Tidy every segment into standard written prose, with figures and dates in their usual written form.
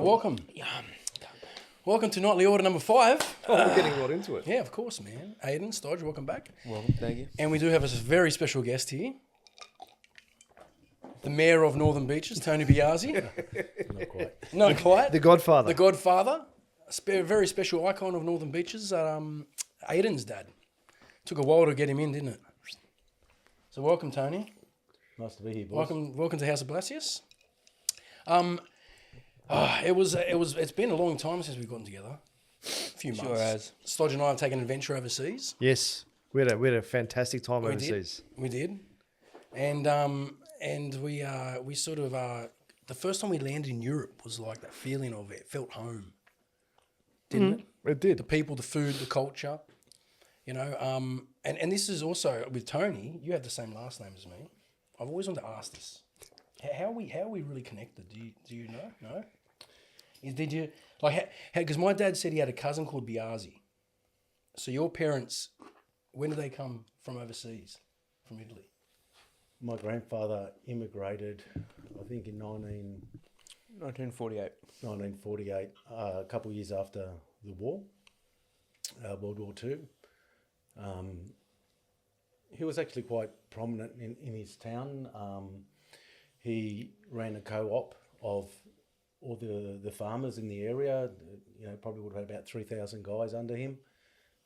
welcome. Welcome to Nightly Order number 5. Oh, we're getting right into it. Yeah, of course, man. Aidan, Stodge, welcome back. Welcome, thank you. And we do have a very special guest here. The Mayor of Northern Beaches, Tony Biasi. Not quite. Not quite. The Godfather. The Godfather. A very special icon of Northern Beaches. Aidan's dad. Took a while to get him in, didn't it? So welcome, Tony. Nice to be here, boys. Welcome to House of Blasius. It's been a long time since we've gotten together. A few months. Sure has. Stodge and I have taken an adventure overseas. Yes, we had a fantastic time overseas. We did. And we sort of the first time we landed in Europe was like that feeling of it felt home. Didn't it? It did. The people, the food, the culture. You know, and this is also with Tony, you have the same last name as me. I've always wanted to ask this. How are we really connected? Do you know? No? Did you like because my dad said he had a cousin called Biasi. So your parents, when did they come from overseas, from Italy? My grandfather immigrated, I think, in 1948. 1948, a couple of years after the war, World War II. He was actually quite prominent in his town. He ran a co-op of all the farmers in the area. You know, probably would have had about 3,000 guys under him.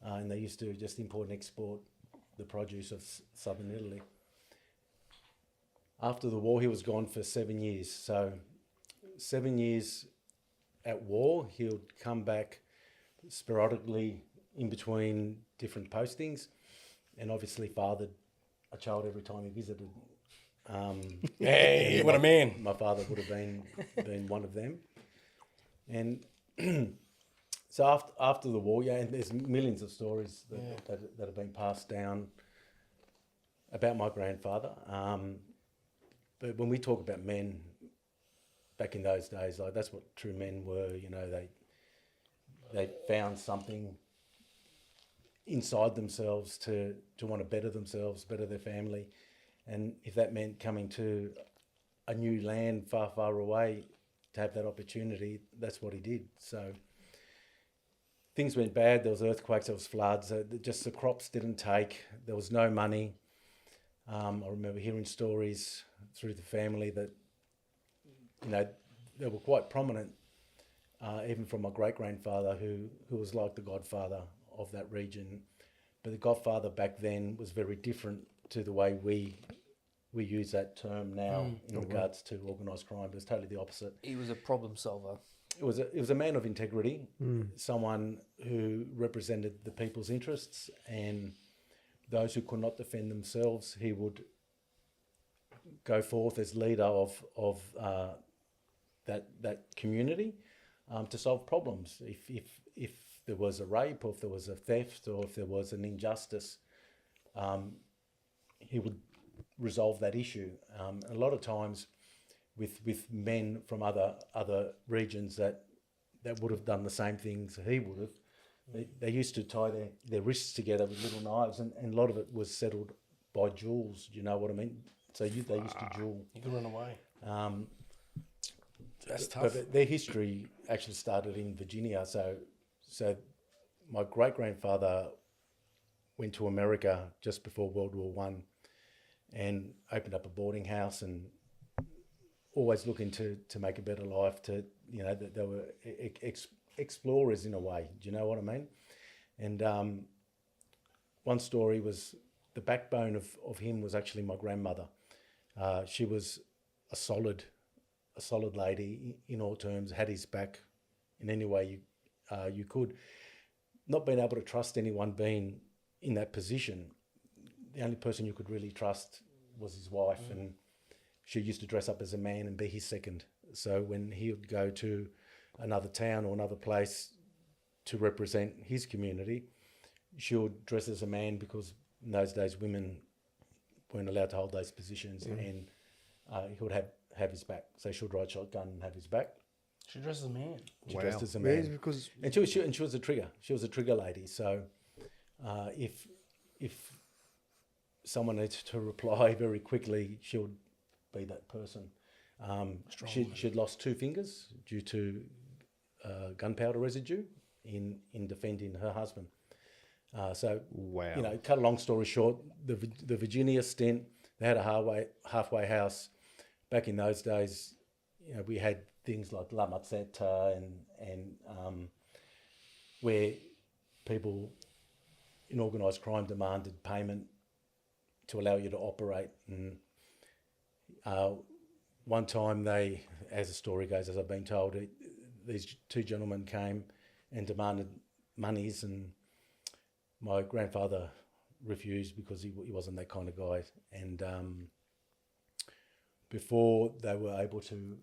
And they used to just import and export the produce of southern Italy. After the war, he was gone for 7 years. So 7 years at war, he would come back sporadically in between different postings, and obviously fathered a child every time he visited. Hey, what a man! My father would have been one of them, and so after the war, yeah, and there's millions of stories that have been passed down about my grandfather. But when we talk about men back in those days, like that's what true men were. You know, they found something inside themselves to want to better themselves, better their family. And if that meant coming to a new land far, far away to have that opportunity, that's what he did. So things went bad. There was earthquakes, there was floods. Just the crops didn't take. There was no money. I remember hearing stories through the family that, you know, they were quite prominent, even from my great-grandfather who was like the godfather of that region. But the godfather back then was very different to the way we use that term now in regards to organised crime. It was totally the opposite. He was a problem solver. It was a man of integrity, someone who represented the people's interests, and those who could not defend themselves, he would go forth as leader of that community to solve problems. If there was a rape, or if there was a theft, or if there was an injustice, he would resolve that issue. A lot of times with men from other regions that would have done the same things he would have, they used to tie their wrists together with little knives, and a lot of it was settled by jewels. Do you know what I mean? So they used to jewel. You could run away. That's tough. But their history actually started in Virginia. So my great-grandfather went to America just before World War I and opened up a boarding house, and always looking to make a better life. To, you know, they were explorers in a way. Do you know what I mean? And one story was the backbone of him was actually my grandmother. She was a solid lady in all terms, had his back in any way you could. Not being able to trust anyone being in that position, the only person you could really trust was his wife, and she used to dress up as a man and be his second. So when he would go to another town or another place to represent his community, she would dress as a man, because in those days women weren't allowed to hold those positions, and he would have his back. So she would ride shotgun and have his back. She dressed as a man. She dressed as a man. Yeah, because And she was a trigger. She was a trigger lady. So if someone needs to reply very quickly, she would be that person. She'd lost 2 fingers due to gunpowder residue in defending her husband. So, Wow. you know, cut a long story short, the Virginia stint, they had a halfway house. Back in those days, you know, we had things like La Mazzetta and where people in organised crime demanded payment to allow you to operate. And one time they, as the story goes, as I've been told, these two gentlemen came and demanded monies, and my grandfather refused because he wasn't that kind of guy. And before they were able to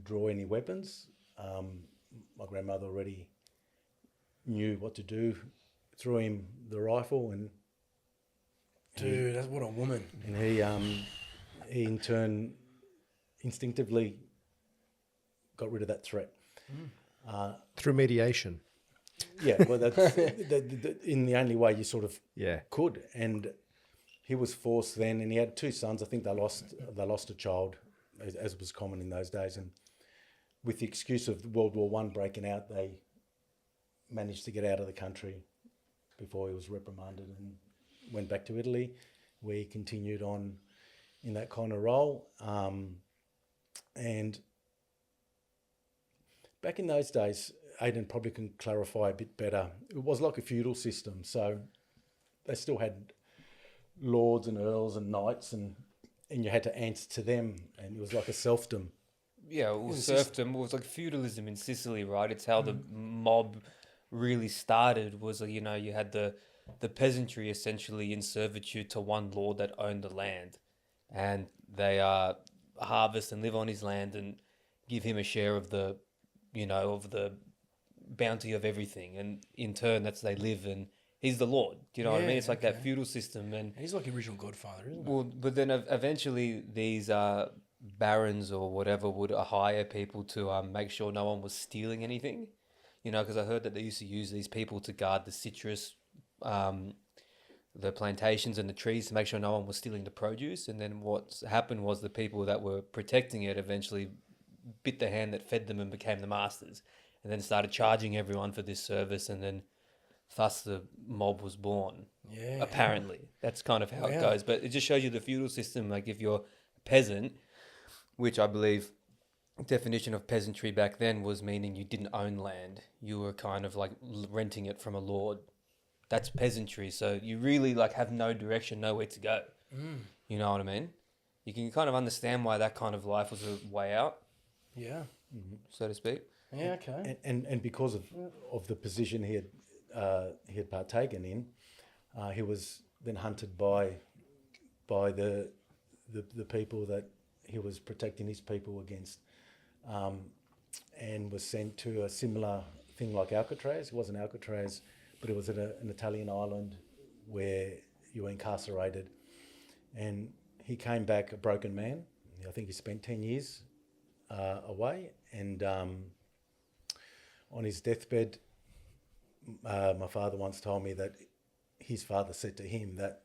draw any weapons, my grandmother already knew what to do, threw him the rifle, and Dude, that's what a woman. and he in turn instinctively got rid of that threat. Through mediation. Yeah, well, that's in the only way you sort of Yeah. could. And he was forced then, and he had two sons. I think they lost a child, as was common in those days. And with the excuse of World War One breaking out, they managed to get out of the country before he was reprimanded and went back to Italy, where he continued on in that kind of role. And back in those days, Aidan probably can clarify a bit better. It was like a feudal system, so they still had lords and earls and knights, and you had to answer to them, and it was like a serfdom. Yeah, it was serfdom. It was like feudalism in Sicily, right? It's how the mob really started. Was, you know, you had the peasantry essentially in servitude to one lord that owned the land, and they harvest and live on his land and give him a share of the, you know, of the bounty of everything, and in turn that's they live, and he's the lord. Do you know what I mean? It's like that feudal system, and He's like the original Godfather, isn't he? well, but then eventually these barons or whatever would hire people to make sure no one was stealing anything, you know, because I heard that they used to use these people to guard the citrus, the plantations and the trees to make sure no one was stealing the produce. And then what happened was the people that were protecting it eventually bit the hand that fed them and became the masters, and then started charging everyone for this service, and then thus the mob was born. Yeah. Apparently. That's kind of how it Yeah. goes. But it just shows you the feudal system. Like if you're a peasant, which I believe definition of peasantry back then was meaning you didn't own land. You were kind of like renting it from a lord. That's peasantry. So you really like have no direction, nowhere to go. You know what I mean? You can kind of understand why that kind of life was a way out, Yeah. so to speak. Yeah, okay. And because of the position he had partaken in, he was then hunted by the people that he was protecting his people against, and was sent to a similar thing like Alcatraz. It wasn't Alcatraz, but it was at an Italian island where you were incarcerated, and he came back a broken man. I think he spent 10 years away, and on his deathbed, my father once told me that his father said to him that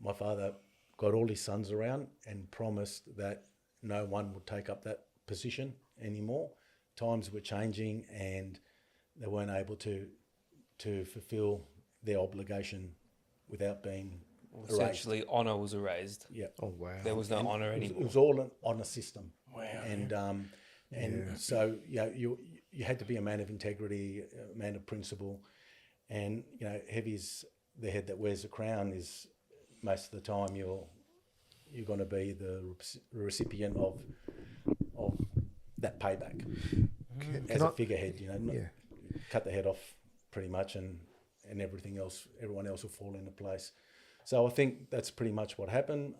my father got all his sons around and promised that no one would take up that position anymore. Times were changing, and they weren't able to fulfill their obligation without being erased. Essentially, honour was erased. Yeah. Oh, wow. There was no And honour it anymore. was all an honour system. Wow. And so you had to be a man of integrity, a man of principle, and heavy's the head that wears the crown. Is most of the time you're going to be the recipient of that payback as a figurehead. Cut the head off pretty much, and everyone else will fall into place. So I think that's pretty much what happened.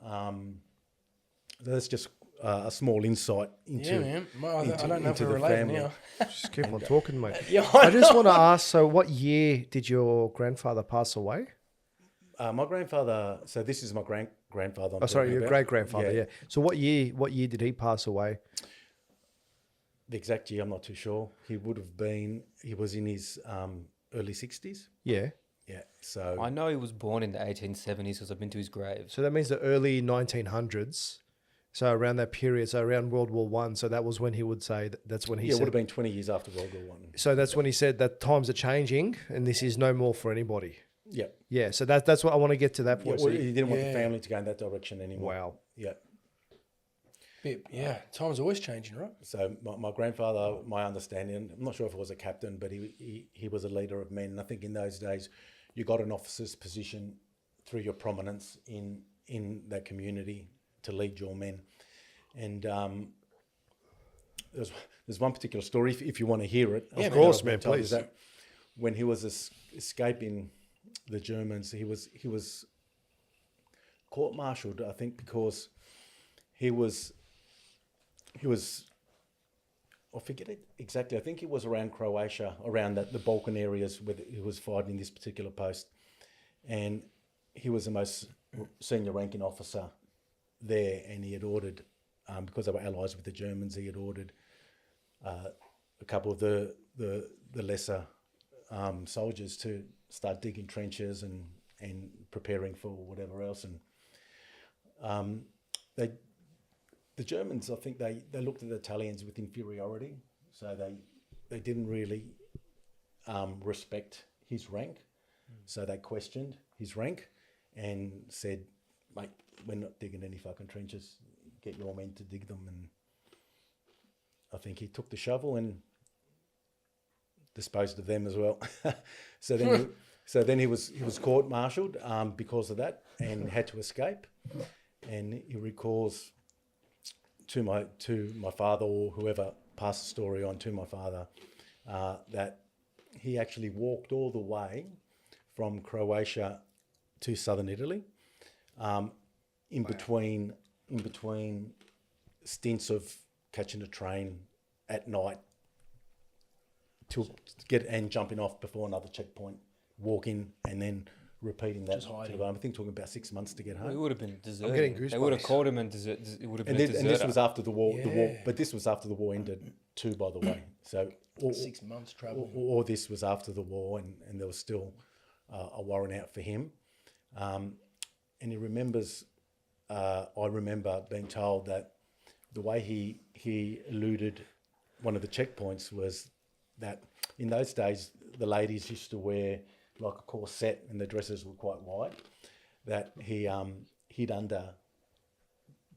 That's just a small insight into. Yeah, man. Well, I don't know if into we're the related family. now. Just keep on talking, mate. Yeah, I just want to ask, so what year did your grandfather pass away? My grandfather. So this is my grandfather. Oh, sorry, your great-grandfather, yeah. So what year did he pass away? The exact year, I'm not too sure. He was in his early 60s. Yeah. Yeah. So I know he was born in the 1870s because I've been to his grave. So that means the early 1900s, So around that period, so around World War One, so that was when he would say that's when he Yeah, it would said. have been 20 years after World War One. So that's when he said that times are changing and this is no more for anybody. Yeah. Yeah, so that's what I want to get to that Yeah, point. well, So he didn't want the Yeah. family to go in that direction anymore. wow. Yeah. Yeah, time's always changing, right? So my grandfather, my understanding, I'm not sure if he was a captain, but he was a leader of men. And I think in those days, you got an officer's position through your prominence in that community to lead your men. And there's one particular story, if you want to hear it. Of course, man, Told, please. is that when he was escaping the Germans, he was court-martialed, I think, because he was, I forget it exactly. I think he was around Croatia, around the Balkan areas where he was fighting this particular post. And he was the most senior ranking officer there, and he had ordered, because they were allies with the Germans, he had ordered a couple of the lesser soldiers to start digging trenches and preparing for whatever else. And the Germans, I think they looked at the Italians with inferiority, so they didn't really respect his rank. So they questioned his rank and said, mate, we're not digging any fucking trenches. Get your men to dig them. And I think he took the shovel and disposed of them as well. So then he was court-martialed because of that and had to escape. And he recalls to my father, or whoever passed the story on to my father, that he actually walked all the way from Croatia to southern Italy, in between stints of catching a train at night to get and jumping off before another checkpoint, walking and then repeating that. Just hiding. I think talking about 6 months to get home. It would have been deserted. getting They would have goosebumps. called him and it would have been And a this was after the war. Yeah. But this was after the war ended too, by the way. So, 6 months traveling. or this was after the war, and there was still a warrant out for him. And he remembers. I remember being told that the way he eluded one of the checkpoints was that in those days the ladies used to wear like a corset and the dresses were quite wide. That he hid under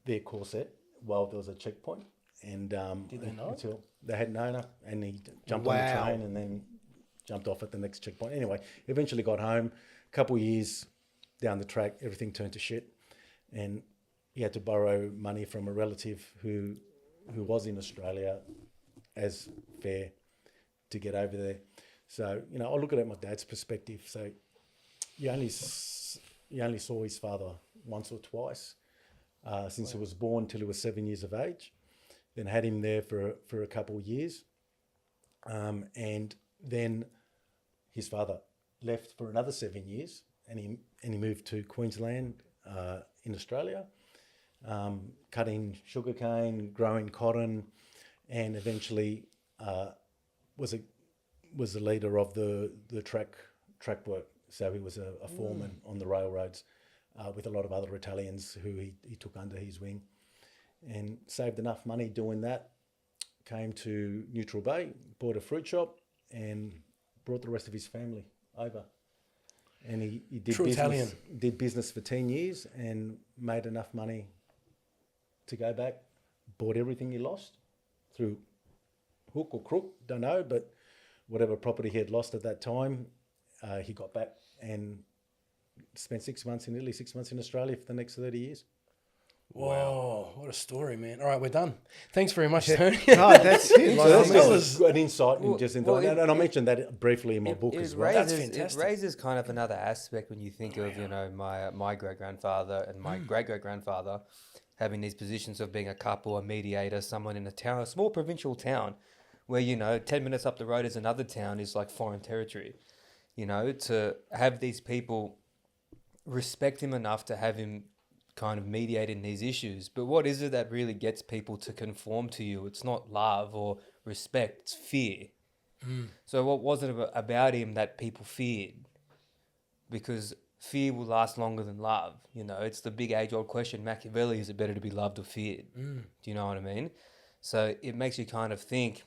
their corset while there was a checkpoint, and Did they know? until they had known her, and he jumped on the train and then jumped off at the next checkpoint. Anyway, eventually got home. A couple of years down the track, everything turned to shit, and he had to borrow money from a relative who was in Australia as fare to get over there. So, you know, I look at it from my dad's perspective. So you only saw his father once or twice since he was born till he was 7 years of age. Then had him there for a couple of years. And then his father left for another 7 years, and he moved to Queensland in Australia, cutting sugarcane, growing cotton, and eventually was the leader of the track work. So he was a foreman on the railroads with a lot of other Italians who he took under his wing, and saved enough money doing that. Came to Neutral Bay, bought a fruit shop, and brought the rest of his family over. And he did True business, Italian. did business for 10 years and made enough money to go back, bought everything he lost through hook or crook, don't know, but whatever property he had lost at that time, he got back and spent 6 months in Italy, 6 months in Australia for the next 30 years. Wow, what a story, man. All right, we're done. Thanks very much, Tony. No, that's it. So Like, that's I mean, just an insight and I mentioned that briefly in my book as well. That's It fantastic. raises kind of another aspect when you think of, you know, my great-grandfather and my great-great-grandfather having these positions of being a couple, a mediator, someone in a town, a small provincial town where, you know, 10 minutes up the road is another town is like foreign territory. You know, to have these people respect him enough to have him kind of mediating these issues. But what is it that really gets people to conform to you? It's not love or respect, it's fear. So what was it about him that people feared? Because fear will last longer than love. You know, it's the big age-old question, Machiavelli, is it better to be loved or feared? Do you know what I mean? So it makes you kind of think,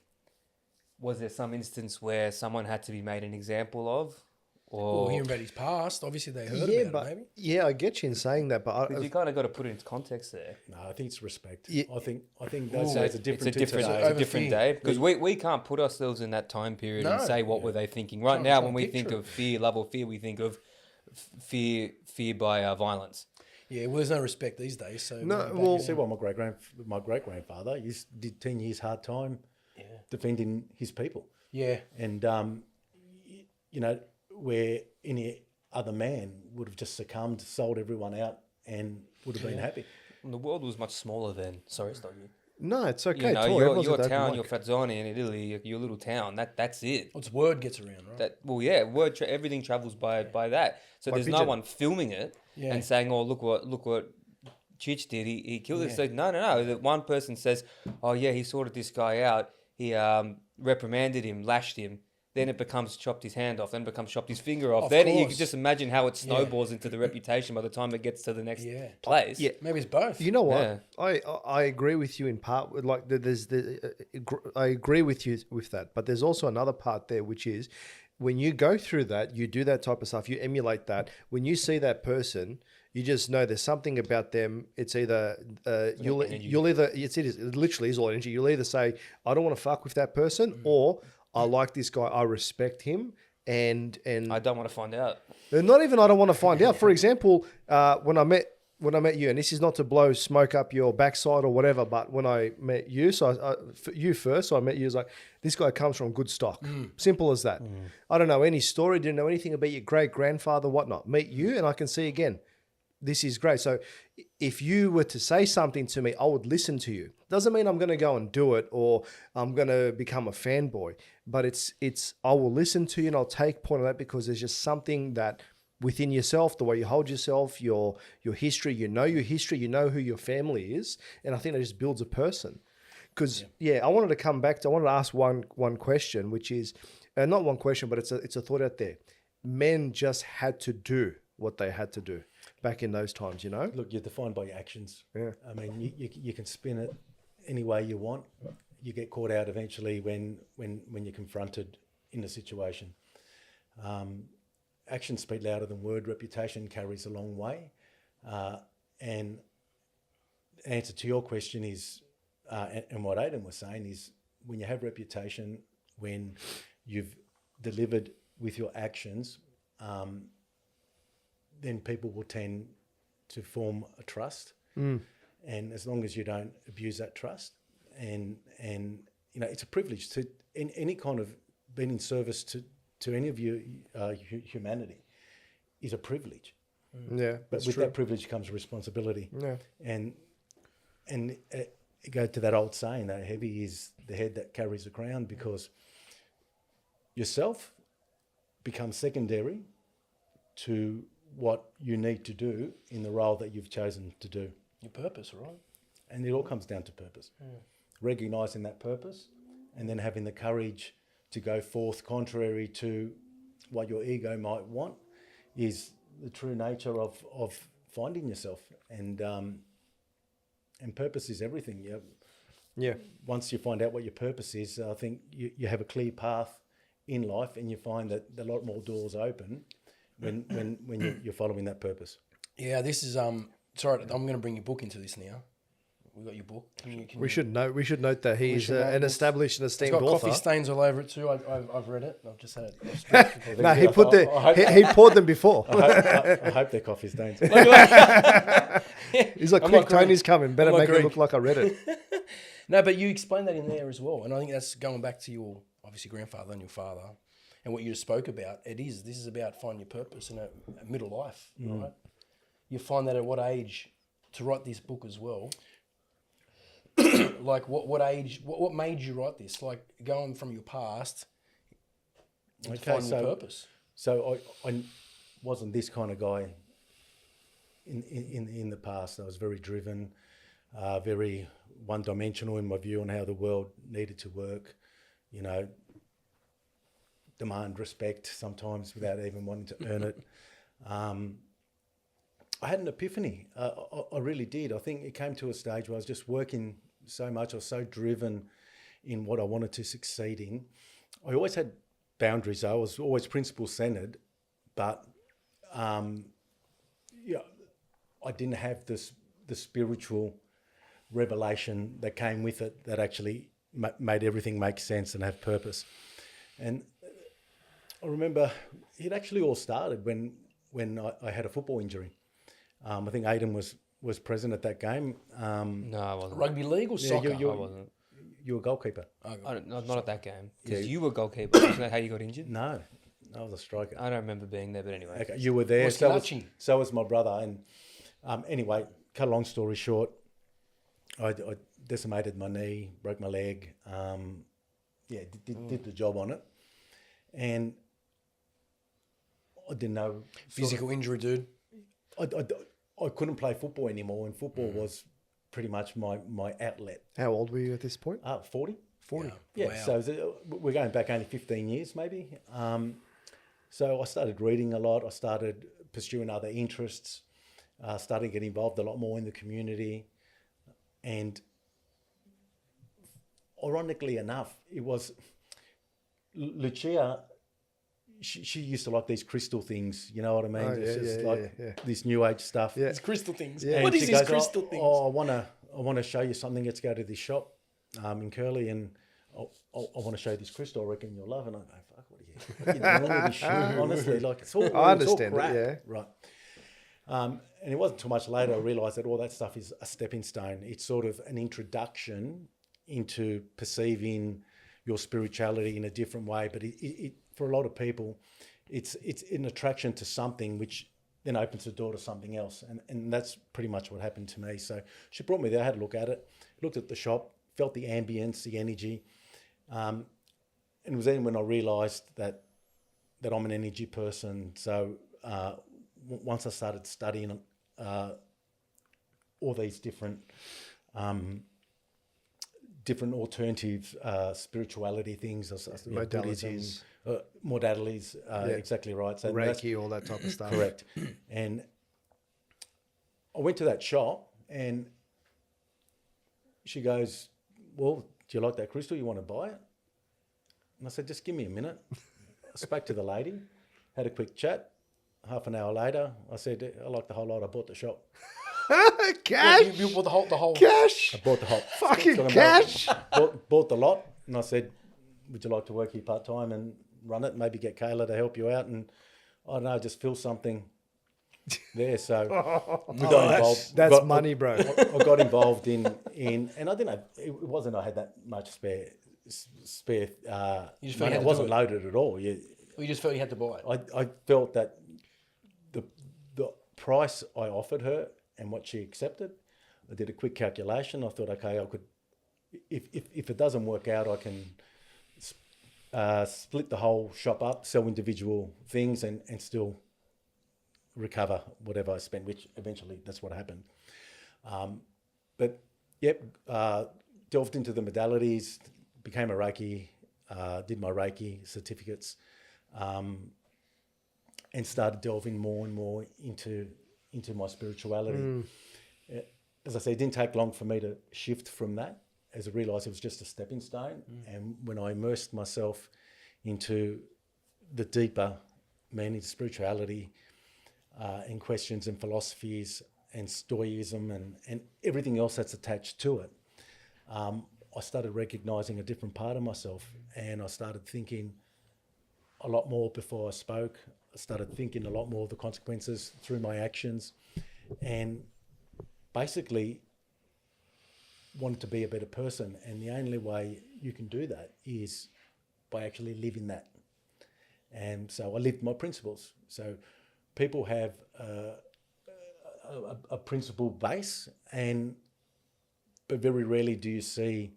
was there some instance where someone had to be made an example of? Well, Or hearing about his past, obviously they heard Yeah, about but it, maybe. yeah, I get you in saying that, but because you kind of got to put it into context there. No, I think it's respect. Yeah. I think those So days are different. it's a different, to it's today. a different Over day because we can't put ourselves in that time period and No. say what were they thinking. Right Try now, and when we picture think it. of fear, love or fear, we think of fear by violence. Yeah, well, there's no respect these days. So No, maybe back well- You see what my great grandfather did 10 years hard time defending his people, yeah, and you know, where any other man would have just succumbed, sold everyone out, and would have been happy. And the world was much smaller then. Sorry, Stoggy. no, it's okay. You know, Tor, your everyone's an open town, mic. your Fazzone in Italy, your little town. That's it. what's word gets around, right? That everything travels by that. So By there's no pigeon. one filming it Yeah. and saying, "Oh, look what Chich did. He killed it." So no. The one person says, "Oh yeah, he sorted this guy out. He reprimanded him, lashed him." Then it becomes chopped his hand off. Then it becomes chopped his finger off. Of Then you course. can just imagine how it snowballs into the reputation by the time it gets to the next place. Yeah. Maybe it's both. You know what? Yeah. I agree with you in part. Like I agree with you with that, but there's also another part there, which is when you go through that, you do that type of stuff, you emulate that. When you see that person, you just know there's something about them. It's either you'll either it literally is all energy. You'll either say I don't want to fuck with that person, or I like this guy, I respect him, and I don't want to find out. not even I don't want to find out. For example, when I met you, and this is not to blow smoke up your backside or whatever, but when I met you, you first, so I met you, as like, this guy comes from good stock. Simple as that. I don't know any story, didn't know anything about your great grandfather, whatnot. Meet you, and I can see again. This is great. So if you were to say something to me, I would listen to you. Doesn't mean I'm going to go and do it or I'm going to become a fanboy, but it's I will listen to you and I'll take point of that because there's just something that within yourself, the way you hold yourself, your history, you know who your family is, and I think that just builds a person. Because I wanted to come back to, I wanted to ask one question, which is not one question, but it's a thought out there. Men just had to do what they had to do back in those times, you know? Look, you're defined by your actions. Yeah. I mean, you can spin it any way you want. You get caught out eventually when you're confronted in a situation. Actions speak louder than word. Reputation carries a long way. And the answer to your question is, and what Aidan was saying is, when you have reputation, when you've delivered with your actions, then people will tend to form a trust. And as long as you don't abuse that trust, and you know, it's a privilege to in any kind of being in service to any of your humanity is a privilege. Yeah, But with that privilege comes responsibility. Yeah. And it goes to that old saying that heavy is the head that carries the crown, because yourself becomes secondary to what you need to do in the role that you've chosen to do. Your purpose, right? And it all comes down to purpose. Recognising that purpose and then having the courage to go forth contrary to what your ego might want is the true nature of finding yourself. And purpose is everything. Yeah. Once you find out what your purpose is, I think you have a clear path in life, and you find that a lot more doors open when you're following that purpose. Yeah, this is sorry, I'm going to bring your book into this now. We got your book. We should note that he's should note an this. established and It's esteemed got author. coffee stains all over it too. I've read it. I've just had it. No, he put he poured them before. I hope their coffee stains. He's like, I'm quick, not Greek. Tony's coming. Better I'm not make it Greek. look like I read it. No, but you explained that in there as well, and I think that's going back to your obviously grandfather and your father, and what you just spoke about. This is about finding your purpose in a middle life, right? You find that at what age to write this book as well. Like what age? What made you write this? Like going from your past, to finding your purpose. So I wasn't this kind of guy in the past. I was very driven, very one-dimensional in my view on how the world needed to work. You know, demand respect sometimes without even wanting to earn it. I had an epiphany. I really did. I think it came to a stage where I was just working so much, I was so driven in what I wanted to succeed in. I always had boundaries, though. I was always principle-centered, but yeah, I didn't have the spiritual revelation that came with it that actually made everything make sense and have purpose. And I remember it actually all started when I had a football injury. I think Aidan was present at that game. No, I wasn't. Rugby league or soccer? I wasn't. You were a goalkeeper. Not at that game. Because you were goalkeeper. Isn't that how you got injured? No, I was a striker. I don't remember being there, but anyway. Okay, you were there. Was So Kalachi? was my brother. And anyway, cut a long story short, I decimated my knee, broke my leg. Did the job on it, and I didn't know. Physical injury, dude. I couldn't play football anymore, and football was pretty much my outlet. How old were you at this point? 40. 40. Yeah, Wow. so we're going back only 15 years maybe. So I started reading a lot. I started pursuing other interests, started getting involved a lot more in the community. And ironically enough, it was Lucia, she used to like these crystal things, you know what I mean? Oh, It's yeah, just yeah, like yeah. this new age stuff. Yeah. It's crystal things. Yeah. What And is she this goes, crystal things? Oh, I want to show you something. Let's go to this shop in Curly, and I want to show you this crystal. I reckon you'll love. And I go, fuck, what are you doing with this shit? Honestly, like it's all. I it's all understand it, crap. yeah. Right. And it wasn't too much later I realised that all that stuff is a stepping stone. It's sort of an introduction into perceiving your spirituality in a different way. But it for a lot of people, it's an attraction to something which then opens the door to something else. And that's pretty much what happened to me. So she brought me there, I had a look at it, looked at the shop, felt the ambience, the energy. And it was then when I realised that I'm an energy person. So once I started studying all these different alternative spirituality things, Modalities. modalities, exactly right. So Reiki, all that type of stuff. correct. And I went to that shop, and she goes, "Well, do you like that crystal? You want to buy it?" And I said, "Just give me a minute." I spoke to the lady, had a quick chat. Half an hour later, I said, "I like the whole lot." I bought the shop. Cash? You bought the whole. Cash? I bought the whole Fucking Talking cash? bought the lot, and I said, "Would you like to work here part time and run it? Maybe get Kayla to help you out, and I don't know, just feel something there." So we got involved. That's money, bro. I got involved in, and I didn't have. It wasn't I had that much spare. You just felt you Money. had It to wasn't do it. loaded at all. You just felt you had to buy it. I felt that the price I offered her and what she accepted, I did a quick calculation. I thought, okay, I could, if it doesn't work out, I can split the whole shop up, sell individual things, and still recover whatever I spent, which eventually that's what happened. But yep, delved into the modalities, became a Reiki, did my Reiki certificates, and started delving more and more into my spirituality. As I say, it didn't take long for me to shift from that, as I realised it was just a stepping stone. And when I immersed myself into the deeper meaning of spirituality, and questions and philosophies and Stoicism and everything else that's attached to it, I started recognising a different part of myself, and I started thinking a lot more before I spoke. I started thinking a lot more of the consequences through my actions, and basically wanted to be a better person. And the only way you can do that is by actually living that. And so I lived my principles. So people have a principle base, but very rarely do you see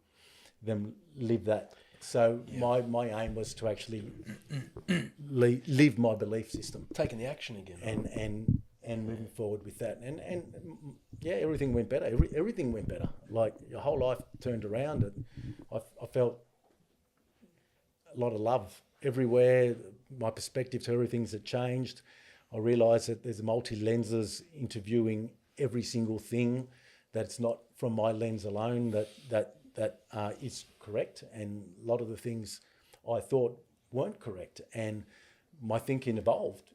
them live that. So my aim was to actually live my belief system, Taking the action again. and moving forward with that. And yeah, everything went better. Everything went better. Like your whole life turned around, and I felt a lot of love everywhere. My perspective to everything's had changed. I realise that there's multi-lenses interviewing every single thing, that it's not from my lens alone that is correct, and a lot of the things I thought weren't correct, and my thinking evolved.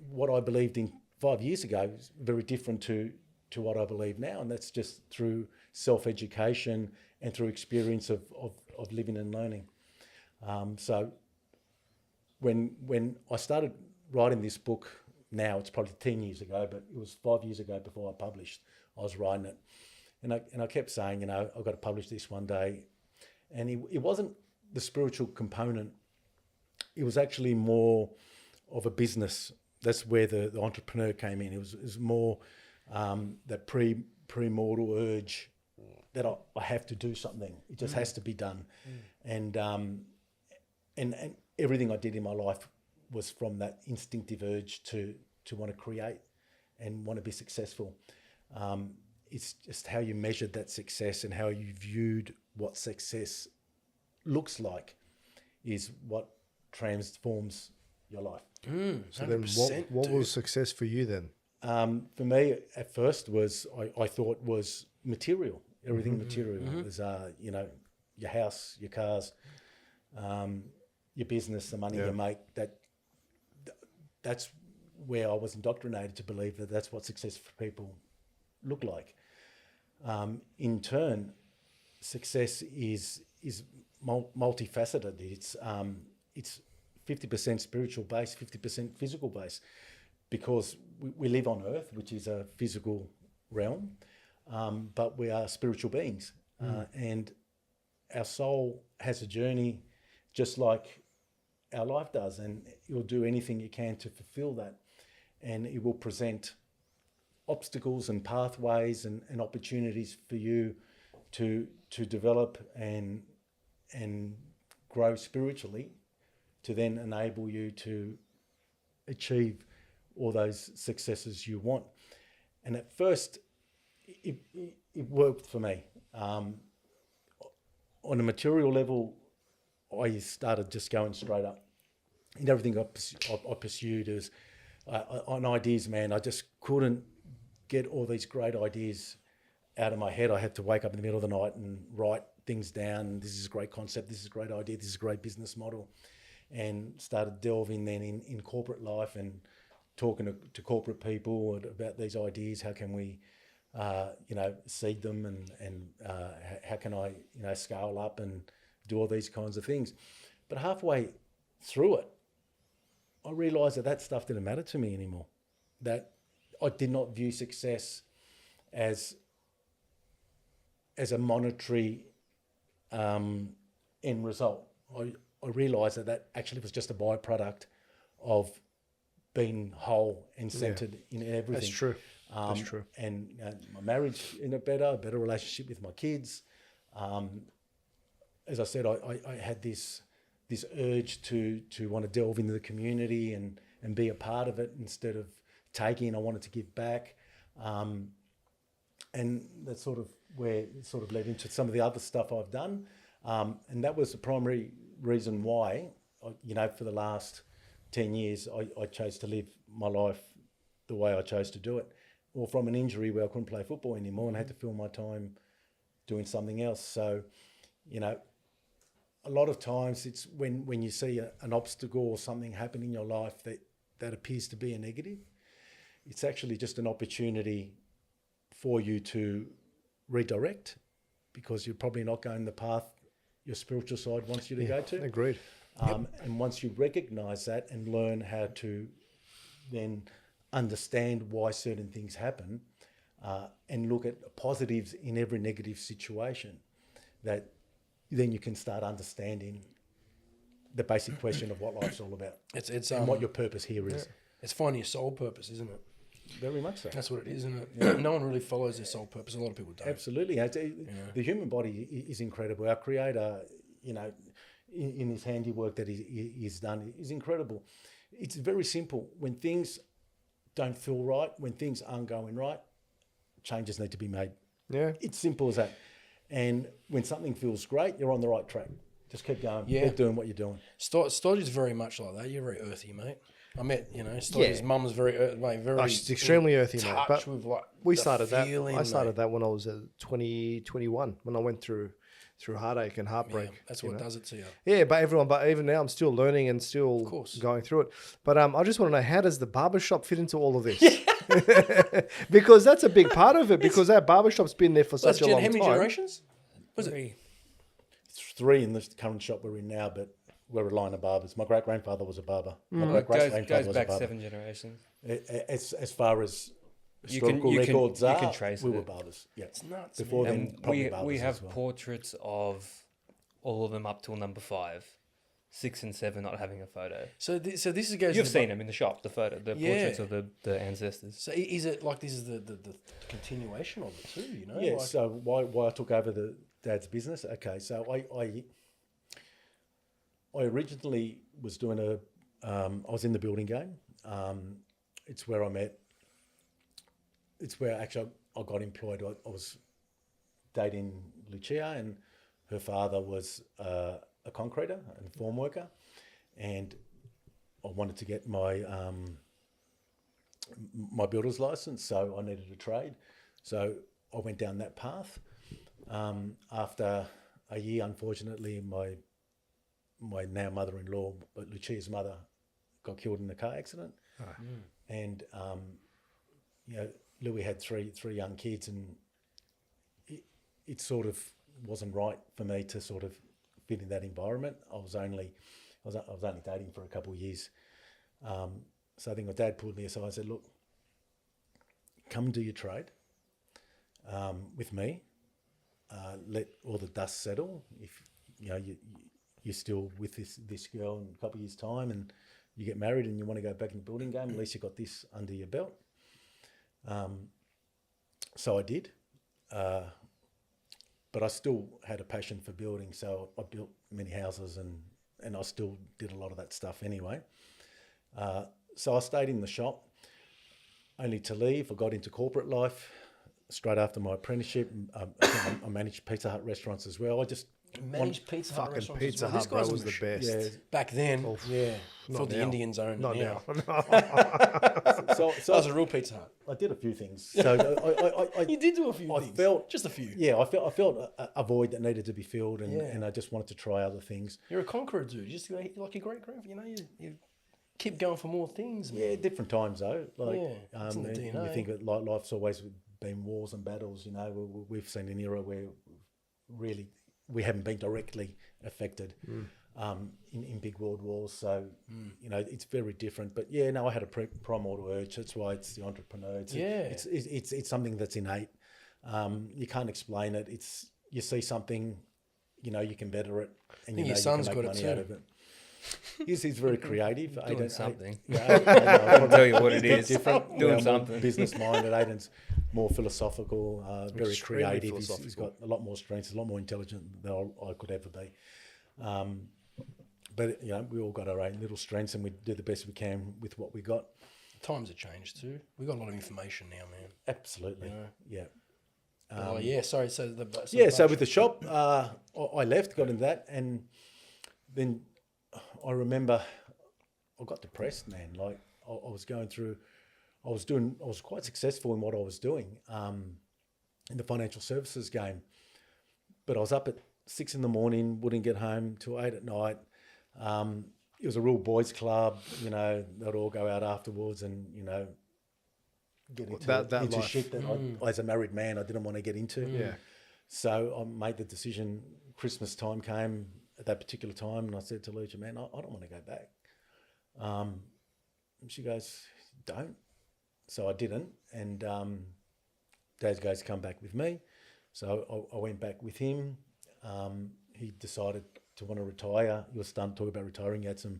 What I believed in 5 years ago is very different to what I believe now, and that's just through self-education and through experience of living and learning. So when I started writing this book, now it's probably 10 years ago, but it was 5 years ago before I published, I was writing it. And I kept saying, I've got to publish this one day. And it wasn't the spiritual component. It was actually more of a business. That's where the entrepreneur came in. It was more that pre-mortal urge that I have to do something. It just has to be done. And everything I did in my life was from that instinctive urge to want to create and want to be successful. It's just how you measured that success and how you viewed what success looks like is what transforms your life. So then what was success for you then? For me, at first, I thought was material. Everything material. It was, your house, your cars, your business, the money you make. That's where I was indoctrinated to believe that that's what success for people look like. In turn, success is multifaceted. It's 50% spiritual base, 50% physical base, because we live on Earth, which is a physical realm, but we are spiritual beings, and our soul has a journey just like our life does, and you'll do anything you can to fulfill that, and it will present obstacles and pathways and opportunities for you to develop and grow spiritually, to then enable you to achieve all those successes you want. And at first, it worked for me. On a material level, I started just going straight up. And everything I pursued is on ideas, man. I just couldn't get all these great ideas out of my head. I had to wake up in the middle of the night and write things down. This is a great concept. This is a great idea. This is a great business model. And started delving then in corporate life and talking to corporate people about these ideas. How can we, seed them and how can I, scale up and do all these kinds of things. But halfway through it, I realised that stuff didn't matter to me anymore. That I did not view success as a monetary end result. I realised that actually was just a byproduct of being whole and centred in everything. That's true. That's true. And my marriage in a better relationship with my kids. As I said, I had this urge to want to delve into the community and be a part of it instead of taking. I wanted to give back. And that's sort of where it sort of led into some of the other stuff I've done. And that was the primary reason why, for the last 10 years, I chose to live my life the way I chose to do it. Or from an injury where I couldn't play football anymore and had to fill my time doing something else. So, a lot of times it's when you see an obstacle or something happen in your life that appears to be a negative, it's actually just an opportunity for you to redirect, because you're probably not going the path your spiritual side wants you to go to. Agreed. And once you recognise that and learn how to then understand why certain things happen, and look at positives in every negative situation, that then you can start understanding the basic question of what life's all about. It's and what your purpose here is. It's finding your soul purpose, isn't it? Very much so. That's what it is, isn't it? No one really follows their soul purpose. A lot of people don't. Absolutely. The human body is incredible. Our Creator, in his handiwork that he's done, is incredible. It's very simple. When things don't feel right, when things aren't going right, changes need to be made. Yeah. It's simple as that. And when something feels great, you're on the right track. Just keep going. Yeah. Keep doing what you're doing. Stodge is very much like that. You're very earthy, mate. I met, his mum's very, very. Oh, she's extremely earthy, mate. touch But with like we the started that. feeling, I started mate. that when I was 21, when I went through heartache and heartbreak. Yeah, that's what does it to you. Yeah, but even now I'm still learning and still course. going through it. But I just want to know, how does the barbershop fit into all of this? Because that's a big part of it, because our barbershop's been there for such a long How many time. generations? Was it? Three in the current shop we're in now, but we're a line of barbers. My great grandfather was a barber. My great grandfather Goes was a back barber. 7 generations. As far as You can- historical you can- records you are, can trace we were it. barbers. Yeah, It's nuts. before man. then, And probably we barbers have as well. portraits of all of them up till number 5. 6 and 7 not having a photo. So this goes. You've to seen them in the shop, the Yeah. portraits of the ancestors. So is it like this is the continuation of it too? Yeah. Like, So why I took over the dad's business? Okay, so I originally was doing I was in the building game. It's where I met. It's where actually I got employed. I was dating Lucia, and her father was a concreter and form worker, and I wanted to get my my builder's license, so I needed a trade. So I went down that path. After a year, unfortunately, my now mother-in-law, but Lucia's mother, got killed in a car accident, and Louis had three young kids, and it sort of wasn't right for me to sort of fit in that environment. I was only dating for a couple of years, so I think my dad pulled me aside and said, "Look, come and do your trade with me. Let all the dust settle. If you're still with this girl in a couple of years' time, and you get married and you want to go back in the building game, at least you got this under your belt." So I did, but I still had a passion for building, so I built many houses, and I still did a lot of that stuff anyway. So I stayed in the shop, only to leave. I got into corporate life straight after my apprenticeship. I managed Pizza Hut restaurants as well. I just managed Pizza Hut Fucking restaurants Pizza as well. Hut, bro, was the mach- best. yeah. Back then, yeah. Not Thought the now. Indians owned Not it now. now. So That was a real Pizza Hut. I did a few things. So I You did do a few I things. felt- just a few. yeah, I felt a void that needed to be filled, and, Yeah. and I just wanted to try other things. You're a conqueror, dude. You just like your great grandfather. You keep going for more things. Man. Yeah, different times though. Like, Yeah, it's in the and DNA. you think that life's always been wars and battles. We've seen an era where really we haven't been directly affected in big world wars. So it's very different. But yeah, no, I had a primordial urge. That's why it's the entrepreneur. It's something that's innate. You can't explain it. You see something, you can better it, and think you your can son's make got it money too. out of it. He's very creative. Doing something. I'll tell you what it is. Different. Doing More something. business minded. Aidan's more philosophical, very Extremely creative. He's philosophical. got a lot more strengths, a lot more intelligent than I could ever be. But we all got our own little strengths, and we do the best we can with what we got. Times have changed too. We got a lot of information now, man. Absolutely. Yeah. Yeah. Sorry. So So with the shop, I left, got into that, and then I remember I got depressed, man. Like I was going through, I was quite successful in what I was doing in the financial services game, but I was up at 6 a.m, wouldn't get home till 8 p.m. It was a real boys' club, they'd all go out afterwards and get into That life. shit that I, as a married man, I didn't want to get into. Yeah. So I made the decision. Christmas time came at that particular time, and I said to Lucia, "Man, I don't want to go back." And she goes, "Don't." So I didn't, and Dad goes, "Come back with me." So I went back with him. He decided to want to retire. He was starting to talk about retiring. He had some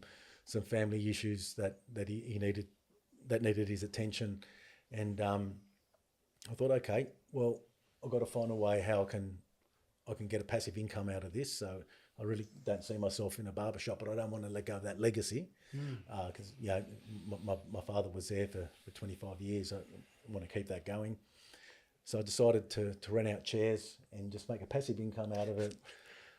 family issues that he needed his attention, and I thought, okay, well, I've got to find a way how I can get a passive income out of this. So I really don't see myself in a barbershop, but I don't want to let go of that legacy because my father was there for 25 years. I want to keep that going. So I decided to rent out chairs and just make a passive income out of it.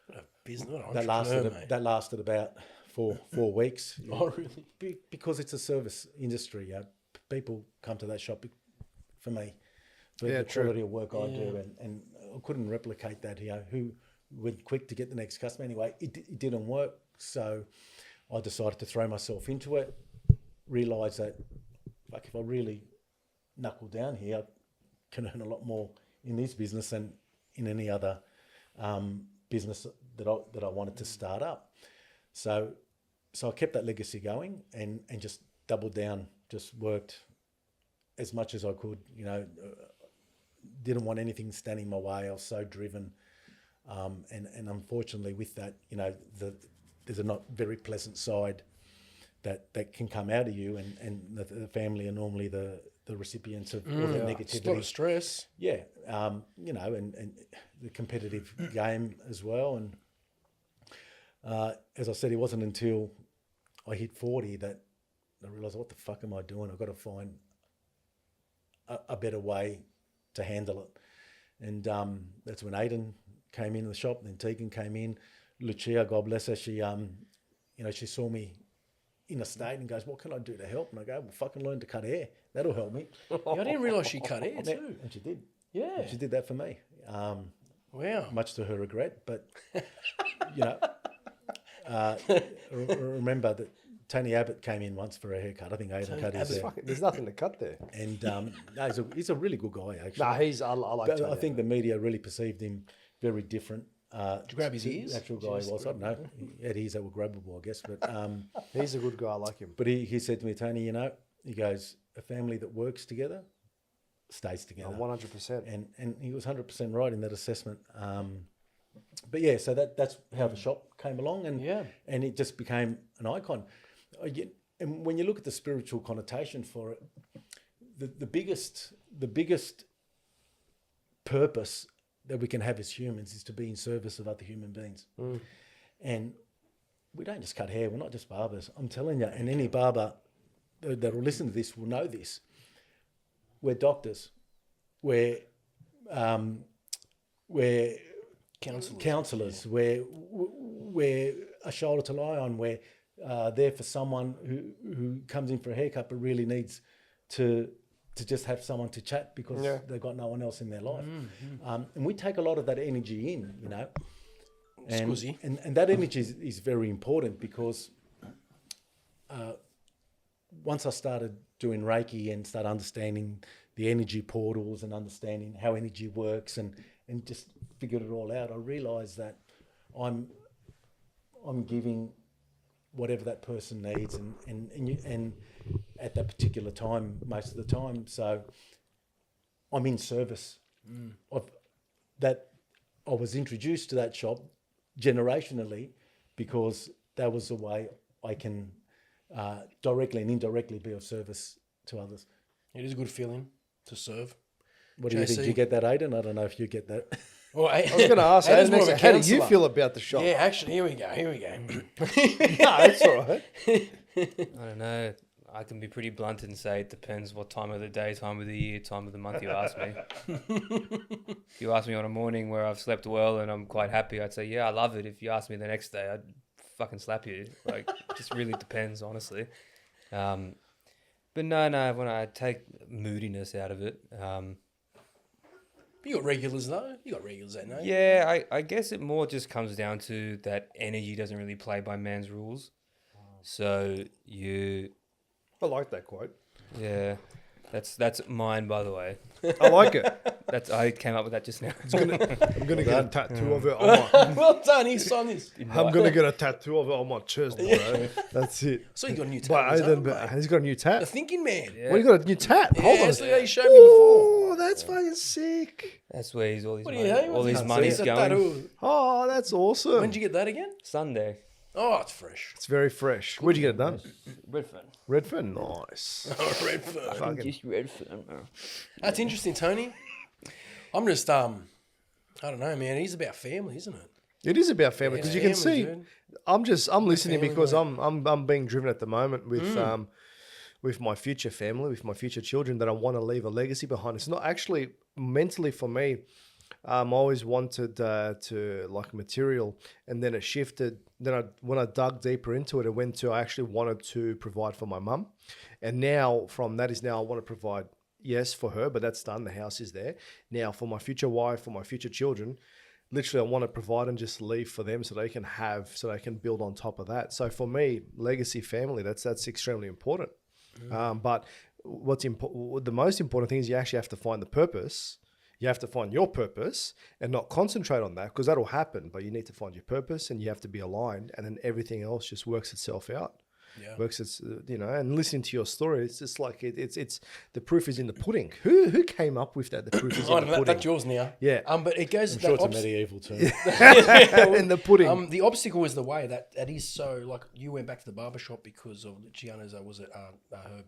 What a business. What an That entrepreneur, mate. lasted about for 4 weeks. Oh, really? Because it's a service industry. People come to that shop for me, for Yeah, the true. quality of work I do, and I couldn't replicate that. Who went quick to get the next customer anyway? It didn't work, so I decided to throw myself into it. Realised that, like, if I really knuckle down here, I can earn a lot more in this business than in any other business that I wanted to start up. So I kept that legacy going and just doubled down, just worked as much as I could, didn't want anything standing in my way. I was so driven. And unfortunately with that, there's a not very pleasant side that can come out of you, and the family are normally the recipients of all that negativity. It's a lot of stress. Yeah, and the competitive game as well. And as I said, it wasn't until I hit 40 that I realised, what the fuck am I doing? I've got to find a better way to handle it. And that's when Aidan came in the shop, then Tegan came in. Lucia, God bless her, she saw me in a state and goes, what can I do to help? And I go, well, fucking learn to cut hair. That'll help me. Yeah, I didn't realise she cut hair Yeah, too. and she did. Yeah. And she did that for me. Wow. Much to her regret, but remember that Tony Abbott came in once for a haircut. I think Aidan cut his hair. There's nothing to cut there. And no, he's a really good guy, actually. Nah, I like But Tony I think the media really perceived him very different. Did you grab his to the ears? actual guy he was. I don't know. He had ears that were grabbable, I guess. But He's a good guy. I like him. but he said to me, Tony, he goes, a family that works together stays together. 100%. And he was 100% right in that assessment. But yeah, so that's how the shop came along, and it just became an icon. And when you look at the spiritual connotation for it, the biggest purpose that we can have as humans is to be in service of other human beings. And we don't just cut hair. We're not just barbers. I'm telling you, and any barber that will listen to this will know this. We're doctors. We're counsellors. We're a shoulder to lie on. We're there for someone who comes in for a haircut but really needs to just have someone to chat because they've got no one else in their life. And we take a lot of that energy in, and that energy is very important because once I started doing Reiki and started understanding the energy portals and understanding how energy works and just figured it all out, I realised that I'm giving whatever that person needs and at that particular time, most of the time. So I'm in service of that. I was introduced to that shop generationally because that was the way I can directly and indirectly be of service to others. It is a good feeling to serve. What do you think? JC? Do you get that, Aidan? I don't know if you get that. Well, I was going to ask, Aidan's more of a how do you counsellor. feel about the shop? Yeah, actually, here we go. No, it's all right. I don't know. I can be pretty blunt and say it depends what time of the day, time of the year, time of the month you ask me. If you ask me on a morning where I've slept well and I'm quite happy, I'd say, yeah, I love it. If you ask me the next day, I'd fucking slap you. Like, it just really depends, honestly. But no, when I take moodiness out of it, You got regulars though. You got regulars that night. yeah, I guess it more just comes down to that energy doesn't really play by man's rules. So I like that quote. yeah, that's mine, by the way. I like it. I came up with that just now. I'm gonna get a tattoo of it on my. Well done. He's on this. I'm gonna get a tattoo of it on my chest, bro. That's it. So you got a new tat. But on his Aidan, arm, mate. he's got a new The tat. thinking man. What, you got a new tat? Hold Yeah, on. so you showed me before. Oh, that's fucking sick. That's where all his What do money, you know? all his What's money's a going. tattoo? Oh, that's awesome. When'd you get that again? Sunday, Oh, it's fresh. It's very fresh. Where'd you get it done? Redfern. Redfern. Nice. Oh, Redfern. Fucking- Just Redfern. That's interesting, Tony. I'm just I don't know, man. It is about family, isn't it? It is about family Yeah, because you can family, see. dude. I'm listening family, because mate. I'm being driven at the moment with my future family, with my future children, that I want to leave a legacy behind. It's not actually mentally for me. I always wanted to like material, and then it shifted. Then when I dug deeper into it, it went to I actually wanted to provide for my mum, and now from that is now I want to provide, yes, for her, but that's done. The house is there now for my future wife, for my future children. Literally, I want to provide and just leave for them so they can build on top of that. So for me, legacy family, that's extremely important. But the most important thing is you actually have to find the purpose. You have to find your purpose and not concentrate on that, because that'll happen. But you need to find your purpose and you have to be aligned, and then everything else just works itself out. Yeah. And listening to your story, it's just like it's the proof is in the pudding. Who came up with that? The proof is in the pudding. That's yours now. Yeah. But it goes. I'm sure it's a medieval term. In the pudding. The obstacle is the way that is so. Like you went back to the barbershop because of Gianna's. Was it her?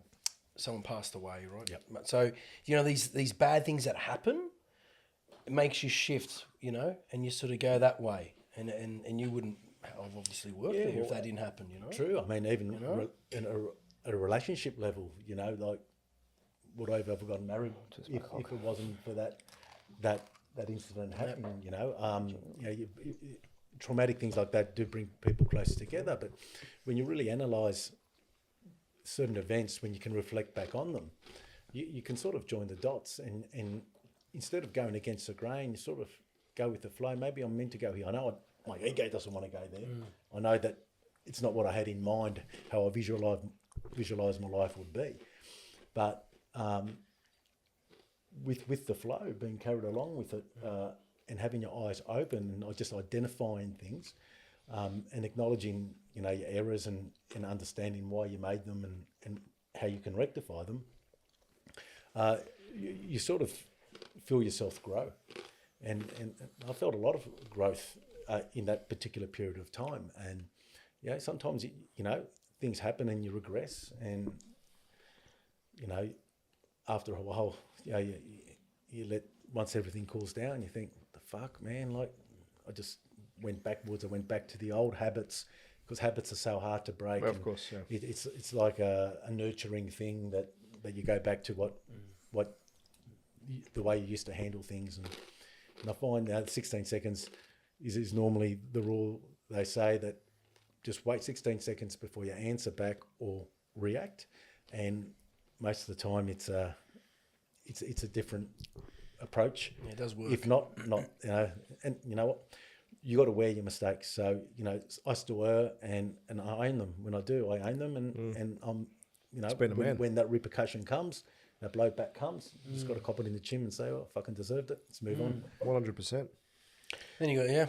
Someone passed away, right? Yep. So these bad things that happen, it makes you shift. And you sort of go that way, and you wouldn't. I've obviously worked there if that didn't happen, True. I mean, even at a relationship level, like would I have ever gotten married if it wasn't for that incident happening? Traumatic things like that do bring people closer together. But when you really analyse certain events, when you can reflect back on them, you can sort of join the dots, and instead of going against the grain, you sort of go with the flow. Maybe I'm meant to go here. I know my ego doesn't want to go there. I know that it's not what I had in mind, how I visualised my life would be. But with the flow, being carried along with it, and having your eyes open and just identifying things, and acknowledging your errors and understanding why you made them and how you can rectify them, you sort of feel yourself grow. And I felt a lot of growth in that particular period of time. And sometimes things happen and you regress, and after a while you let, once everything cools down, you think, the fuck, man, like I just went backwards. I went back to the old habits, because habits are so hard to break. Well, of course, yeah. It's like a nurturing thing that you go back to the way you used to handle things. And I find that 16 seconds is normally the rule. They say that just wait 16 seconds before you answer back or react. And most of the time it's a different approach. Yeah, it does work. If not, and you know what? You got to wear your mistakes. So, I still err, and I own them. When I do, I own them, and I'm, when that repercussion comes, that blowback comes, you just got to cop it in the chin and say, "Oh, I fucking deserved it. Let's move on." 100%. Then you go,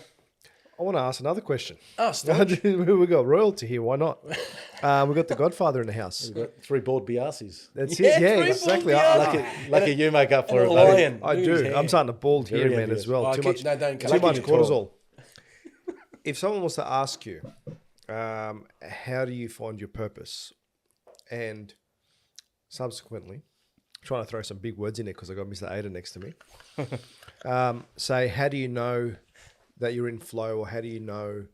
I want to ask another question. Ask. We got royalty here. Why not? We got the Godfather in the house. We've got 3 bald Biasis. That's it. Yeah, three exactly. Biasis. Lucky you make up for it, a buddy. lion. I do. I'm starting to bald here, Very man, envious. as well. Oh, Too much don't cortisol. If someone was to ask you, how do you find your purpose? And subsequently, trying to throw some big words in there because I got Mr. Aidan next to me. Say, how do you know that you're in flow, or how do you know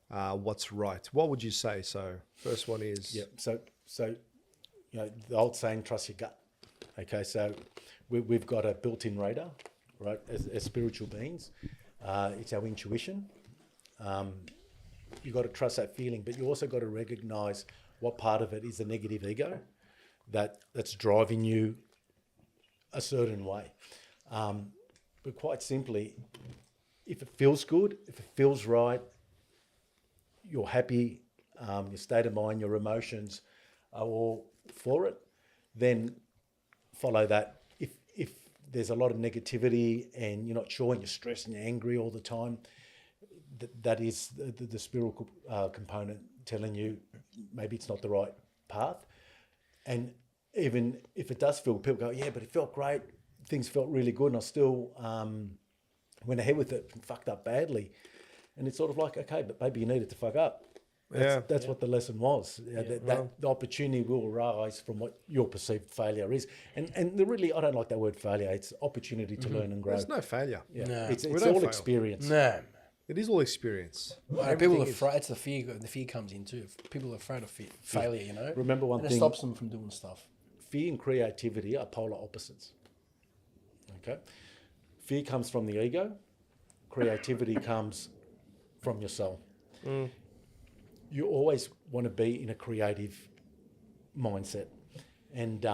what's right? What would you say? So first one is... Yeah. So the old saying, trust your gut. Okay, so we've got a built-in radar, right, as spiritual beings. It's our intuition. You've got to trust that feeling, but you also got to recognize what part of it is the negative ego that's driving you a certain way. But quite simply, if it feels good, if it feels right, you're happy, your state of mind, your emotions are all for it, then follow that. If there's a lot of negativity and you're not sure and you're stressed and you're angry all the time, that is the spiritual component telling you maybe it's not the right path. And even if it does feel, people go, yeah, but it felt great, things felt really good, and I still went ahead with it and fucked up badly. And it's sort of like, okay, but maybe you needed to fuck up. That's what the lesson was. The opportunity will arise from what your perceived failure is. And really, I don't like that word failure. It's opportunity to learn and grow. There's no failure. Yeah. No. It's don't all fail. experience. No. It is all experience. People are afraid. It's the fear. The fear comes in too. People are afraid of failure. Remember one and thing. it stops them from doing stuff. Fear and creativity are polar opposites. Okay. fear comes from the ego, creativity comes from your soul. You always want to be in a creative mindset. And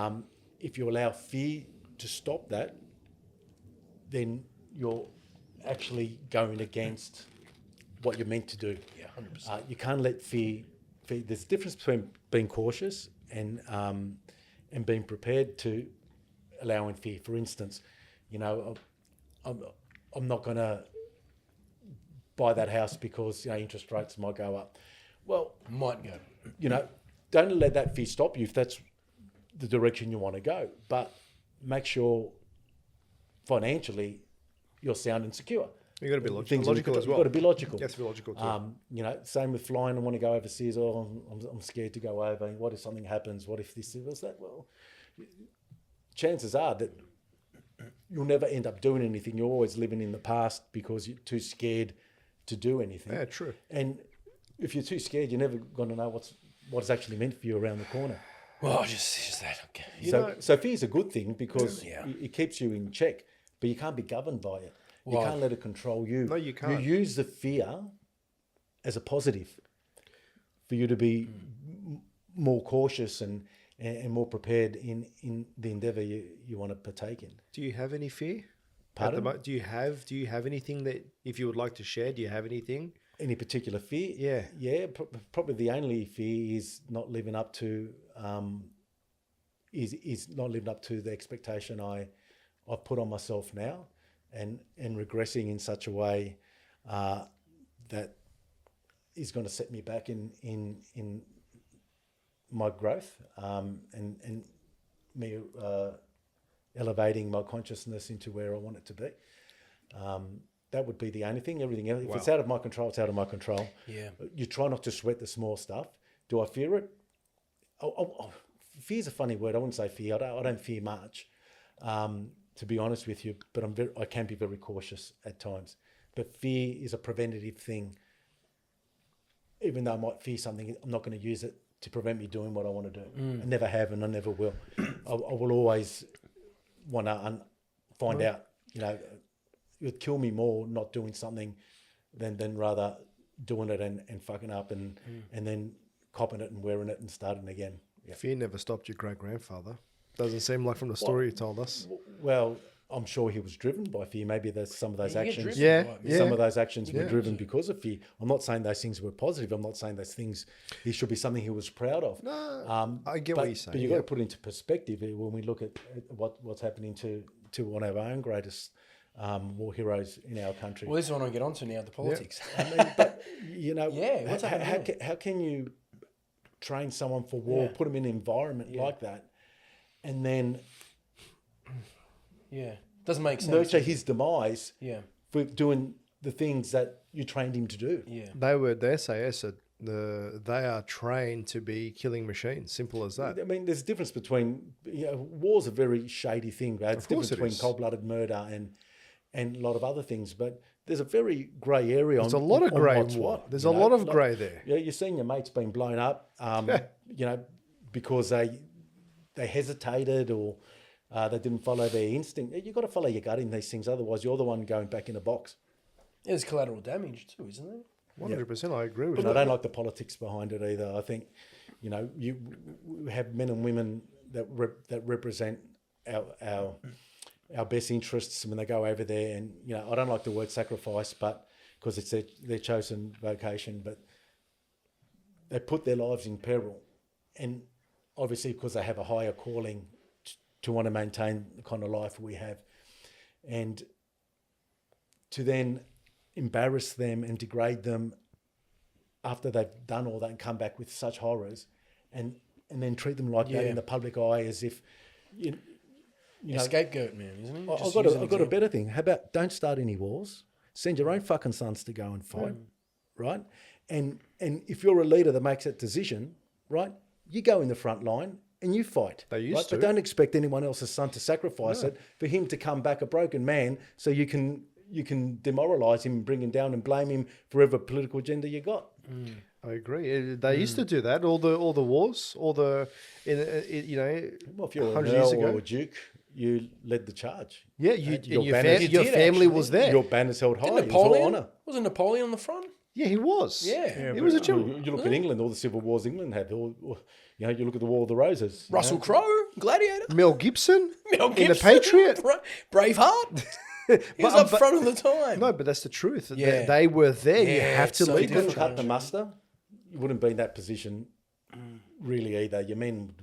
if you allow fear to stop that, then you're actually going against what you're meant to do. Yeah, 100%. You can't let fear. There's a difference between being cautious and being prepared to allowing fear. For instance, you know, I'm not going to buy that house because, you know, interest rates might go up. Well, Might go. you know, don't let that fear stop you if that's the direction you want to go. But make sure financially you're sound and secure. You got to be Things logical as well. You've got to be logical. You have to be logical too. You know, same with flying. I want to go overseas. Oh, I'm scared to go over. What if something happens? What if this? Was that? Well, chances are that you'll never end up doing anything. You're always living in the past because you're too scared to do anything. Yeah, true. And if you're too scared, you're never going to know what's actually meant for you around the corner. Well, just that. Okay. So fear is a good thing because Yeah. it keeps you in check, but you can't be governed by it. You Well, can't let it control you. No, you can't. You use the fear as a positive for you to be more cautious and more prepared in the endeavour you want to partake in. Do you have any fear? Pardon? Do you have anything that, if you would like to share, do you have anything? Any particular fear? Yeah. Yeah, probably the only fear is not living up to is not living up to the expectation I've put on myself now, and regressing in such a way that is going to set me back in my growth and me elevating my consciousness into where I want it to be. That would be the only thing. Everything else, if it's out of my control, it's out of my control. Yeah. You try not to sweat the small stuff. Do I fear it? Fear's a funny word. I wouldn't say fear. I don't fear much, to be honest with you. But I can be very cautious at times. But fear is a preventative thing. Even though I might fear something, I'm not going to use it to prevent me doing what I want to do. I never have, and I never will. I will always want to find out. You know, it would kill me more not doing something than rather doing it and fucking up and then copping it and wearing it and starting again. Yeah. Fear never stopped your great-grandfather. Doesn't seem like from the story you told us. Well, I'm sure he was driven by fear. Maybe there's some of those You get actions. driven by it. Some of those actions were Yeah. driven because of fear. I'm not saying those things were positive. I'm not saying those things, he should be something he was proud of. No, I get what you're saying. But you've got to put it into perspective when we look at what's happening to one of our own greatest war heroes in our country. Well, this is what I want to get onto now, the politics. I mean, but, you know, Yeah, what's happening? how can you train someone for war, put them in an environment like that, and then Yeah. Doesn't make sense. nurture his demise Yeah. for doing the things that you trained him to do? Yeah. They say they are trained to be killing machines. Simple as that. I mean, there's a difference between, war's a very shady thing. Right? It's Of course different it between is. cold-blooded murder and a lot of other things, but there's a very grey area. There's a lot of grey in war. There's a lot of grey there. Yeah, you're seeing your mates being blown up, because they hesitated or they didn't follow their instinct. You've got to follow your gut in these things, otherwise you're the one going back in a box. There's collateral damage too, isn't there? 100%, I agree with And you. I don't like the politics behind it either. I think, you have men and women that represent our best interests when they go over there. And, I don't like the word sacrifice, but because it's their chosen vocation, but they put their lives in peril. And obviously because they have a higher calling to want to maintain the kind of life we have. And to then embarrass them and degrade them after they've done all that and come back with such horrors, and then treat them like that in the public eye as if A scapegoat man, isn't he? I've got a better thing. How about don't start any wars? Send your own fucking sons to go and fight, right? And if you're a leader that makes that decision, right, you go in the front line and you fight. They used right? to. But don't expect anyone else's son to sacrifice it for him to come back a broken man, so you can demoralise him, bring him down, and blame him for whatever political agenda you got. I agree. They used to do that. All the wars, well, if you're an hundreds of years earl ago. or a duke, you led the charge. Yeah, And your banners- your did, family actually. was there. Your banners held high. Didn't It was all Napoleon? honour. Wasn't Napoleon on the front? Yeah, he was. Yeah. He was a Well, general. you look at England, all the civil wars England had. You look at the War of the Roses. you Russell know. Crowe, Gladiator. Mel Gibson, Mel in Gibson. The Patriot. Braveheart. He was up front of the time. No, but that's the truth. Yeah. They were there. You Yeah, have to so lead If you them. couldn't cut the muster, you wouldn't be in that position really either. Your men,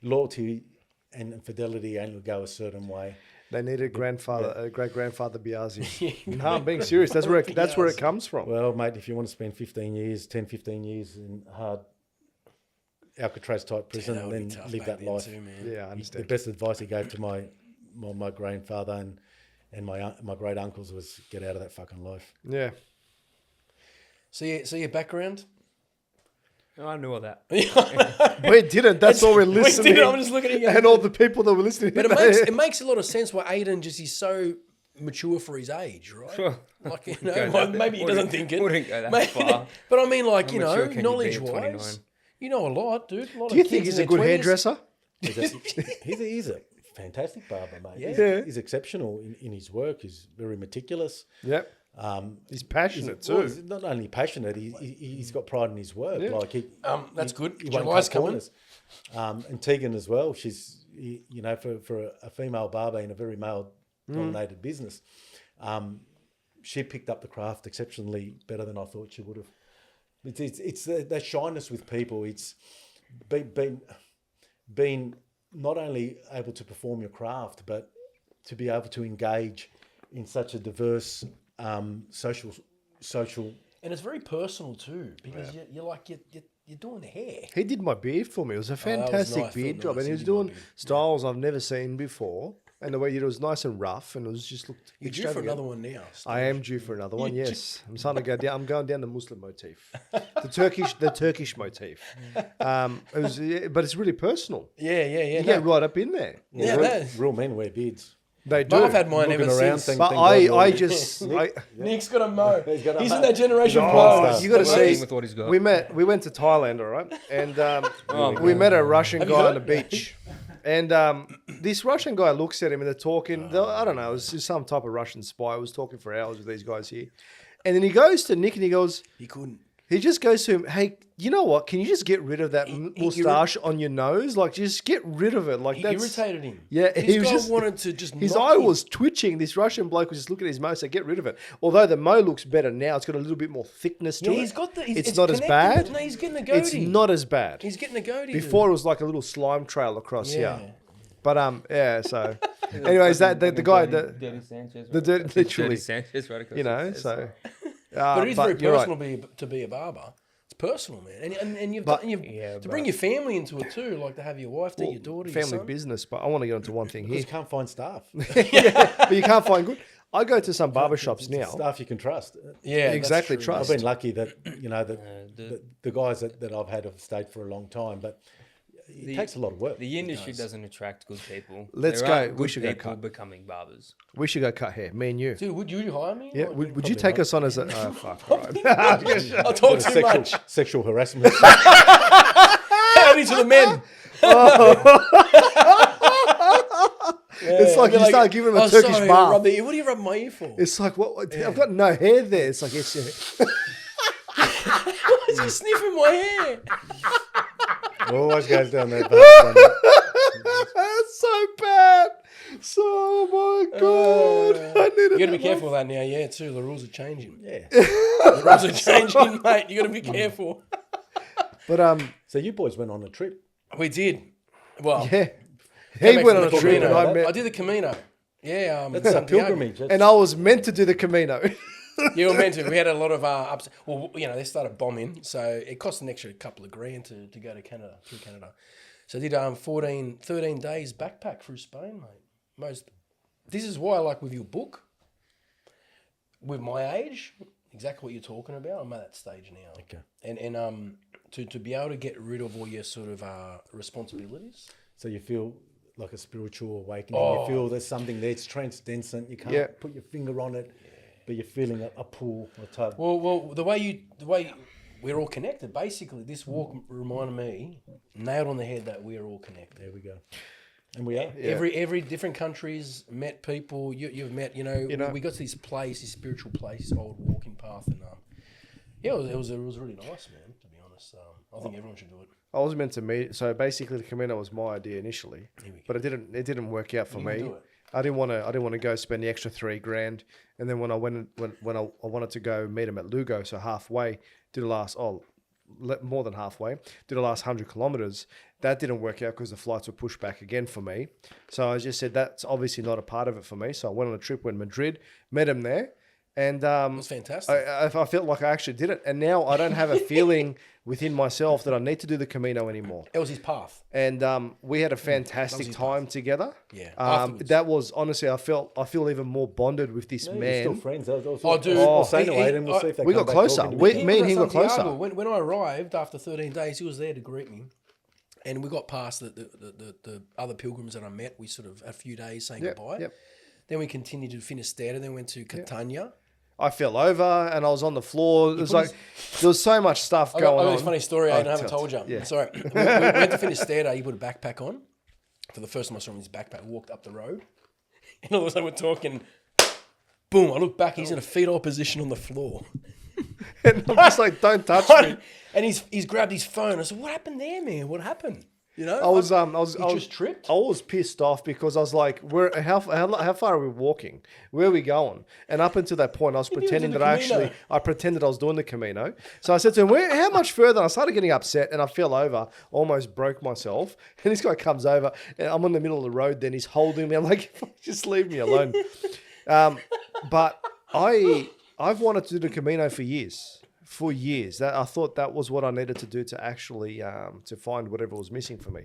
loyalty and fidelity only go a certain way. They needed great grandfather Biasi. No, I'm being serious. That's where it comes from. Well, mate, if you want to spend 15 years in hard Alcatraz type prison that and would be then tough live back that then life, too, man. Yeah, I the understand. best advice he gave to my grandfather and my great uncles was get out of that fucking life. Yeah. So your background? Oh, I knew all that. We didn't. That's all we're listening. didn't. I'm just looking at you. And all the people that were listening. But it makes a lot of sense why Aidan he's so mature for his age, right? Like, you know, Go well, that- maybe he doesn't think it. wouldn't go that Maybe- far. But I mean, like, How you know, mature can you be at knowledge-wise, 29? you know a lot, dude. A lot Do you of think kids he's in a good their 20s. hairdresser? He's a fantastic barber, mate. Yeah. He's exceptional in his work. He's very meticulous. Yep. He's passionate too. He's not only passionate, he's got pride in his work. Yeah. Like That's good. He won't July's cut coming. corners. And Tegan as well. She's for a female barber in a very male-dominated business, she picked up the craft exceptionally better than I thought she would have. It's that shyness with people. It's being not only able to perform your craft, but to be able to engage in such a diverse social. And it's very personal too, because you're doing the hair. He did my beard for me. It was a was fantastic nice. beard Felt job, nice. and he He was did my doing beard. styles I've never seen before. And the way he did it was nice and rough, and it was just looked. You're due for extravagant. another one now. I am due for another one. Yes, I'm starting to go down. I'm going down the Muslim motif, the Turkish motif. But it's really personal. Yeah. You no. get right up in there. Yeah, real, that- real men wear beards. They do. But I've had mine Looking ever around since. saying, But "Thank God you're I all-" just Nick's got a mo. He's got a He's mo. in that generation Oh, plus. you got to Working see. with what he's got. We went to Thailand, all right, and we God. met a Russian Have you guy on heard? the beach, and this Russian guy looks at him and they're talking. I don't know, it was some type of Russian spy. Was talking for hours with these guys here, and then he goes to Nick and he goes. He couldn't. He just goes to him, hey, you know what? Can you just get rid of that moustache on your nose? Like, just get rid of it. Like, He that's irritated him. Yeah, This he was guy just wanted to just. his knock eye him. was twitching. This Russian bloke was just looking at his mo, so get rid of it. Although the mo looks better now, it's got a little bit more thickness to Yeah, it. he's got the. It's not as bad. No, he's getting a goatee. It's not as bad. He's getting a goatee. Before it was like a little slime trail across Yeah. here. But yeah, so anyways, that the guy Dirty Sanchez. the dirt literally, Dirty Sanchez right across you know, the so But it is very you're right. personal to be a barber. It's personal, man, and you've But- done, you've Yeah, to but- bring your family into it too, like to have your wife, your daughter, your family son. business. But I want to get onto one thing Because here. you can't find staff. But you can't find good. I go to some barbershops now. Staff you can trust. Yeah, that's Exactly, true. trust. I've been lucky that the- the guys that I've had have stayed for a long time, but it takes a lot of work. The industry doesn't attract good people. Let's There go. aren't We good should go people cut. becoming barbers. We should go cut hair, me and you. Dude, would you hire me? Yeah, Like, would you take us on as a? Oh, fuck, all right. I'll talk too much. Sexual harassment. Only to the men. It's like Be you start giving them a Turkish sorry, bath. rub the ear. What do you rub my ear for? It's like what? I've got no hair there. It's like it's. Why is he sniffing my hair? Always goes down that path. That's so bad. So, oh my god! I need You it. got to be careful of that now, yeah. Too, the rules are changing. Yeah. The rules are changing, mate. You got to be careful. But So you boys went on a trip. We did. Well, yeah, came he back went from on the a trip and Camino. I met, I did the Camino. Yeah, That's a Santiago. pilgrimage. and I was meant to do the Camino. Yeah, we were meant to. We had a lot of ups. Well, you know, they started bombing, so it cost an extra couple of grand to go to Canada, through Canada. So I did 13 days backpack through Spain, mate. This is why I like with your book, with my age, exactly what you're talking about. I'm at that stage now. Okay. And to be able to get rid of all your sort of responsibilities. So you feel like a spiritual awakening. Oh. You feel there's something there. It's transcendent. You can't Yeah. put your finger on it, but you're feeling a pull, a tug. Well, the way we're all connected. Basically, this walk reminded me, nailed on the head, that we're all connected. There we go. And we are. Every different countries met people. You've met. We got to this place, this spiritual place, old walking path, and it was really nice, man. To be honest, I think everyone should do it. I was meant to meet. So basically, the Camino was my idea initially, but it didn't work out for me. I didn't want to go spend the extra $3,000, and then when I wanted to go meet him at Lugo, so halfway, more than halfway, did the last 100 kilometers. That didn't work out because the flights were pushed back again for me. So I just said that's obviously not a part of it for me. So I went on a trip, went to Madrid, met him there, and it was fantastic. I felt like I actually did it, and now I don't have a feeling within myself that I need to do the Camino anymore. It was his path, and we had a fantastic time together. Yeah, that was honestly, I feel even more bonded with this man. You're still friends. I was saying to Aidan, we'll see if they we come got back closer. talking to me. Me and him got closer. When I arrived after 13 days, he was there to greet me. And we got past the other pilgrims that I met. We sort of, a few days saying goodbye. Yep. Then we continued to Finisterre, then went to Catania. I fell over and I was on the floor. It was like, there was so much stuff going on. I got this funny story I haven't told you. Yeah. Sorry. We went to Finisterre, he put a backpack on. For the first time I saw him in his backpack, walked up the road. And all of a sudden we're talking, boom, I look back, he's in a fetal position on the floor. And I'm just like, don't touch me. And he's grabbed his phone. I said, what happened there, man? What happened? You know, I was just tripped. I was pissed off because I was like, how far are we walking? Where are we going? And up until that point, I was pretending that I pretended I was doing the Camino. So I said to him, how much further? And I started getting upset and I fell over, almost broke myself. And this guy comes over and I'm in the middle of the road. Then he's holding me. I'm like, just leave me alone. But I've wanted to do the Camino for years. That I thought that was what I needed to do to actually to find whatever was missing for me.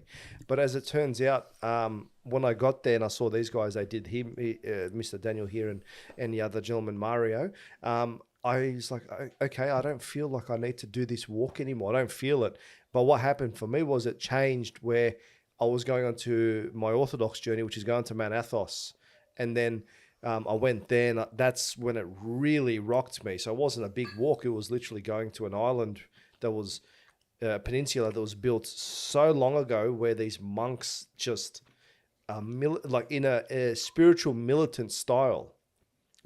But as it turns out, when I got there and I saw these guys, they did him, Mr. Daniel here and the other gentleman, Mario, I was like, okay, I don't feel like I need to do this walk anymore. I don't feel it. But what happened for me was it changed where I was going on to my Orthodox journey, which is going to Mount Athos. And then I went there and that's when it really rocked me. So it wasn't a big walk. It was literally going to an island that was a peninsula that was built so long ago where these monks just, like in a spiritual militant style,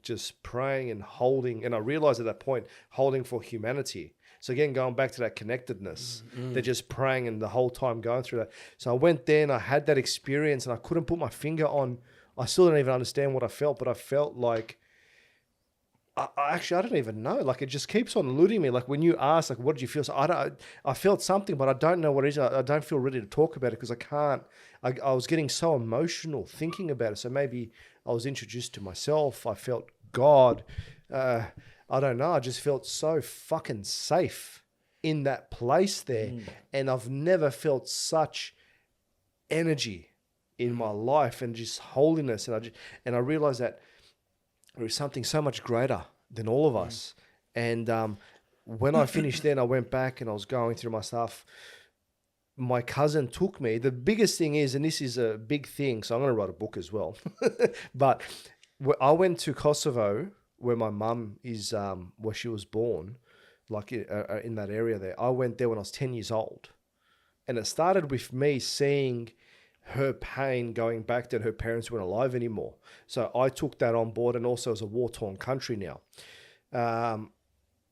just praying and holding. And I realized at that point, holding for humanity. So again, going back to that connectedness, they're just praying and the whole time going through that. So I went there and I had that experience and I couldn't put my finger on. I still don't even understand what I felt, but I felt like, I don't even know. Like it just keeps on eluding me. Like when you ask, like, what did you feel? So I felt something, but I don't know what it is. I don't feel ready to talk about it because I can't. I was getting so emotional thinking about it. So maybe I was introduced to myself. I felt God. I don't know. I just felt so fucking safe in that place there. And I've never felt such energy in my life and just holiness. And I realized that there is something so much greater than all of us. And when I finished then, I went back and I was going through my stuff. My cousin took me. The biggest thing is, and this is a big thing, so I'm going to write a book as well. But I went to Kosovo where my mum is, where she was born, like in that area there. I went there when I was 10 years old. And it started with me seeing her pain going back that her parents weren't alive anymore. So I took that on board, and also as a war-torn country now.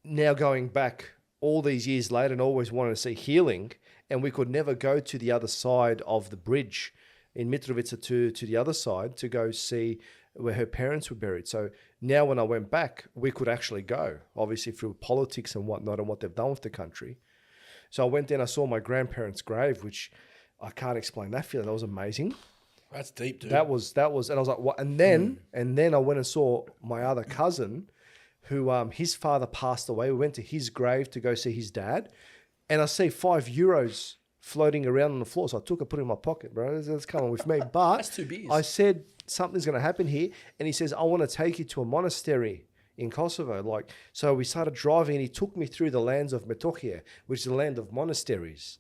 Now going back all these years later and always wanted to see healing, and we could never go to the other side of the bridge in Mitrovica to the other side to go see where her parents were buried. So now when I went back, we could actually go, obviously through politics and whatnot and what they've done with the country. So I went there and I saw my grandparents' grave, which I can't explain that feeling. That was amazing. That's deep, dude. That was, and I was like, what? And then I went and saw my other cousin, who his father passed away. We went to his grave to go see his dad, and I see €5 floating around on the floor. So I took it, put it in my pocket, bro. That's coming with me. But that's 2 beers. I said something's going to happen here, and he says, I want to take you to a monastery in Kosovo. So we started driving, and he took me through the lands of Metohija, which is the land of monasteries,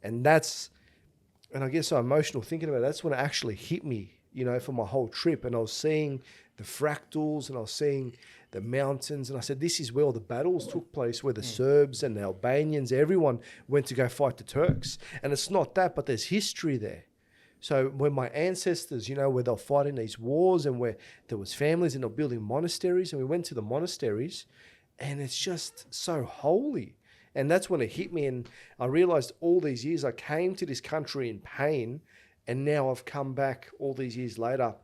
and I get so emotional thinking about it. That's when it actually hit me, for my whole trip. And I was seeing the fractals and I was seeing the mountains. And I said, this is where all the battles took place, where the Serbs and the Albanians, everyone went to go fight the Turks. And it's not that, but there's history there. So when my ancestors, you know, where they're fighting these wars and where there was families and they're building monasteries, and we went to the monasteries, and it's just so holy. And that's when it hit me, and I realized all these years I came to this country in pain, and now I've come back all these years later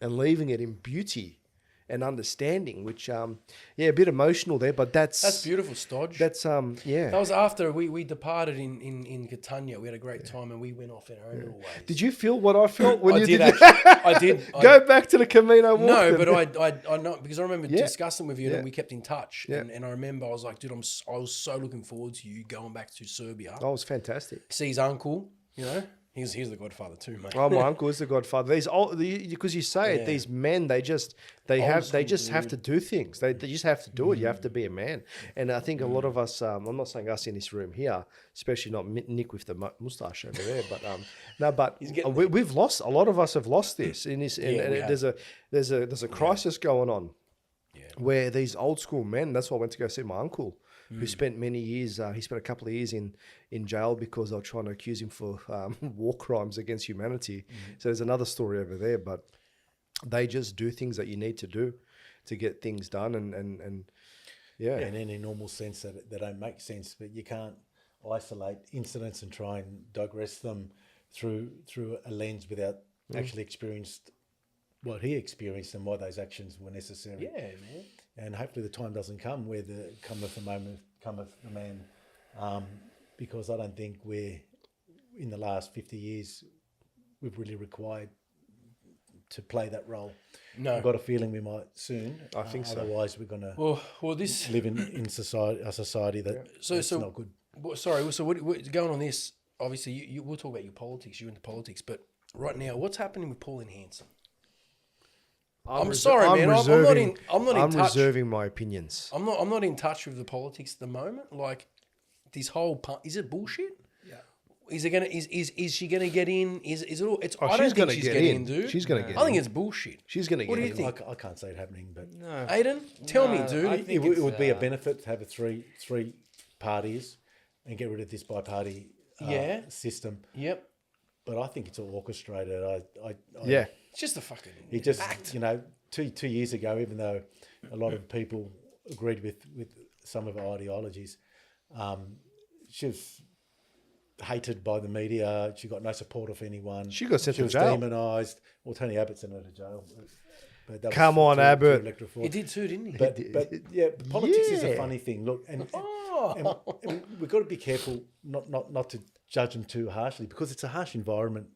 and leaving it in beauty and understanding, which, a bit emotional there, but That's beautiful, Stodge. That's, That was after we departed in Catania. We had a great time and we went off in our own little ways. Did you feel what I felt when I you did did actually. I did. Go back to the Camino walk. No, then. but I know, because I remember Yeah. discussing with you Yeah. and we kept in touch. Yeah. And I remember I was like, dude, I was so looking forward to you going back to Serbia. That was fantastic. See his uncle, you know. He's the godfather too, mate. Oh, my uncle is the godfather. These old, because you say it, Yeah. these men, they just have to do things. They just have to do it. You have to be a man. And I think a lot of us, I'm not saying us in this room here, especially not Nick with the mustache over there, but we've lost. A lot of us have lost this in this. And, Yeah, and we there's a crisis going on, where these old school men. That's why I went to go see my uncle, who spent many years. He spent a couple of years in jail because they were trying to accuse him for war crimes against humanity. So there's another story over there, but they just do things that you need to do to get things done, and yeah. And in a normal sense that they don't make sense, but you can't isolate incidents and try and digress them through a lens without actually experienced what he experienced and why those actions were necessary. Yeah, man. And hopefully the time doesn't come where cometh the moment, cometh the man, because I don't think we're, in the last 50 years, we've really required to play that role. No. I've got a feeling we might soon. I think so. Otherwise we're going to Well, this. live in society, a society that's So not good. Sorry. So what going on this? Obviously, you we'll talk about your politics. You're into politics, but right now, what's happening with Pauline Hanson? I'm sorry, man. I'm not in touch. reserving my opinions. I'm not in touch with the politics at the moment. Like this whole is it bullshit? Yeah. Is it gonna is she gonna get in? Is it all? It's I don't think she's getting in, dude. She's gonna get in. I think it's bullshit. She's gonna get What do in. you think? I can't see it happening, but Aidan, tell me, No, dude. I it, think it it's, would be a benefit to have a three parties and get rid of this bi-party system. Yep. But I think it's all orchestrated. Yeah. It's just a fucking It just act. 2 years ago, even though a lot of people agreed with some of our ideologies, she was hated by the media. She got no support of anyone. She got sent She to was jail. demonised. Well, Tony Abbott sent her to jail. But that Come was on, through Abbott. electoral fraud. He did too, didn't he? But yeah, politics is a Yeah. funny thing. Look, and Oh. we've got to be careful not to judge them too harshly, because it's a harsh environment.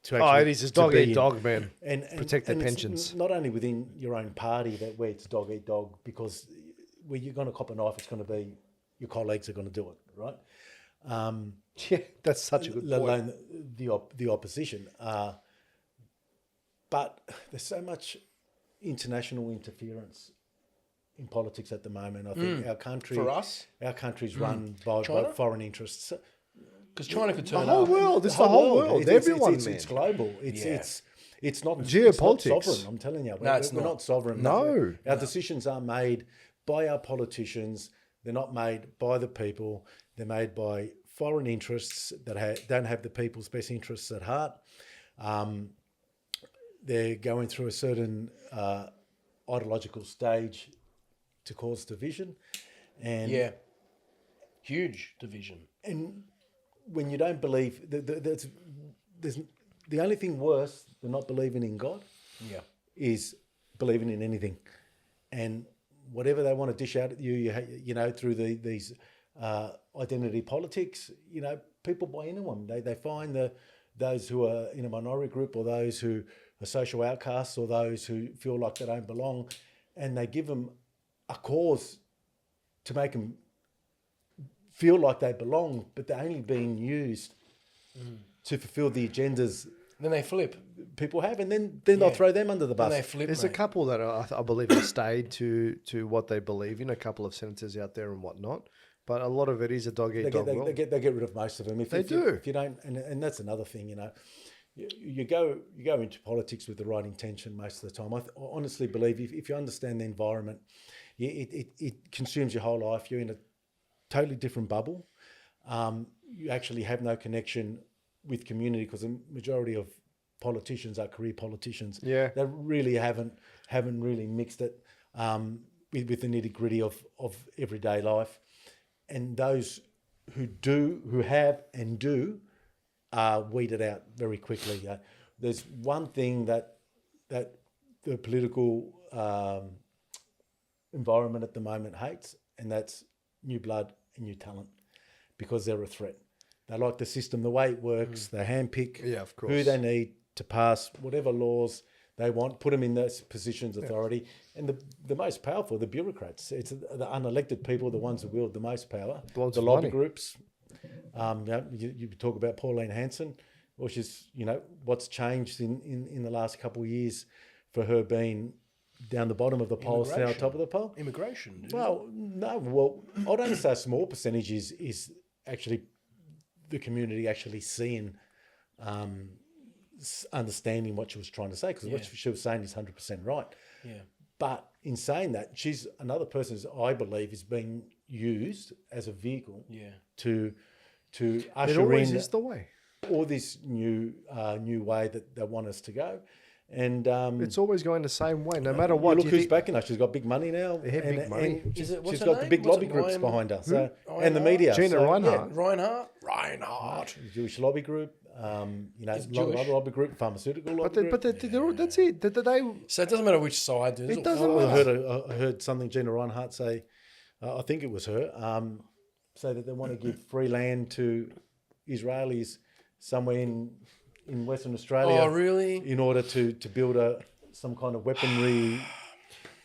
To Oh, actually, it is. It's to dog be eat in. dog, man. And Protect their it's pensions. Not only within your own party where it's dog eat dog, because where you're going to cop a knife, it's going to be your colleagues are going to do it, right? Yeah, that's such a good Let point. alone the opposition. But there's so much international interference in politics at the moment. I think our country, For us? our country's run by China? foreign interests. Because China could The turn whole up. world. It's the whole world. Everyone, man. It's global. Yeah. It's not Geopolitics. It's not sovereign. I'm telling you, No, it's we're not. not sovereign. No. Our decisions are made by our politicians. They're not made by the people. They're made by foreign interests that don't have the people's best interests at heart. They're going through a certain ideological stage to cause division, and Yeah. Huge division. and when you don't believe, there's the only thing worse than not believing in God Yeah. is believing in anything, and whatever they want to dish out at you know, through these identity politics, people buy into them. They find those who are in a minority group, or those who are social outcasts, or those who feel like they don't belong, and they give them a cause to make them feel like they belong, but they're only being used to fulfill the agendas Then they flip. people have, and then they'll throw them under the Then bus. they flip. There's mate. a couple that I believe have stayed to what they believe in. A couple of senators out there and whatnot, but a lot of it is a dog eat dog world. They get rid of most of them. If you don't, and that's another thing. You go into politics with the right intention most of the time. I honestly believe if you understand the environment, it consumes your whole life. You're in a totally different bubble. You actually have no connection with community, because the majority of politicians are career politicians. Yeah. That really haven't really mixed it with the nitty gritty of everyday life. And those who have and do are weeded out very quickly. There's one thing that the political environment at the moment hates, and that's new blood and new talent, because they're a threat. They like the system, the way it works. They handpick of course. who they need to pass whatever laws they want, put them in those positions of authority. And the most powerful, the bureaucrats. It's the unelected people, the ones who wield the most power. The ones The with lobby money. groups. You talk about Pauline Hanson, which is, what's changed in the last couple of years for her being down the bottom of the poll, now top of the poll. Immigration. Dude. Well, no. Well, I'd only say a small percentage is actually the community actually seeing, understanding what she was trying to say, because what she was saying is 100% right. Yeah. But in saying that, she's another person, I believe, is being used as a vehicle to It usher always in is the way. all this new way that they want us to go. And It's always going the same way, no matter what. look who's backing her. She's got big money now. Yeah, big money. And Is it- what's she's her got the name? big What's lobby it, groups Ryan- behind her, who? and the media. Gina Reinhardt. Reinhardt. Jewish lobby group. A lot of Jewish. other lobby group, pharmaceutical lobby group. That's it. They So it doesn't matter which side. It doesn't I heard something Gina Reinhardt say. I think it was her. Say that they want to give free land to Israelis somewhere in Western Australia. Oh, really? In order to build some kind of weaponry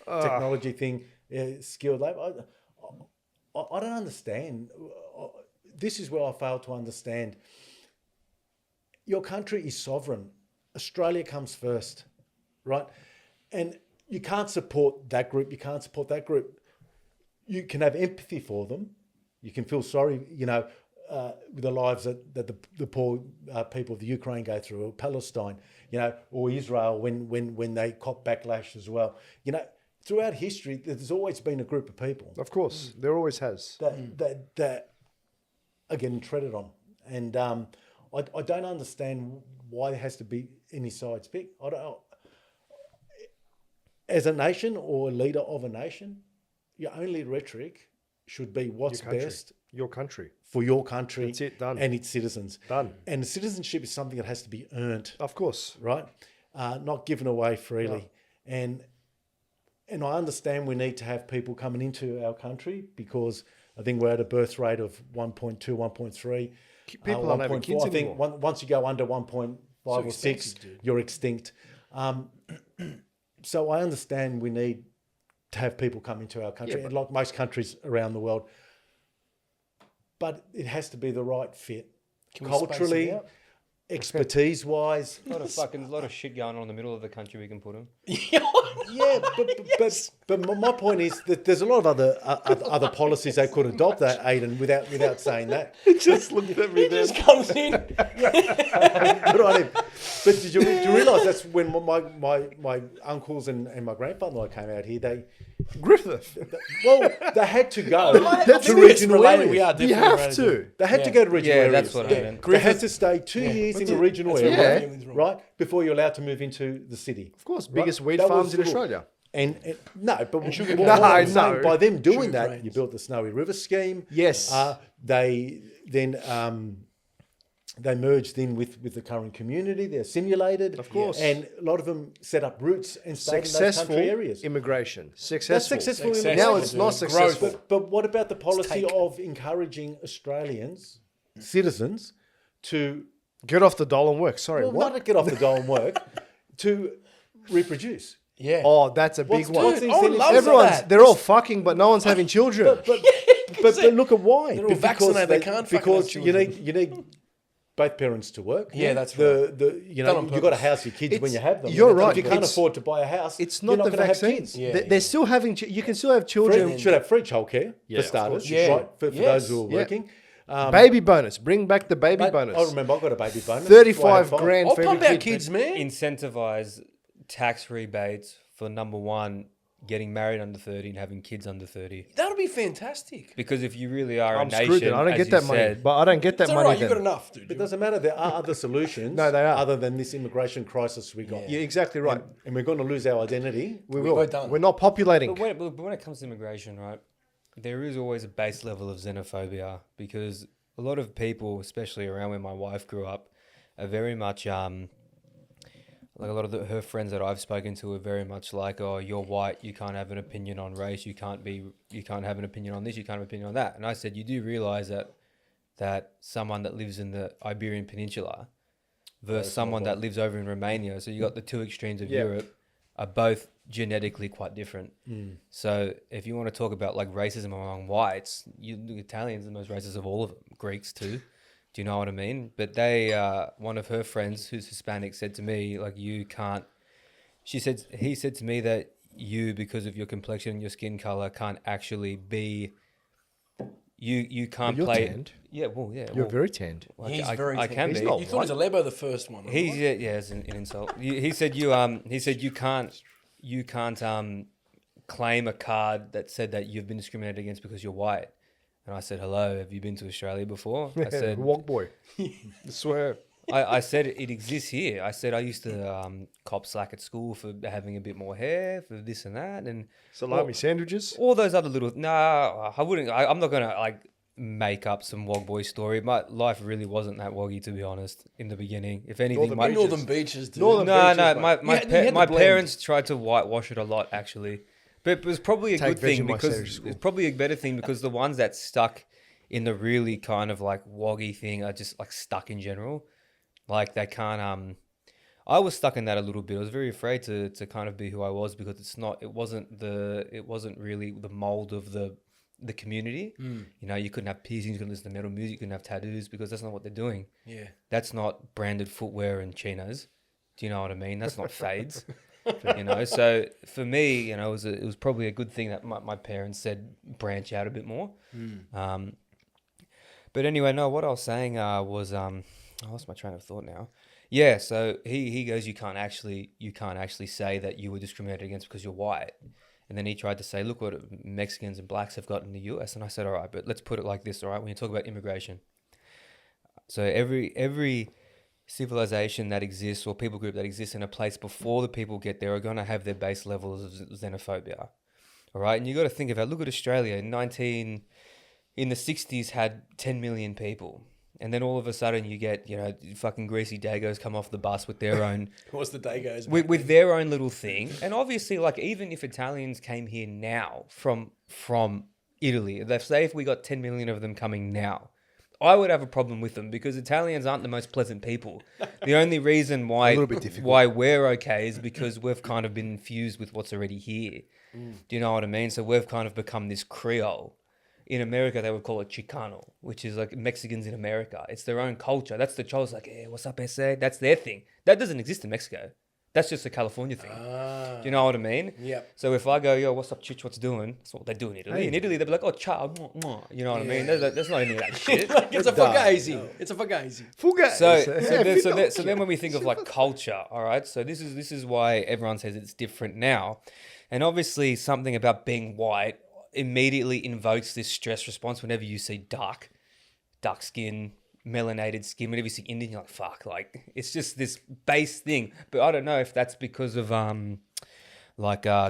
technology thing, skilled labour. I don't understand. This is where I fail to understand. Your country is sovereign. Australia comes first, right? And you can't support that group. You can't support that group. You can have empathy for them. You can feel sorry, with the lives that the poor people of the Ukraine go through, or Palestine, or Israel when they cop backlash as well. Throughout history, there's always been a group of people Of course, there always has. that are getting treaded on. And I don't understand why there has to be any sides picked. I don't know. As a nation or a leader of a nation, your only rhetoric should be what's best Your country. for your country. That's it, done. And its citizens. Done. And citizenship is something that has to be earned, Of course. right? Not given away freely. And I understand we need to have people coming into our country, because I think we're at a birth rate of 1.2, 1.3. People aren't having 1.4. kids I think anymore. once you go under 1.5 or 6, expensive, dude. you're extinct. So I understand we need to have people come into our country, and like most countries around the world. But it has to be the right fit. Can we space it Culturally, out? expertise-wise. A lot of shit going on in the middle of the country we can put them. Yeah, but my point is that there's a lot of other policies they could adopt, that Aidan, without saying that. Just looked at me He just comes in. Good on him. But did you realise that's when my uncles and my grandfather and I came out here? Griffith. They had to go That's to it. regional Related, we areas. are definitely You have related. to. They had to go to regional Yeah, areas. that's what I meant. They had to stay 2 years in a regional That's area, where my family's from. right, before you're allowed to move into the city. Of course, biggest weed That farms was in the rule. Australia. And no, but sugar what cane. I'm saying, No. by them doing Sugar that, canes. you built the Snowy River scheme. Yes. They then they merged in with the current community. They're simulated, Of course. and a lot of them set up roots and stayed in those Successful country areas. immigration. That's Successful. successful. Successful. Now it's not Growth. successful. But what about the policy take. of encouraging Australians, citizens, to Get off the dole and work. Sorry, not what? to get off the dole and work, to reproduce? Yeah. Oh, that's a big What's- one. what's Dude, the I would incentive? love Everyone's, that. they're all fucking, but no one's having children. But look at why. They're all vaccinated, they can't fucking because have you children. need both parents to work. Yeah, that's the Done on you've got to purpose. house your kids when you have them. You're right. If you can't It's- afford to buy a house, It's you're not the gonna have vaccine. kids. Yeah, They're still having. You can still have children. Should have free childcare Yeah, for of starters, course. Yeah. right? For Yes. those who are Yeah. working. Baby bonus. Bring back the baby Mate, bonus. I remember I got a baby bonus. 35 I had grand I'll for every pump out kid. kids, man. Incentivize tax rebates for number one, getting married under 30 and having kids under 30. That'll be fantastic. Because if you really are I'm a nation, screwed then. I don't as get you that money. said, But I don't get that It's all money right. You then. got enough, dude. It doesn't matter. There are other solutions. No, they are. Other than this immigration crisis we got. You're exactly right. And we're going to lose our identity. We We're will. done. We're not populating. but when it comes to immigration, right, there is always a base level of xenophobia because a lot of people, especially around where my wife grew up, are very much like a lot of her friends that I've spoken to are very much like, oh, you're white, you can't have an opinion on race, you can't have an opinion on this, you can't have an opinion on that. And I said, you do realize that someone that lives in the Iberian Peninsula versus someone that lives over in Romania, so you got the two extremes of Europe, are both genetically quite different. So if you want to talk about like racism among whites, the Italians are the most racist of all of them, Greeks too. Do you know what I mean? But one of her friends who's Hispanic said to me, like, he said to me that you, because of your complexion and your skin color, can't actually be, you can't You're play. tanned. Yeah, well, yeah. You're well, very tanned. He's I very. I can He's be. not You thought it was a Lebo the first one. He's right? it's an insult. He said you can't claim a card that said that you've been discriminated against because you're white. And I said, hello, have you been to Australia before? I said, Walk boy. I swear. I said it exists here. I said I used to cop slack at school for having a bit more hair, for this and that, and Salami sandwiches. all those other little. Nah, I wouldn't. I'm not gonna like make up some wog boy story. My life really wasn't that woggy, to be honest. In the beginning, if anything, Northern beaches, dude. Northern no, beaches, no, mate. You had to my blend. parents tried to whitewash it a lot, actually. But it was probably a Take good thing Vegemite because sandwich to school. it's probably a better thing because the ones that stuck in the really kind of like woggy thing are just like stuck in general. Like they can't. I was stuck in that a little bit. I was very afraid to kind of be who I was because it wasn't really the mold of the community. You know, you couldn't have piercings, you couldn't listen to metal music, you couldn't have tattoos because that's not what they're doing. Yeah. That's not branded footwear and chinos. Do you know what I mean? That's not fades. You know, so for me, you know, it was probably a good thing that my parents said branch out a bit more. But anyway, no, what I was saying was I lost my train of thought now. Yeah, so he goes, you can't actually say that you were discriminated against because you're white. And then he tried to say, look what Mexicans and blacks have got in the US. And I said, all right, but let's put it like this, all right? When you talk about immigration, so every civilization that exists or people group that exists in a place before the people get there are going to have their base levels of xenophobia. All right. And you got to think about, look at Australia in the 60s had 10 million people. And then all of a sudden you get, you know, fucking greasy Dagos come off the bus with their own, What's the day goes? with their own little thing. And obviously, like, even if Italians came here now from Italy, let's say if we got 10 million of them coming now, I would have a problem with them because Italians aren't the most pleasant people. The only reason why we're okay is because we've kind of been infused with what's already here. Do you know what I mean? So we've kind of become this Creole. In America, they would call it Chicano, which is like Mexicans in America. It's their own culture. That's the Cholos, like, hey, what's up, SA? That's their thing. That doesn't exist in Mexico. That's just a California thing. Do you know what I mean? Yep. So if I go, yo, what's up, Chich, what's doing? That's what they do in Italy. Hey. In Italy, they'll be like, oh, ciao, mwah, mwah. You know what I mean? There's not any of that shit. It's a fugazi. It's a fugazi. So then when we think of like culture, all right, so this is why everyone says it's different now. And obviously something about being white immediately invokes this stress response whenever you see dark skin, melanated skin. Whenever you see Indian, you're like, fuck, like it's just this base thing. But I don't know if that's because of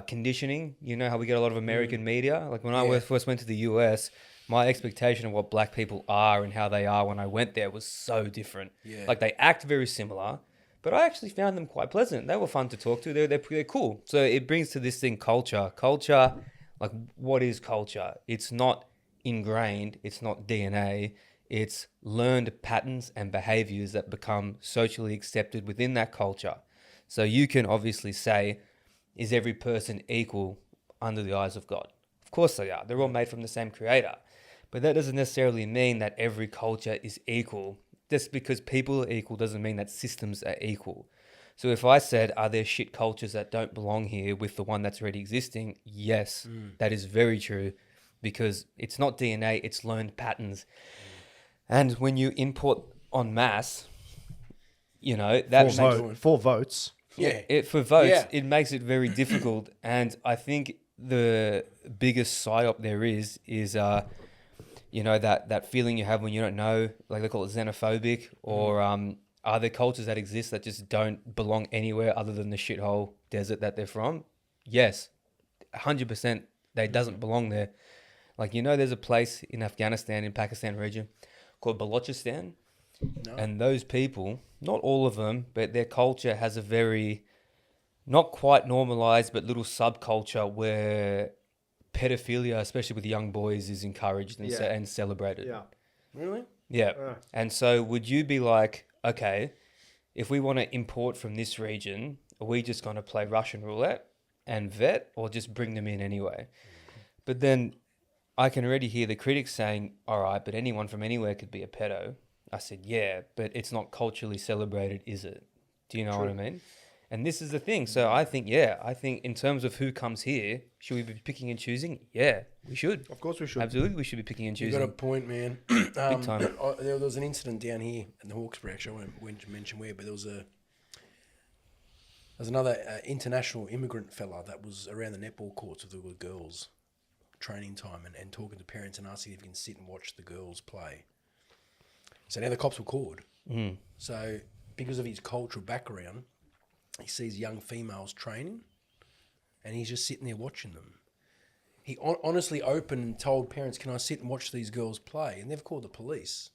conditioning. You know how we get a lot of American media? Like when I first went to the US, my expectation of what black people are and how they are when I went there was so different. Yeah. Like they act very similar, but I actually found them quite pleasant. They were fun to talk to. They're cool. So it brings to this thing culture. Culture, like what is culture? It's not ingrained. It's not DNA. It's learned patterns and behaviors that become socially accepted within that culture. So you can obviously say, is every person equal under the eyes of God? Of course they are. They're all made from the same creator. But that doesn't necessarily mean that every culture is equal. Just because people are equal doesn't mean that systems are equal. So if I said, are there shit cultures that don't belong here with the one that's already existing? Yes, that is very true because it's not DNA, it's learned patterns. And when you import en masse, you know, that 4 votes. Yeah. For votes, Yeah. it makes it very difficult. And I think the biggest psyop there is that feeling you have when you don't know, like they call it xenophobic, or are there cultures that exist that just don't belong anywhere other than the shithole desert that they're from? Yes, 100% they doesn't belong there. Like, there's a place in Afghanistan, in Pakistan region, called Balochistan. No. And those people, not all of them, but their culture has a very, not quite normalized, but little subculture where pedophilia, especially with young boys, is encouraged and, and celebrated. Yeah. Really? Yeah. And so would you be like, okay, if we want to import from this region, are we just going to play Russian roulette and vet, or just bring them in anyway? But then I can already hear the critics saying, all right, but anyone from anywhere could be a pedo. I said, yeah, but it's not culturally celebrated, is it? Do you know what I mean? And this is the thing. So I think in terms of who comes here, should we be picking and choosing? Yeah, we should. Of course we should. Absolutely, we should be picking and You choosing. got a point, man. Big time. There was an incident down here in the Hawkesbury, actually. I won't mention where, but there was another international immigrant fella that was around the netball courts with the girls training time and talking to parents and asking if he can sit and watch the girls play. So now the cops were called. So because of his cultural background, he sees young females training and he's just sitting there watching them. He honestly opened and told parents, can I sit and watch these girls play? And they've called the police.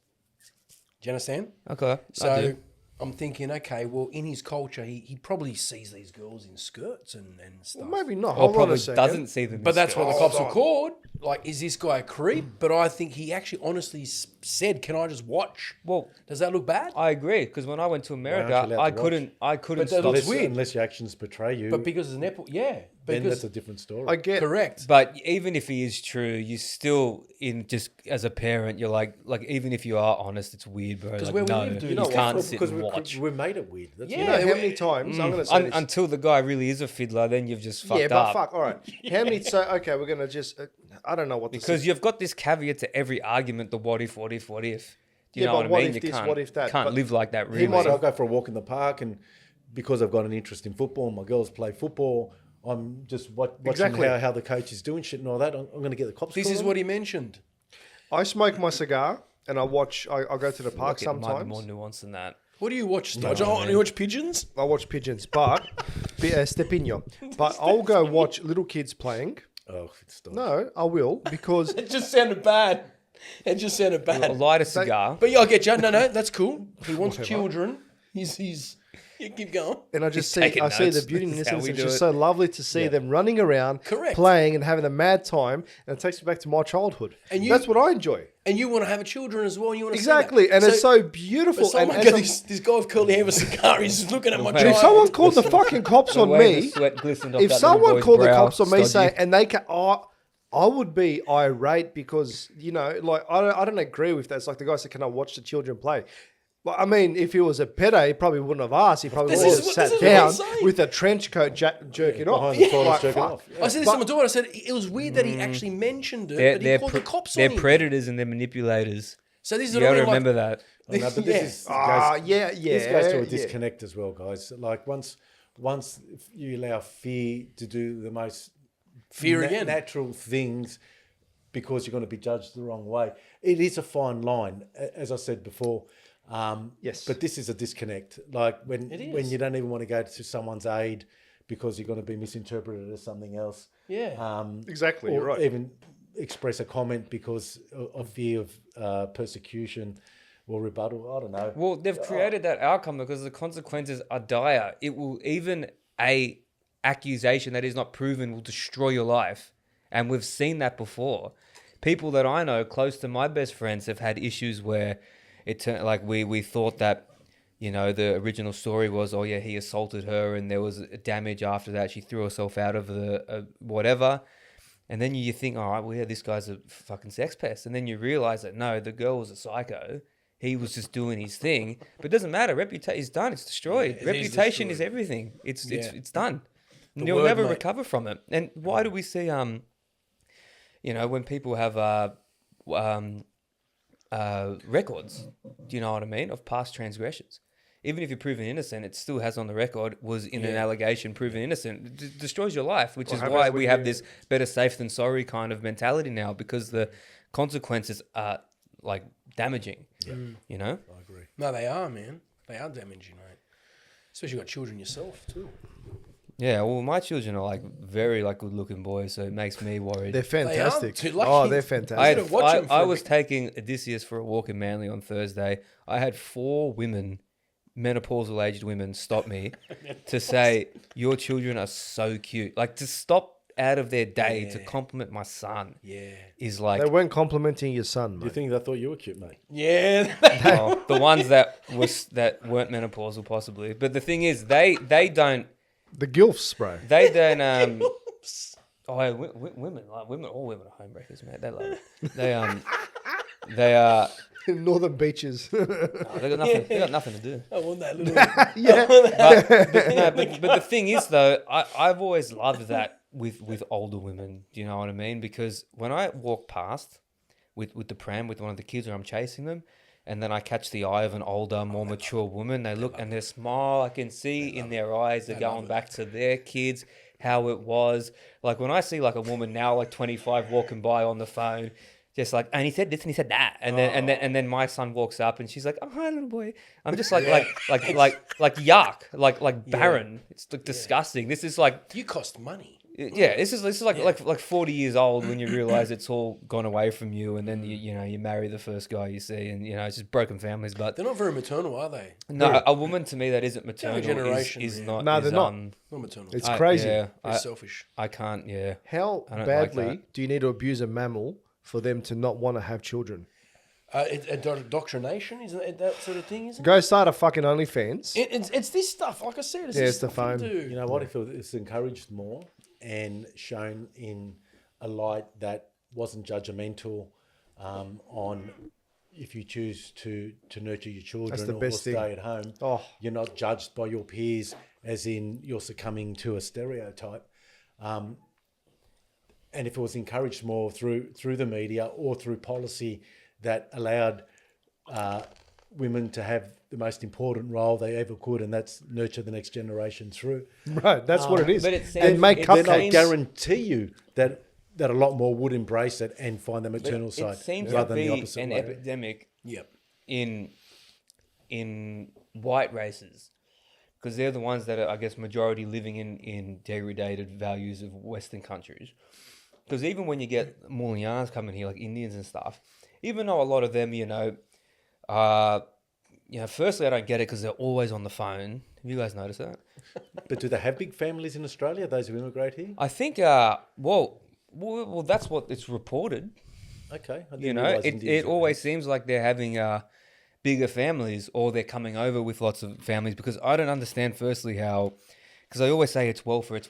Do you understand? Okay. I So do. I'm thinking, okay, well, in his culture, he probably sees these girls in skirts and stuff. Well, maybe not. Or Hold on probably a second. doesn't see them. But as that's skirts. what the cops were called. Like, is this guy a creep? But I think he actually honestly said, can I just watch? Well, Does that look bad? I agree, because when I went to aren't America, you allowed to I watch? couldn't But that stop. looks weird. Unless your actions betray you, But because of the netball, yeah. then Because, that's a different story. I get. correct. But even if he is true, you still, in just as a parent, you're like even if you are honest, it's weird, bro. 'Cause Like, where we no, live, dude, you you know can't Well, sit because and watch. we made it weird. That's Yeah. You know how many times I'm going to say this. Until the guy really is a fiddler, then you've just fucked Yeah, but up. fuck. All right. How many? So okay, we're going to just. I don't know what Because you've got this caveat to every argument: the what if. Do you Yeah, know but what I what mean? if You this, can't, what if that? can't But live like that. he Really, might So I'll have- go for a walk in the park, and because I've got an interest in football, and my girls play football, I'm just watching Exactly. how the coach is doing shit and all that. I'm going to get the cops. This called is on what me. he mentioned. I smoke my cigar and I watch. I go to the park Look, it might be more sometimes. nuanced than that. What do you watch, Stodge? Oh, you watch pigeons? I watch pigeons, but stepinho. But I'll go watch little kids playing. Oh, it's still. No, I will because It just sounded bad. It just sounded A bad. lighter cigar. But yeah, I get you. No, that's cool. He wants children. He's you keep going. and I just He's taking I see the notes. beauty in This is this, how and we it's do just it. so lovely to see them running around, Correct. playing and having a mad time, and it takes me back to my childhood. And you- that's what I enjoy. And you want to have a children as well. And you want to Exactly, and it's so beautiful. But someone and got as this guy with curly hair with a cigar. He's looking at my If if child. someone called the fucking cops The on way the me, sweat glistened off if that little someone boy's called the brow, cops on me Stodgy. saying, and they can, I would be irate because like I don't agree with that. It's like the guy said, "Can I watch the children play?" Well, I mean, if he was a pedo, he probably wouldn't have asked. He probably This would is have what- sat this is what I'm down saying. with a trench coat jerking off. behind the toilet Like, jerking fuck. off. I said this to my daughter. I said it was weird that he actually mentioned it, but he called the cops on him. predators and they're manipulators. So this is You what I got to mean. remember Like, that. I know, but Yeah. this is Yeah. This goes to a yeah. disconnect as well, guys. Like once you allow fear to do the most Fear again. natural things because you're going to be judged the wrong way. It is a fine line, as I said before. Yes. But this is a disconnect. Like when is. you don't even want to go to someone's aid because you're going to be misinterpreted as something else. yeah. Exactly, Or you're right. even express a comment because of fear of persecution or rebuttal. I don't know. Well, they've created that outcome because the consequences are dire. It will even a accusation that is not proven will destroy your life, and we've seen that before. People that I know close to my best friends have had issues where it turned like we thought that the original story was he assaulted her and there was damage after that. She threw herself out of the whatever. And then you think, all right, well, yeah, this guy's a fucking sex pest. And then you realize that, no, the girl was a psycho. He was just doing his thing. But it doesn't matter. Reputation is done. It's destroyed. Yeah, it is Reputation is destroyed. everything. It's Yeah. it's done. The You'll word, never mate. recover from it. And why do we see, when people have records, do you know what I mean, of past transgressions? even if you're proven innocent, it still has on the record was in an Yeah. allegation proven innocent. It destroys your life, which Well, is how why about we when have you- this better safe than sorry kind of mentality now, because the consequences are like damaging. You know? I agree. No, they are, man. They are damaging, mate. Especially got children yourself too. Yeah. Well, my children are like very like good looking boys, so it makes me worried. They're fantastic. too lucky. Oh, they're I, fantastic. had- watch them for I a was bit. taking Odysseus for a walk in Manly on Thursday. I had 4 women, menopausal aged women, stop me to say, your children are so cute. Like, to stop out of their day to Yeah. compliment my son Yeah. is like, They weren't complimenting your son, Do you mate. think they thought you were cute, mate? Yeah. well, the ones that weren't menopausal possibly. But the thing is, they don't, The gilfs, bro. they don't, oh, yeah, women, like women, all women are homebreakers, mate. They love it. They are, Northern beaches. they got nothing to do. I want that little. yeah. But the thing is, though, I've always loved that with older women. Do you know what I mean? Because when I walk past with the pram with one of the kids, or I'm chasing them, and then I catch the eye of an older, more mature woman, they look and they smile. I can see in their eyes they're going back to their kids, how it was. Like when I see like a woman now, like 25, walking by on the phone. Just like, and he said this and he said that, and then my son walks up and she's like, "Oh, hi, little boy." I'm just like yuck, like barren. It's like disgusting. This is like, You cost money. yeah, this is like 40 years old when you realize it's all gone away from you, and then you marry the first guy you see, and it's just broken families. But They're not very maternal, are they? no, a woman to me that isn't maternal generation, is yeah. not. No, is, they're not. Not maternal. It's I- crazy. yeah, They're selfish. I can't. Yeah, How I don't like badly that. do you need to abuse a mammal for them to not want to have children? Indoctrination, isn't it that sort of thing? Isn't it? Go start a fucking OnlyFans. It's this stuff. Like I said, it's Yeah, this it's the stuff you phone. do. You know what? If it was encouraged more and shown in a light that wasn't judgmental on if you choose to nurture your children the or best stay thing. at home, Oh. you're not judged by your peers as in you're succumbing to a stereotype. And if it was encouraged more through the media or through policy that allowed women to have the most important role they ever could, and that's nurture the next generation through. Right, that's what it is. but it And seems- make it Then I cupcakes. guarantee you that a lot more would embrace it and find the maternal it side seems rather to than the be opposite an way. epidemic Yep. in white races, because they're the ones that are, I guess, majority living in degraded values of Western countries. Because even when you get Mulians coming here, like Indians and stuff, even though a lot of them, firstly, I don't get it because they're always on the phone. Have you guys noticed that? But do they have big families in Australia, those who immigrate here? I think, well, that's what it's reported. Okay. I didn't You know, realise it Indians were- always seems like they're having bigger families, or they're coming over with lots of families, because I don't understand firstly how, because I always say it's welfare,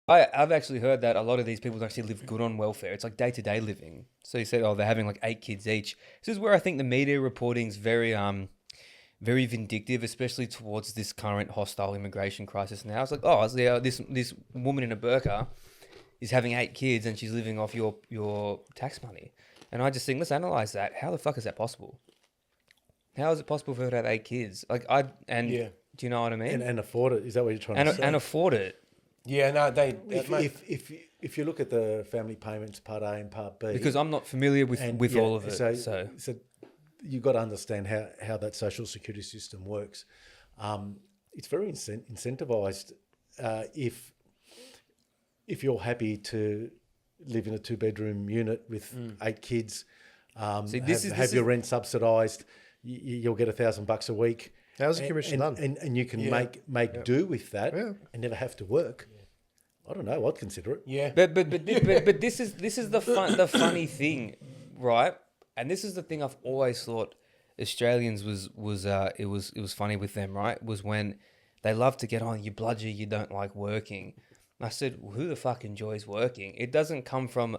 I've actually heard that a lot of these people actually live good on welfare. It's like day-to-day living. So you said, they're having like 8 kids each. This is where I think the media reporting is very very vindictive, especially towards this current hostile immigration crisis now. It's like, this woman in a burqa is having 8 kids and she's living off your tax money. And I just think, let's analyze that. How the fuck is that possible? How is it possible for her to have 8 kids? Yeah. Do you know what I mean? and afford it. Is that what you're trying to say? And afford it. Yeah, no, If you look at the family payments, Part A and Part B, Because I'm not familiar with yeah, all of it. So you've got to understand how that social security system works. It's very incentivized. If you're happy to live in a 2-bedroom unit with 8 kids, have your rent subsidised, you'll get $1,000 a week. How's the commission done? And you can make do with that and never have to work. I don't know. I'd consider it. yeah. But this is the funny thing, right? And this is the thing I've always thought Australians was funny with them, right? Was when they love to get on, you bludger, you don't like working. And I said, well, who the fuck enjoys working? It doesn't come from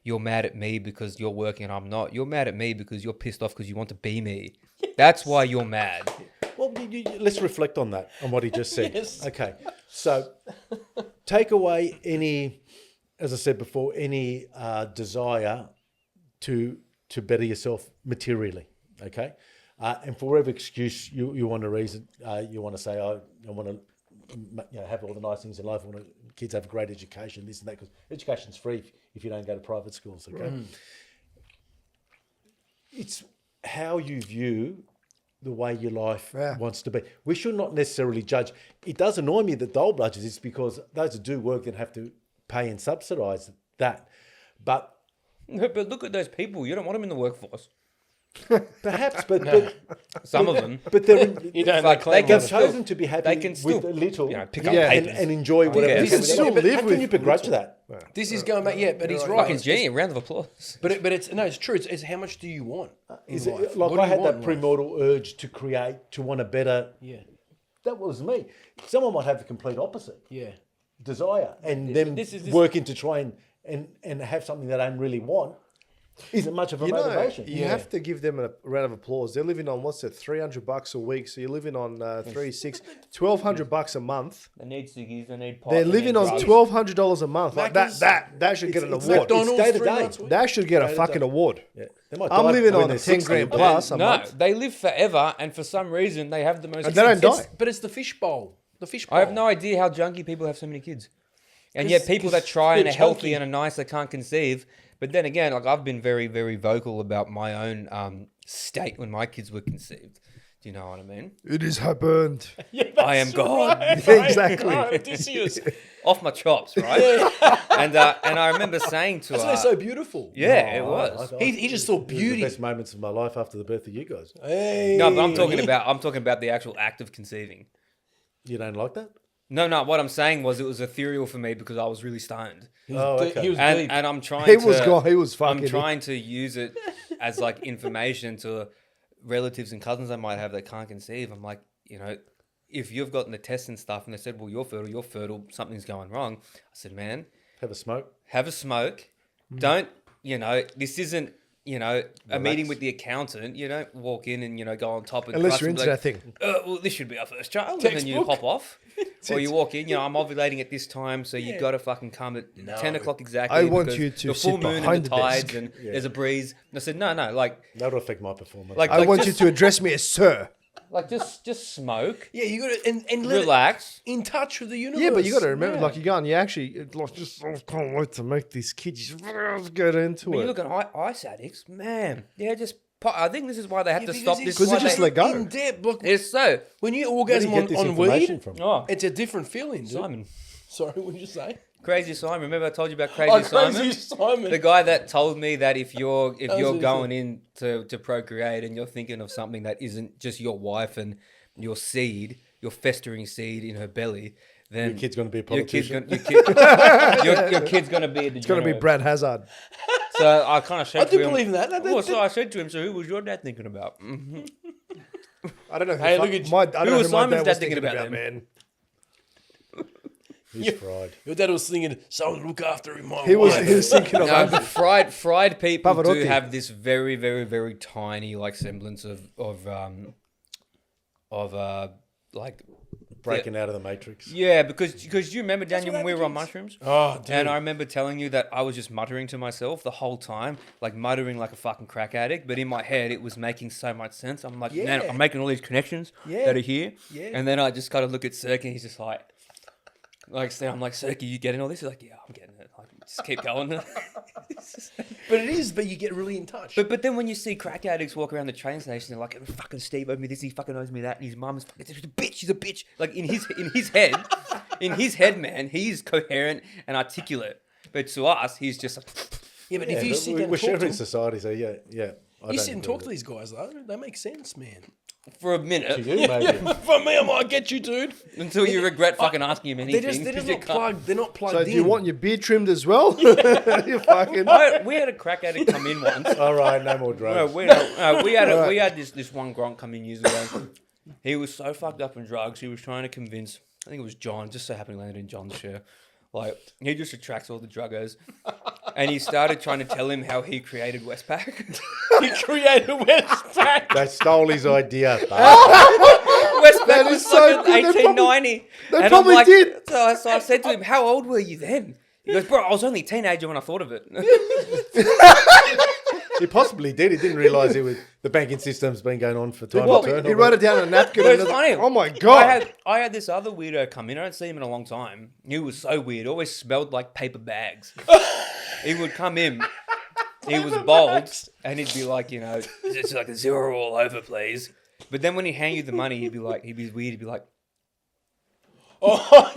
you're mad at me because you're working and I'm not. You're mad at me because you're pissed off because you want to be me. That's why you're mad. Well, let's reflect on that, on what he just said. Yes. Okay. So take away any, as I said before, any desire to better yourself materially. Okay. And for whatever excuse you want to reason, you want to say, I want to have all the nice things in life. I want kids have a great education, this and that, because education's free if you don't go to private schools. Okay, it's how you view the way your life wants to be. We should not necessarily judge. It does annoy me that dole bludgers is because those that do work then have to pay and subsidise that. But look at those people. You don't want them in the workforce. perhaps, but Some of them. but they're You don't Fuck, claim they can they've on it. chosen to be happy they can still, with a little, pick up and, papers. and enjoy whatever. Yeah, they you can. can still But live how with can you begrudge that? This is going back, but he's right. Fucking genie, a round of applause. But it's true. It's how much do you want? Is in it, life? like What do I you had want that in life? premortal urge to create, to want a better. Yeah, That was me. Someone might have the complete opposite yeah. desire, and then this is- working to try and have something that I don't really want. Isn't much of a motivation. You have to give them a round of applause. They're living on what's it, $300 a week. So you're living on $1,200 a month. They need ciggies, they need pop. They're living on $1,200 a month. Like Macca's- that should get an it's award. McDonald's. McDonald's day to 3 day. months a week. That should get a Day to fucking day. award. Yeah. They might I'm die living when on they're 10 60, grand but- plus a No, month. they live forever, and for some reason they have the most. And they don't expensive- die. But it's the fish bowl. The fish bowl. I have no idea how junky people have so many kids, and yet people that 'cause try and they're are healthy junky. and are nice, they can't conceive. But then again, like I've been very, very vocal about my own state when my kids were conceived. Do you know what I mean? It is happened. I am God. Exactly. Odysseus. Off my chops, right? and I remember saying to That's her, why it's so beautiful. yeah, it was. He just saw It was the beauty. best moments of my life after the birth of you guys. Hey. No, but I'm talking about the actual act of conceiving. You don't like that? No, what I'm saying was it was ethereal for me because I was really stoned. Oh, okay. He was And deep. I'm trying He to was gone. He was fucking. I'm trying to use it as like information to relatives and cousins I might have that can't conceive. I'm like, if you've gotten the tests and stuff and they said, well, you're fertile, something's going wrong. I said, man, Have a smoke. have a smoke. Don't, this isn't, a meeting with the accountant. You don't walk in and, go on top and Unless trust you're and into be that thing. well, this should be our first child. And then you Textbook. hop off. Or you walk in, I'm ovulating at this time, so you got to fucking come at 10 o'clock exactly. I want because you to the full sit moon behind and the the tides desk. and there's a breeze. And I said, no, like That'll affect my performance. Like- I want just- you to address me as sir. like just smoke, Yeah, you got to and let relax. it in touch with the universe. Yeah, but you got to remember, Yeah. like, you're going, you actually, like, just, I can't wait to make this kid. Just get into When it. you look at ice addicts, man, I think this is why they had to because stop it's this. Because why they just they- let go. in depth. Look, It's so when you Where do orgasm you get this on information weed, from? oh, it's a different feeling, dude. Simon, Sorry, what did you say? Crazy Simon. Remember I told you about Crazy Simon? Simon. The guy that told me that if you're what he going in to procreate and you're thinking of something that isn't just your wife and your seed, your festering seed in her belly, then Your kid's going to be a your kid's politician. your kid's gonna be a degenerate. It's going to be Brad Hazard. So I kind of said I to do him, believe that. Well, so I said to him, so who was your dad thinking about? I don't know who, Hey, fuck- look at- my, I don't who know was who my Simon's dad was dad thinking about then? man. He's fried. Your dad was thinking, someone look after him. He was thinking of No, but fried people do Pavarotti. have this very, very, very tiny like semblance of like Breaking out of the matrix. yeah, because you remember Daniel when we were on happens. mushrooms. Oh, dude. And I remember telling you that I was just muttering to myself the whole time, like muttering like a fucking crack addict. But in my head, it was making so much sense. I'm like, man, Yeah. I'm making all these connections Yeah. that are here. Yeah. And then I just kind of look at Serk and he's just like, so I'm like, Serk, are you getting all this? He's like, yeah, I'm getting it. Like, just keep going. But it is, but you get really in touch. But then when you see crack addicts walk around the train station, they're like, fucking Steve owes me this, he fucking owes me that, and his mum's fucking, she's a bitch, she's a bitch. Like in his head, man, he's coherent and articulate. But to us, he's just like, yeah, but Yeah, if you but sit we're down and talk to sharing them, society, so yeah. I you don't sit and agree talk to with these guys, though, they make sense, man. for a it. minute, To you, maybe. For me, I might get you, dude. until you regret fucking asking him anything. They're just 'cause you not can't- plugged. They're not plugged So in. do you want your beard trimmed as well? You fucking. We had a crack addict come in once. All right, no more drugs. We had this one grunt come in years ago. He was so fucked up in drugs. He was trying to convince, I think it was John, just so happened to land in John's share. Like, he just attracts all the druggers. And he started trying to tell him how he created Westpac. He created Westpac. They stole his idea. Westpac That was is so fucking good. They probably- 1890. they And probably I'm like, did. So I said to him, how old were you then? He goes, bro, I was only a teenager when I thought of it. He possibly did. He didn't realise the banking system's been going on for time. Well, to He wrote it down on a napkin. Well, and it's was funny. like, oh my god! I had this other weirdo come in. I hadn't seen him in a long time. He was so weird. Always smelled like paper bags. He would come in. He was bald, and he'd be like, it's like a zero all over, please. But then when he hand you the money, he'd be weird. He'd be like, Oh,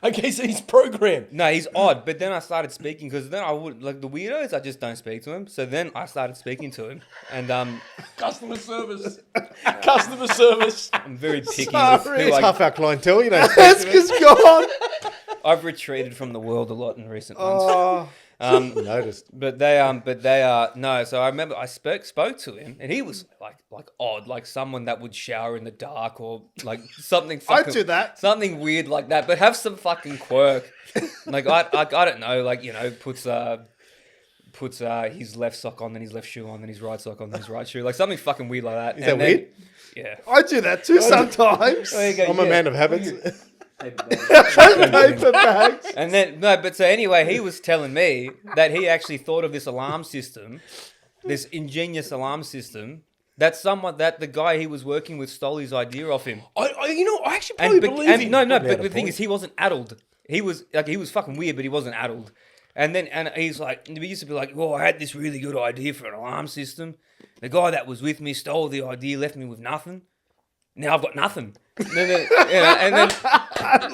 okay, so he's programmed. no, he's odd. But then I started speaking because then I would like the weirdos. I just don't speak to him. So then I started speaking to him, and Customer service. Customer service. I'm very picky. Sorry. With It's who half our clientele, Aska's gone. I've retreated from the world a lot in recent months. Oh, Noticed. But they are no. So I remember I spoke to him, and he was like odd, like someone that would shower in the dark or like something. I'd Fucking, do that. Something weird like that, but have some fucking quirk. Like I don't know, like puts his left sock on, then his left shoe on, then his right sock on, then his right shoe, like something fucking weird like that. Is that weird? Yeah. I do that too sometimes. There you go, I'm a man of habits. Paper bags. And then but so anyway, he was telling me that he actually thought of this alarm system, this ingenious alarm system. That the guy he was working with stole his idea off him. I actually probably believe him. But the thing is, he wasn't addled. He was fucking weird, but he wasn't addled. And he's like, we used to be like, I had this really good idea for an alarm system. The guy that was with me stole the idea, left me with nothing. Now I've got nothing. And then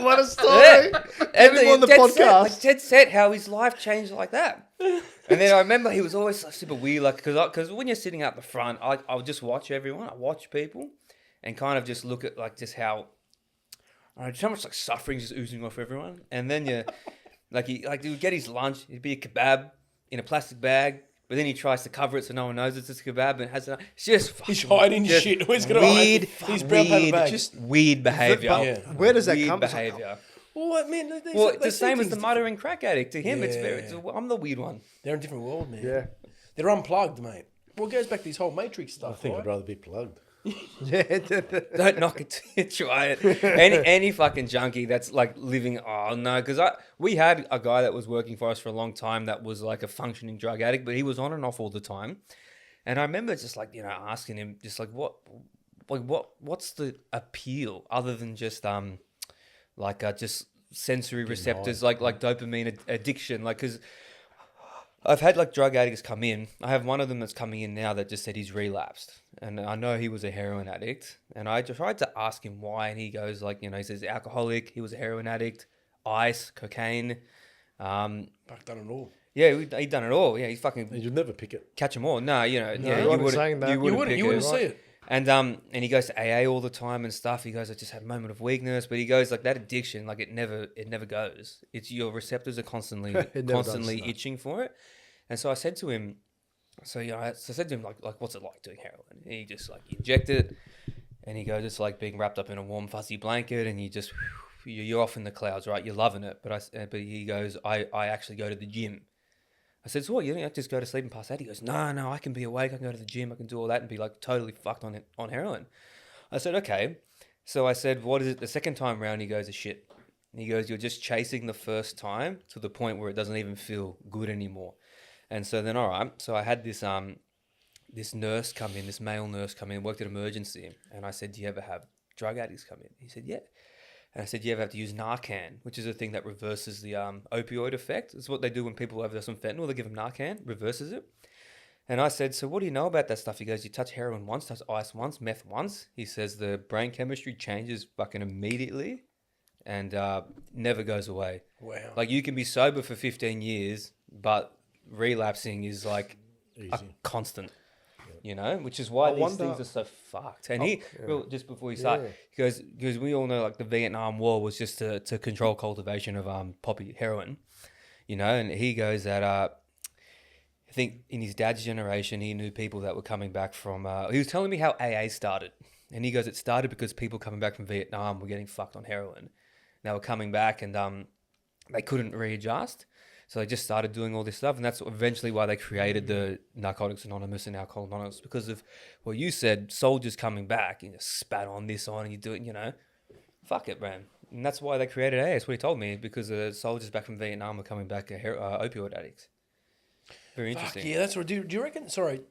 What a story. yeah. Get him on the podcast. Dead set how his life changed like that. And then I remember he was always so super weird, like because when you're sitting out the front, I'll just watch everyone. I watch people, and kind of just look at like just how much like suffering just oozing off everyone. And then he would get his lunch. It'd be a kebab in a plastic bag. But then he tries to cover it so no one knows it's just a kebab, and it has it's just He's hiding just shit. Where's going to weird, hide his brown paper bag? just weird behaviour. But where does that Weird come from? behaviour. Well, I mean, It's the same as the muttering crack addict. To him, Yeah. I'm the weird one. They're in a different world, man. Yeah. They're unplugged, mate. Well, it goes back to this whole Matrix I stuff, think right? I'd rather be plugged. Yeah. Don't knock it till you try it. Any fucking junkie that's like living. Oh no, because we had a guy that was working for us for a long time that was like a functioning drug addict, but he was on and off all the time. And I remember just like asking him just like what's the appeal other than just just sensory receptors like dopamine addiction, like because I've had like drug addicts come in. I have one of them that's coming in now that just said he's relapsed. And I know he was a heroin addict. And I tried to ask him why. And he goes like, he says alcoholic. He was a heroin addict, ice, cocaine. Fuck, done it all. Yeah, he'd done it all. Yeah, he's fucking And you'd never pick it. catch them all. No, you wouldn't saying that. You wouldn't see it. And he goes to AA all the time and stuff. He goes, I just had a moment of weakness. But he goes like that addiction, like it never goes. It's your receptors are constantly itching for it. And so I said to him, I said to him like, what's it like doing heroin? And he just like inject it, and he goes, it's like being wrapped up in a warm fuzzy blanket, and you just you're off in the clouds, right? You're loving it. But he goes, I actually go to the gym. I said, so what? You don't have to just go to sleep and pass out? He goes, no, I can be awake. I can go to the gym. I can do all that and be like totally fucked on heroin. I said, okay. So I said, what is it? The second time round, he goes, a shit. He goes, you're just chasing the first time to the point where it doesn't even feel good anymore. And so then, all right. So I had this this nurse come in, this male nurse come in, worked at emergency. And I said, do you ever have drug addicts come in? He said, yeah. And I said, do you ever have to use Narcan, which is a thing that reverses the opioid effect? It's what they do when people have some fentanyl. They give them Narcan, reverses it. And I said, so what do you know about that stuff? He goes, you touch heroin once, touch ice once, meth once. He says the brain chemistry changes fucking immediately and never goes away. Wow. Like you can be sober for 15 years, but relapsing is like a constant, which is why these things are so fucked. And just before we start, because we all know like the Vietnam War was just to control cultivation of poppy heroin, and he goes that I think in his dad's generation, he knew people that were coming back from, he was telling me how AA started. And he goes, it started because people coming back from Vietnam were getting fucked on heroin. They were coming back and they couldn't readjust. So they just started doing all this stuff. And that's eventually why they created the Narcotics Anonymous and Alcohol Anonymous, because of what you said, soldiers coming back, spat on this on and you do it, fuck it, man. And that's why they created AA. That's what he told me, because the soldiers back from Vietnam were coming back opioid addicts. Very Fuck interesting. yeah, that's right. Do you reckon? Sorry,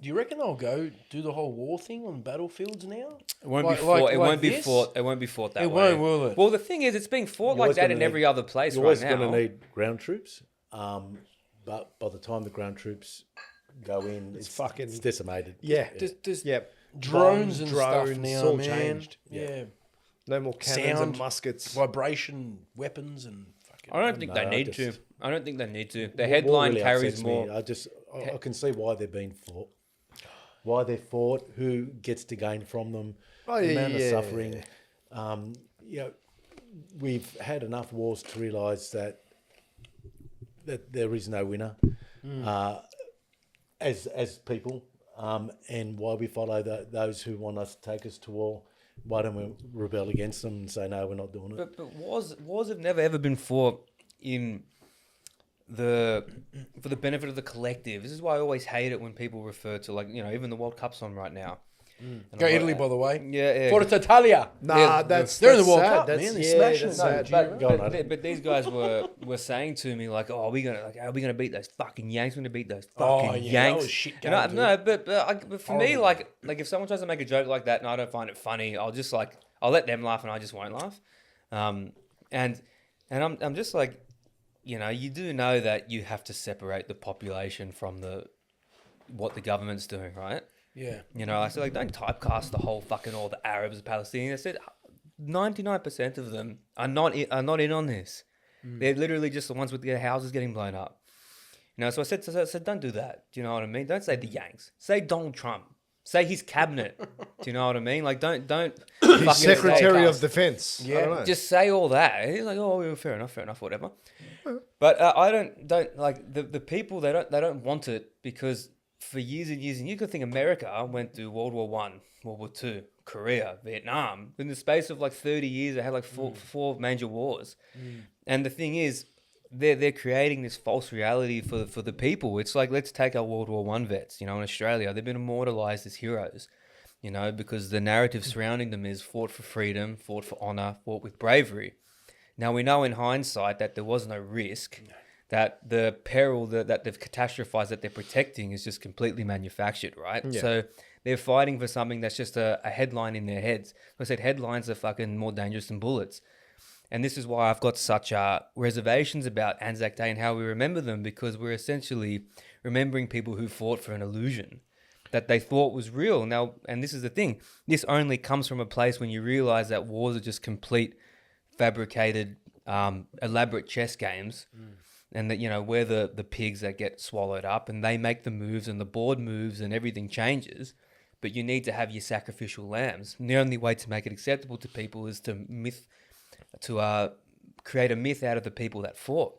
do you reckon they'll go do the whole war thing on battlefields now? It won't Like- be fought. like- it like won't be this? fought. It won't be fought that It way. won't, will it? Well, the thing is, it's being fought You're like always that gonna in need- every other place You're right always now. going to need ground troops, but by the time the ground troops go in, it's decimated. Yeah. There's Yep. drones Bombs, and drones, stuff now, all man. changed. Yeah. No more cannons Sound. and muskets. Vibration weapons and fucking. I don't think No, they I need just- to. I don't think they need to. The War headline really carries upsets me. more. I can see why they're being fought. Why they're fought, who gets to gain from them, Oh, the yeah, amount of yeah. suffering. You know, we've had enough wars to realise that there is no winner as people, and why we follow those who want us to take us to war. Why don't we rebel against them and say no, we're not doing it? But wars have never ever been fought in for the benefit of the collective. This is why I always hate it when people refer to, like, even the World Cup's on right now. And Go I'm Italy, like, by the way. Yeah. Forza Italia. Nah, Yeah, that's they're in the that's World sad. Cup, That's, man. They're yeah, smashing that's it. sad. But go on, But these guys were saying to me, like, "Oh, are we gonna beat those fucking Yanks? We're gonna beat those Oh, fucking yeah, that Yanks." was shit And I, game, no, but for me, Horrible. like if someone tries to make a joke like that and I don't find it funny, I'll just I'll let them laugh and I just won't laugh. And I'm just like, you do know that you have to separate the population from what the government's doing, right? Yeah. I said, don't typecast the whole fucking all the Arabs, Palestinians. I said 99% of them are not in on this. They're literally just the ones with their houses getting blown up. So I said, don't do that. Do you know what I mean? Don't say the Yanks. Say Donald Trump. Say his cabinet. Do you know what I mean? Like, don't fucking Secretary say- of Defense. Yeah. I don't know. just say all that. He's like, oh, yeah, fair enough, whatever. But I don't like the people. They don't want it because for years and years, and you could think America went through World War One, World War Two, Korea, Vietnam. In the space of 30 years, they had four major wars. And the thing is, they're creating this false reality for the people. It's like, let's take our World War One vets. In Australia, they've been immortalized as heroes. Because the narrative surrounding them is fought for freedom, fought for honor, fought with bravery. Now, we know in hindsight that there was no risk, that the peril that they've catastrophized that they're protecting is just completely manufactured, right? Yeah. So they're fighting for something that's just a headline in their heads. Like I said, headlines are fucking more dangerous than bullets. And this is why I've got such reservations about Anzac Day and how we remember them, because we're essentially remembering people who fought for an illusion that they thought was real. Now, and this is the thing, this only comes from a place when you realize that wars are just complete fabricated, elaborate chess games, and that we're the pigs that get swallowed up, and they make the moves, and the board moves, and everything changes. But you need to have your sacrificial lambs. And the only way to make it acceptable to people is to create a myth out of the people that fought.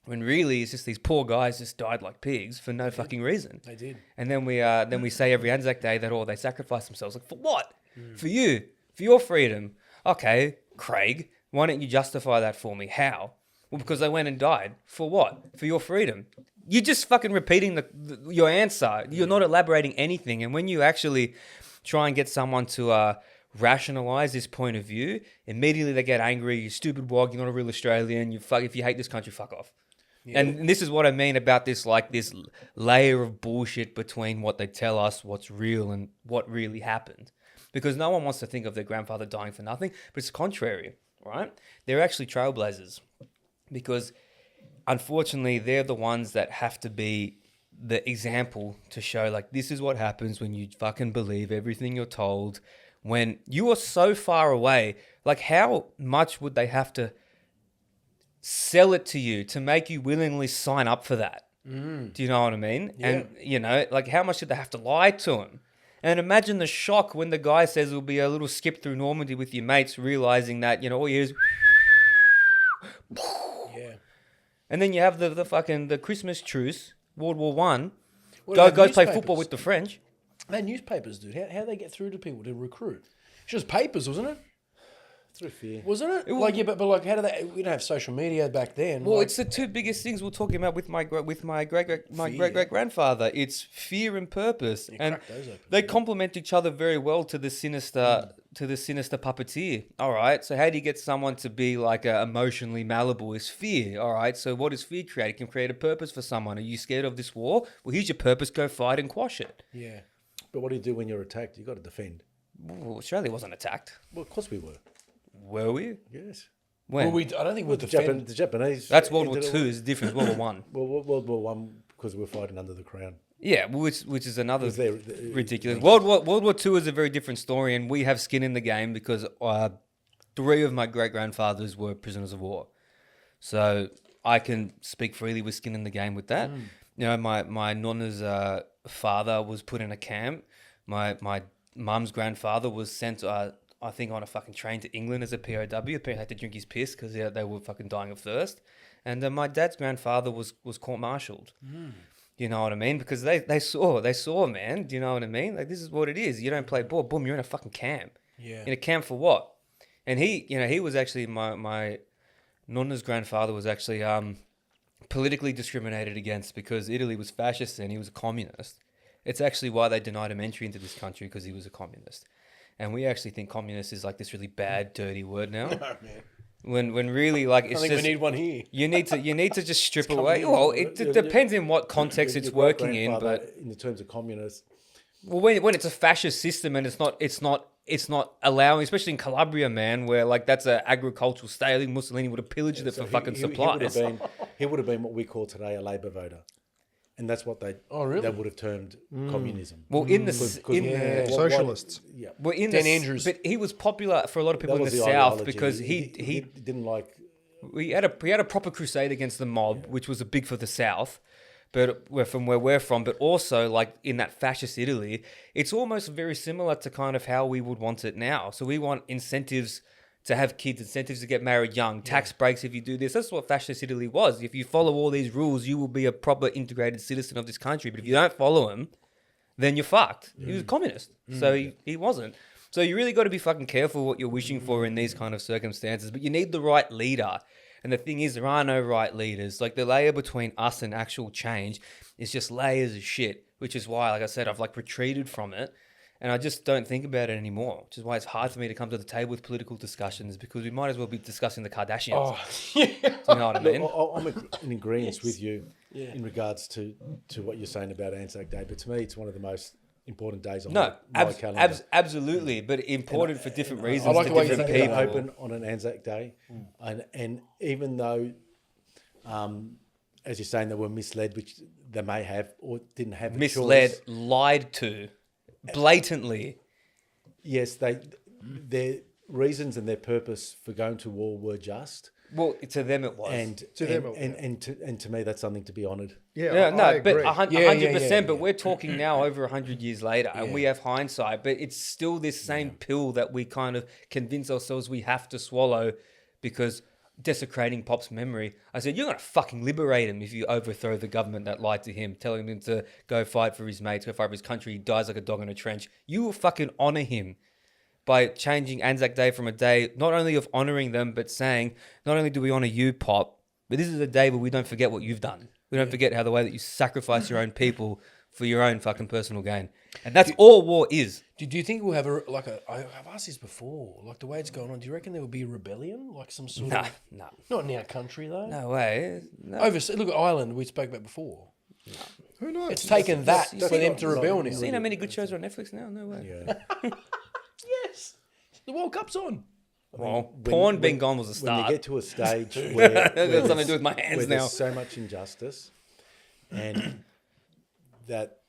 When really it's just these poor guys just died like pigs for no fucking reason. They did. And then we say every Anzac Day that they sacrificed themselves. Like, for what? For you, for your freedom. Okay, Craig, why don't you justify that for me? How? Well, because they went and died. For what? For your freedom. You're just fucking repeating your answer. You're not elaborating anything. And when you actually try and get someone to rationalize this point of view, immediately they get angry. You stupid wog. You're not a real Australian. If you hate this country, fuck off. Yeah. And this is what I mean about this layer of bullshit between what they tell us, what's real, and what really happened. Because no one wants to think of their grandfather dying for nothing, but it's contrary, right? They're actually trailblazers, because unfortunately they're the ones that have to be the example to show, this is what happens when you fucking believe everything you're told, when you are so far away. How much would they have to sell it to you to make you willingly sign up for that? Do you know what I mean? Yeah. And, how much did they have to lie to him? And imagine the shock when the guy says it'll be a little skip through Normandy with your mates, realizing that, all you hear is... Yeah. And then you have the Christmas truce, World War One, What goes about play newspapers? football with the French. They had newspapers, dude. How they get through to people to recruit? It's just papers, wasn't it? Through fear. Wasn't it? But how do they? We don't have social media back then. Well, it's the two biggest things we're talking about with my great grandfather. It's fear and purpose, and crack those open. they complement each other very well to the sinister to the sinister puppeteer. All right, so how do you get someone to be like emotionally malleable? Is fear. All right, so what does fear create? It can create a purpose for someone. Are you scared of this war? Well, here's your purpose. Go fight and quash it. Yeah. But what do you do when you're attacked? You got to defend. Well, Australia wasn't attacked. Well, of course we were. Were we? Yes. When? Well, I don't think we're defending. The Japanese. That's World War II. Is different. World War One. Well, World War One because we were fighting under the crown. Yeah, which is another Was there- ridiculous. World War II is a very different story, and we have skin in the game because 3 of my great grandfathers were prisoners of war, so I can speak freely with skin in the game with that. You know, my nonna's father was put in a camp. My mum's grandfather was sent, I think, on a fucking train to England as a POW. Apparently had to drink his piss because they were fucking dying of thirst. And my dad's grandfather was court-martialed. You know what I mean? Because they saw, man. Do you know what I mean? Like, this is what it is. You don't play ball. Boom, you're in a fucking camp. Yeah. In a camp for what? And he was actually, my nonna's grandfather was actually politically discriminated against because Italy was fascist and he was a communist. It's actually why they denied him entry into this country, because he was a communist. And we actually think communist is like this really bad, dirty word now. No, man. When really, like, it's I think just, we need one here. you need to just strip coming away. in. Well, it depends in what context it's Your working in, great-grandfather, but in the terms of communists, well, when it's a fascist system and it's not allowing, especially in Calabria, man, where like that's an agricultural state. I think Mussolini would have pillaged it for fucking supplies. He would have been what we call today a Labour voter, and that's what they would have termed communism. Well, in the Socialists. Yeah, well, in Dan the, Andrews. but he was popular for a lot of people that in was the the South ideology. because he he didn't like. he had a proper crusade against the mob, which was a big for the South, but from where we're from, but also like in that fascist Italy, it's almost very similar to kind of how we would want it now. So we want incentives to have kids, incentives to get married young, tax breaks if you do this. That's what fascist Italy was. If you follow all these rules, you will be a proper integrated citizen of this country. But if you don't follow them, then you're fucked. He was a communist, so he wasn't. So you really got to be fucking careful what you're wishing for in these kind of circumstances. But you need the right leader. And the thing is, there are no right leaders. Like, the layer between us and actual change is just layers of shit, which is why, like I said, I've like retreated from it. And I just don't think about it anymore, which is why it's hard for me to come to the table with political discussions, because we might as well be discussing the Kardashians. Oh, yeah. Do you know what I mean? I'm in agreement with you in regards to what you're saying about Anzac Day, but to me, it's one of the most important days on my calendar. Absolutely, but important for different reasons I like to the way you different think people. about Open on an Anzac Day, and even though, as you're saying, they were misled, which they may have or didn't have. Misled, lied to, blatantly. Yes, their reasons and their purpose for going to war were just. Well, to them it was. And to me, that's something to be honoured. Yeah, I but agree. 100%. But we're talking now over 100 years later, and we have hindsight. But it's still this same pill that we kind of convince ourselves we have to swallow, because desecrating Pop's memory. I said, you're going to fucking liberate him if you overthrow the government that lied to him, telling him to go fight for his mates, go fight for his country. He dies like a dog in a trench. You will fucking honour him by changing Anzac Day from a day not only of honouring them, but saying, not only do we honour you, Pop, but this is a day where we don't forget what you've done. We don't forget how the way that you sacrifice your own people for your own fucking personal gain. And that's all war is. Do you think we'll have I've asked this before, like the way it's going on, do you reckon there will be a rebellion? Like some sort of... No. Not in our country, though. No way. No. Overseas, look at Ireland, we spoke about before. Who knows? It's taken that for them to rebel now. Seen how many good shows are on Netflix now? No way. Yeah. Yes. The World Cup's on. Well, porn being gone was a When start. you get to a stage where That's something to do with my hands where now. there's so much injustice, and that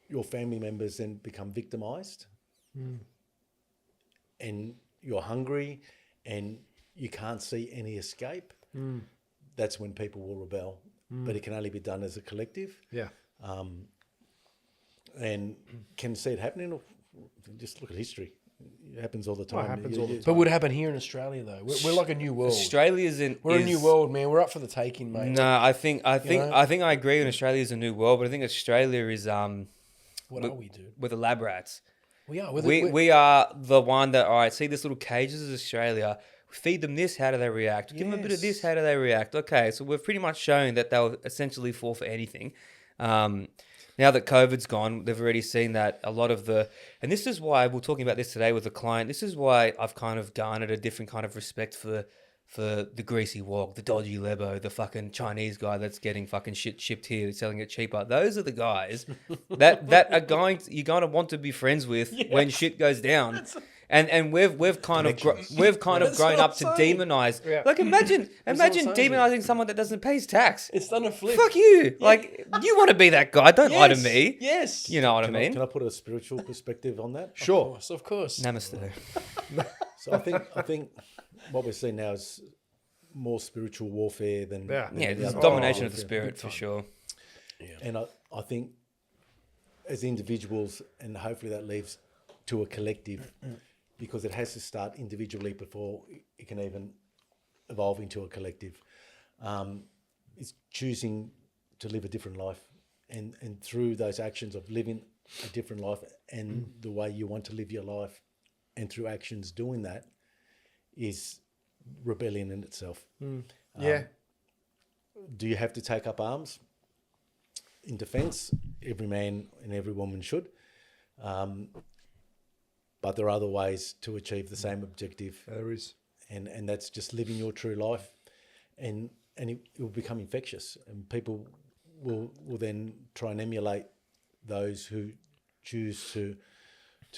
your family members then become victimised, and you're hungry, and you can't see any escape, that's when people will rebel. But it can only be done as a collective. Yeah. And can see it happening. Just look at history. It happens all the time. happens all the But would it happen here in Australia, though? We're like a new world. Australia's in. We're a new world, man. We're up for the taking, mate. No, I think know? I agree. In Australia is a new world, but I think Australia is What are we, dude? with the lab rats. We are. We are the one that, all right, see this little cage, this is Australia. Feed them this, how do they react? Give them a bit of this, how do they react? Okay, so we've pretty much shown that they'll essentially fall for anything. Now that COVID's gone, they've already seen that a lot of and this is why we're talking about this today with a client. This is why I've kind of garnered a different kind of respect for the greasy wog, the dodgy lebo, the fucking Chinese guy that's getting fucking shit shipped here, selling it cheaper. Those are the guys that are you're going to want to be friends with when shit goes down. And we've kind of grown up to demonize. Yeah. Like imagine what I'm saying. demonizing someone that doesn't pay his tax. It's done a flip. Fuck you! Like you want to be that guy? Don't lie to Yes, me. Yes. You know what I Can mean? I put a spiritual perspective on that? Sure. Of course. Namaste. So I think what we're seeing now is more spiritual warfare than Yeah. than Yeah, the there's other domination of the warfare. spirit for sure. And I think as individuals, and hopefully that leads to a collective, because it has to start individually before it can even evolve into a collective. It's choosing to live a different life, and through those actions of living a different life and the way you want to live your life, and through actions doing that, is rebellion in itself. Yeah. Do you have to take up arms in defence? Every man and every woman should. But there are other ways to achieve the same objective. There is. And that's just living your true life. And it will become infectious. And people will then try and emulate those who choose to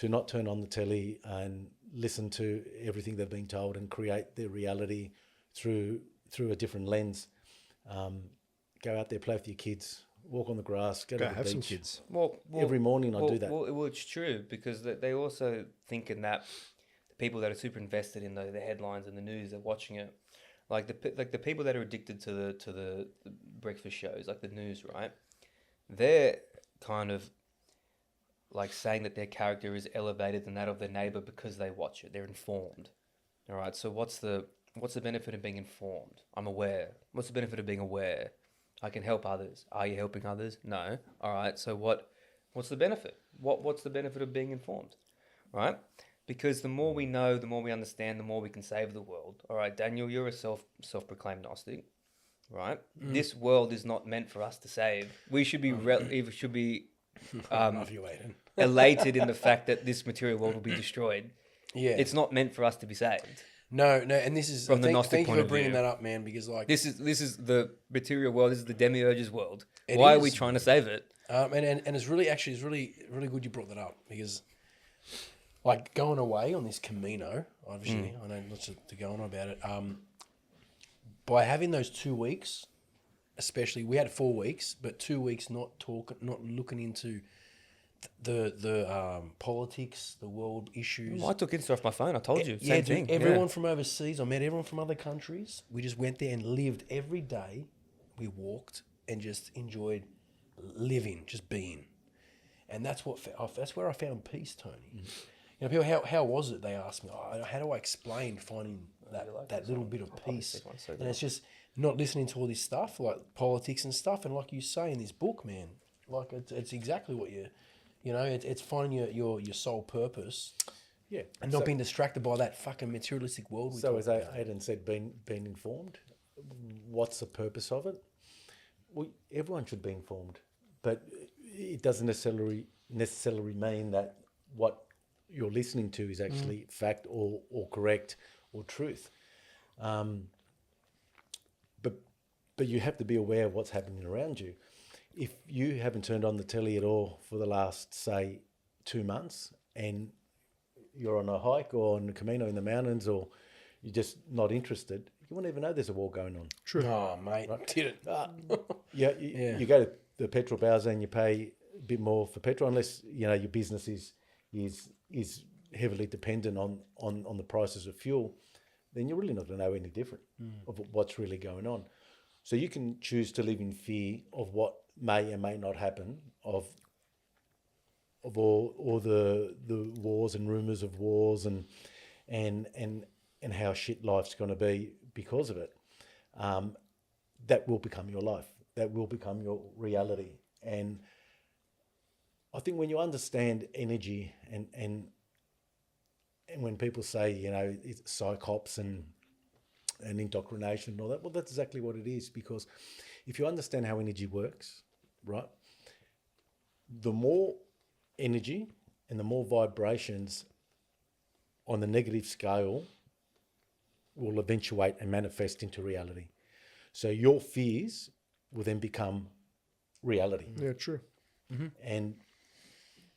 not turn on the telly and listen to everything they've been told and create their reality through a different lens. Go out there, play with your kids, walk on the grass, go to the have beach. some kids. Well, Every morning I do that. Well, it's true because they also thinking that the people that are super invested in the headlines and the news, they're watching it, like the people that are addicted to the breakfast shows, like the news, right? They're kind of like saying that their character is elevated than that of their neighbor because they watch it. They're informed. All right. So what's the benefit of being informed? I'm aware. What's the benefit of being aware? I can help others. Are you helping others? No. All right. So what's the benefit? What's the benefit of being informed? Right? Because the more we know, the more we understand, the more we can save the world. All right, Daniel, you're a self-proclaimed Gnostic, right? This world is not meant for us to save. We should be Love you, Aidan. elated in the fact that this material world will be destroyed. Yeah. It's not meant for us to be saved. No, and this is From the Gnostic thank you point for of bringing view. that up, man, because like This is the material world. This is the demiurge's world. It Why are we is. trying to save it? and it's really good you brought that up because like going away on this Camino, obviously, I know lots to go on about it. By having those 2 weeks, especially we had 4 weeks, but 2 weeks not looking into the politics, the world issues. I took Insta off my phone. I told you. Yeah, Same dude, thing. everyone from overseas. I met everyone from other countries. We just went there and lived every day. We walked and just enjoyed living, just being, and that's where I found peace, Tony. You know, people, how was it? They asked me, how do I explain finding that little bit of peace? And it's just not listening to all this stuff like politics and stuff. And like you say in this book, man, like it's exactly what it's finding your sole purpose. Yeah. And not being distracted by that fucking materialistic world. So as Aidan said, being informed, what's the purpose of it? Well, everyone should be informed, but it doesn't necessarily mean that what you're listening to is actually fact or correct or truth. But you have to be aware of what's happening around you. If you haven't turned on the telly at all for the last, say, 2 months, and you're on a hike or on a Camino in the mountains, or you're just not interested, you won't even know there's a war going on. True. Oh, mate, did it. You go to the petrol bowser and you pay a bit more for petrol, unless your business is heavily dependent on the prices of fuel. Then you're really not going to know any different of what's really going on. So you can choose to live in fear of what may and may not happen, of all the wars and rumours of wars and how shit life's going to be because of it. That will become your life. That will become your reality. And I think when you understand energy and when people say, it's psychops and indoctrination and all that, well, that's exactly what it is. Because if you understand how energy works, right, the more energy and the more vibrations on the negative scale will eventuate and manifest into reality. So your fears will then become reality. Yeah, true. And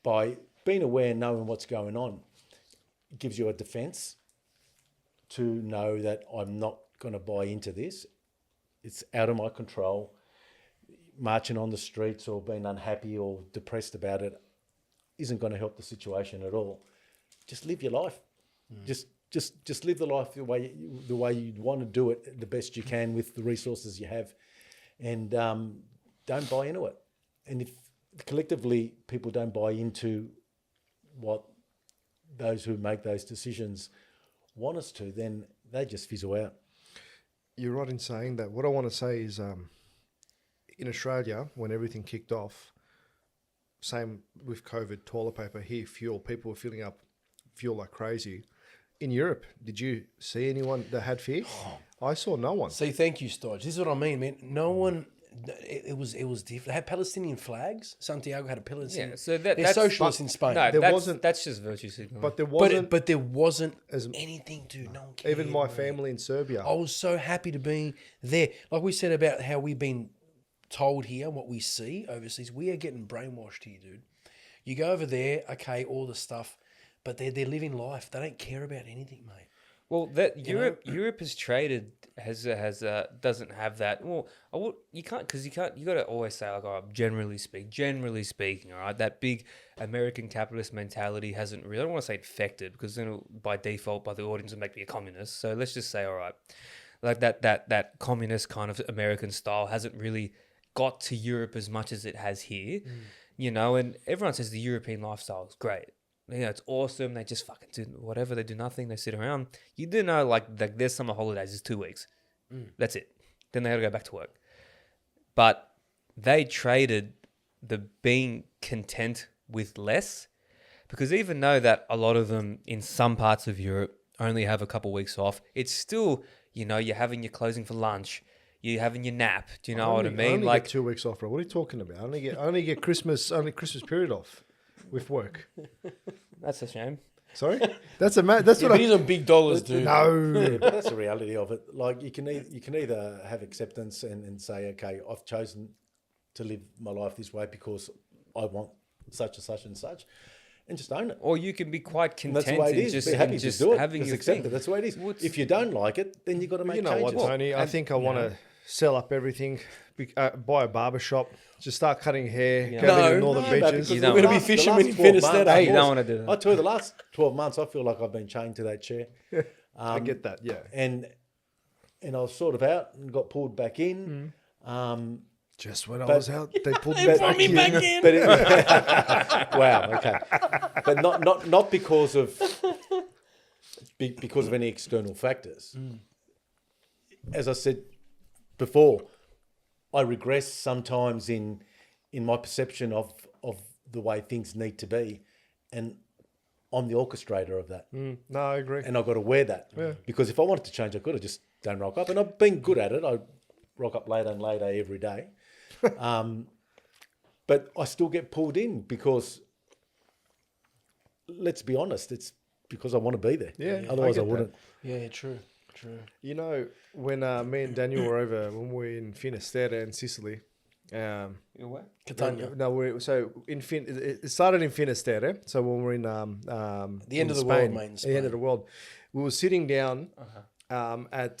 by being aware and knowing what's going on, it gives you a defense to know that I'm not going to buy into this. It's out of my control. Marching on the streets or being unhappy or depressed about it isn't going to help the situation at all. Just live your life. Just live the life the way you'd want to do it the best you can with the resources you have, and don't buy into it. And if collectively people don't buy into what those who make those decisions want us to, then they just fizzle out. You're right in saying that. What I want to say is, in Australia, when everything kicked off, same with COVID, toilet paper, here, fuel, people were filling up fuel like crazy. In Europe, did you see anyone that had fear? I saw no one. See, thank you, Stodge. This is what I mean, man. No one. It was different. They had Palestinian flags. Santiago had a Palestinian. Yeah, so they're that's socialists in Spain. No, There that's, wasn't- that's just virtue signaling. But there wasn't, but there wasn't as- anything, dude. No one cared. even my man. family in Serbia. I was so happy to be there. Like we said about how we've been told here, what we see overseas, we are getting brainwashed here, dude. You go over there, okay, all the stuff, but they're living life. They don't care about anything, mate. Well, that Europe has traded doesn't have that. Well, you can't you got to always say like, oh, generally speaking, all right, that big American capitalist mentality hasn't really. I don't want to say infected because then by default, by the audience, will make me a communist. So let's just say, all right, like that communist kind of American style hasn't really got to Europe as much as it has here, you know. And everyone says the European lifestyle is great. You know, it's awesome. They just fucking do whatever. They do nothing. They sit around. You do know, like their summer holidays is 2 weeks. That's it. Then they got to go back to work. But they traded the being content with less, because even though that a lot of them in some parts of Europe only have a couple weeks off, it's still, you know, you're having your closing for lunch. You're having your nap. Do you know what I mean? I only Like get 2 weeks off, bro. What are you talking about? I only get Christmas period off with work. that's a shame. Sorry, that's what But these are big dollars, dude. No, Yeah, but that's the reality of it. Like you can either have acceptance and say, okay, I've chosen to live my life this way because I want such and such and such, and just own it. Or you can be quite And that's content the way it in is. just, Be happy in to just do it. having Just your accept thing. it. That's the way it is. What's- If you don't like it, then you've got to make you know what, changes. Tony? I think I want to sell up everything, buy a barber shop, just start cutting hair, go live in northern beaches. because You the don't wanna be last- the fishermen last in 12 Finisterre. months, You don't want to do that. I tell you, the last 12 months, I feel like I've been chained to that chair. I get that, yeah. And I was sort of out and got pulled back in. Just when I But- was out, they pulled They me brought back me in. back in. But wow, okay, but not because of any external factors. As I said before, I regress sometimes in my perception of the way things need to be, and I'm the orchestrator of that, No, I agree. and I've got to wear that because if I wanted to change, I could have just don't rock up, and I've been good at it. I rock up later and later every day. But I still get pulled in because, let's be honest, it's because I want to be there. Yeah, Otherwise I I get wouldn't. Yeah, true. You know, when me and Daniel were over, when we were in Finisterre in Sicily, Catania. no, it started in Finisterre. So when we're in The end of the Spain, world, mate, in the end of the world, we were sitting down at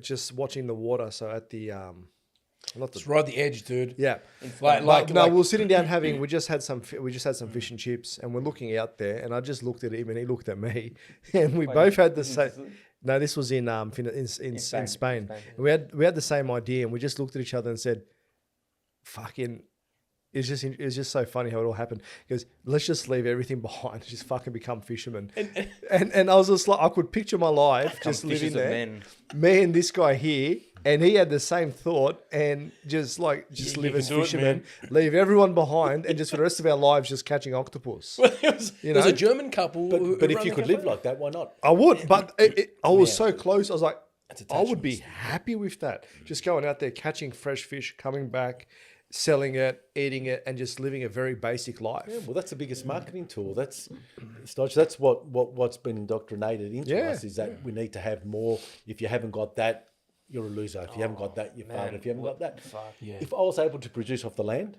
just watching the water. So at the not the It's right at the edge, dude. yeah. Like we were sitting down having. We just had some fish and chips, and we're looking out there. And I just looked at him, and he looked at me, and we both had the same. No, this was in Spain. And we had the same idea, and we just looked at each other and said, "Fucking." It's just so funny how it all happened. He goes, let's just leave everything behind, and just fucking become fishermen. And I was just like, I could picture my life just living Fishes of there. men. Me and this guy here, and he had the same thought, and just live you as can do it, fishermen, leave everyone behind, and just for the rest of our lives just catching octopus. There was a German couple. who But if run you the could cafe. live like that, why not? I would, but I was so close. I was like, I would be attachments. happy with that. Just going out there, catching fresh fish, coming back, selling it, eating it, and just living a very basic life. Yeah, well, that's the biggest marketing tool. That's that's what's been indoctrinated into Yeah. us is that we need to have more. If you haven't got that, you're a loser. If you haven't got that, you're failed. If you haven't got that, Yeah. if I was able to produce off the land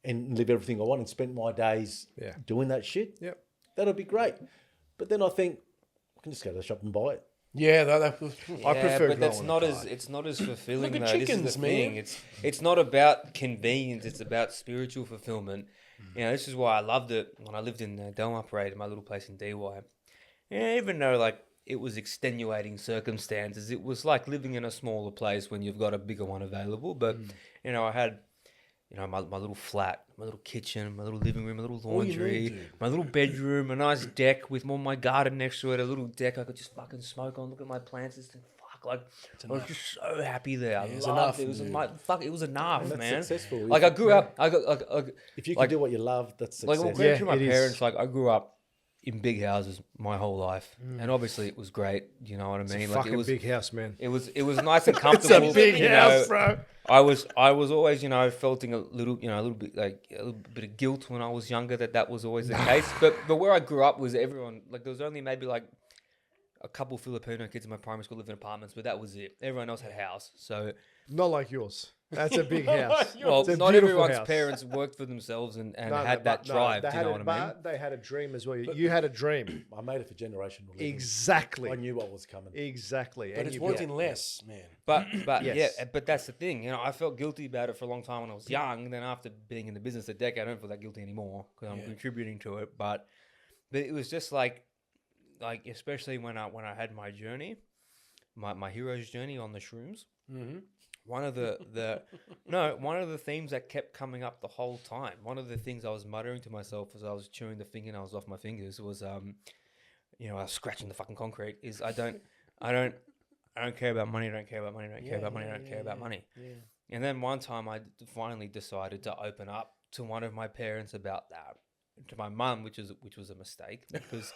and live everything I want and spend my days doing that shit, Yep. that'd be great. But then I think I can just go to the shop and buy it. Yeah, that I prefer but that's growing not apart. it's not as fulfilling Look though. at This is chickens, the man. thing. It's not about convenience. It's about spiritual fulfillment. You know, this is why I loved it when I lived in Delmar Parade, my little place in DY. Yeah, even though like it was extenuating circumstances, it was like living in a smaller place when you've got a bigger one available. But you know, I had my little flat, my little kitchen, my little living room, my little All you laundry, need, dude. my little bedroom, a nice deck with all my garden next to it, a little deck I could just fucking smoke on, look at my plants, and fuck, like I was just so happy there. I it's loved enough, it. It was dude. it was enough, That's man. successful. Like I grew up, I got If you can like- do what you love, that's like success. compared to my it is. parents, like I grew up in big houses my whole life, and obviously it was great. You know what I mean? Like Fucking it was, big house, man. it was nice and comfortable. you know. bro. I was always, feeling a little bit like a little bit of guilt when I was younger that was always the case. But where I grew up was everyone like there was only maybe like a couple Filipino kids in my primary school living in apartments, but that was it. Everyone else had a house. So Not like yours. That's a big house. well, It's a not beautiful everyone's house. parents worked for themselves and No, had but that drive. they Do you had know a- what I mean? but they had a dream as well. You had a dream. I made it for generational living. Exactly. I knew what was coming. Exactly. But And it's you wanting built- less, man. But Yes. yeah, but that's the thing. You know, I felt guilty about it for a long time when I was young. Then after being in the business a decade, I don't feel that guilty anymore because I'm contributing to it. But it was just like especially when I had my journey, my hero's journey on the shrooms. Mm-hmm. One of the one of the themes that kept coming up the whole time. One of the things I was muttering to myself as I was chewing the fingernails off my fingers was, I was scratching the fucking concrete. Is I don't care about money. I don't care about money. I don't care about money. I don't care about money. Yeah. And then one time I finally decided to open up to one of my parents about that, to my mum, which was a mistake because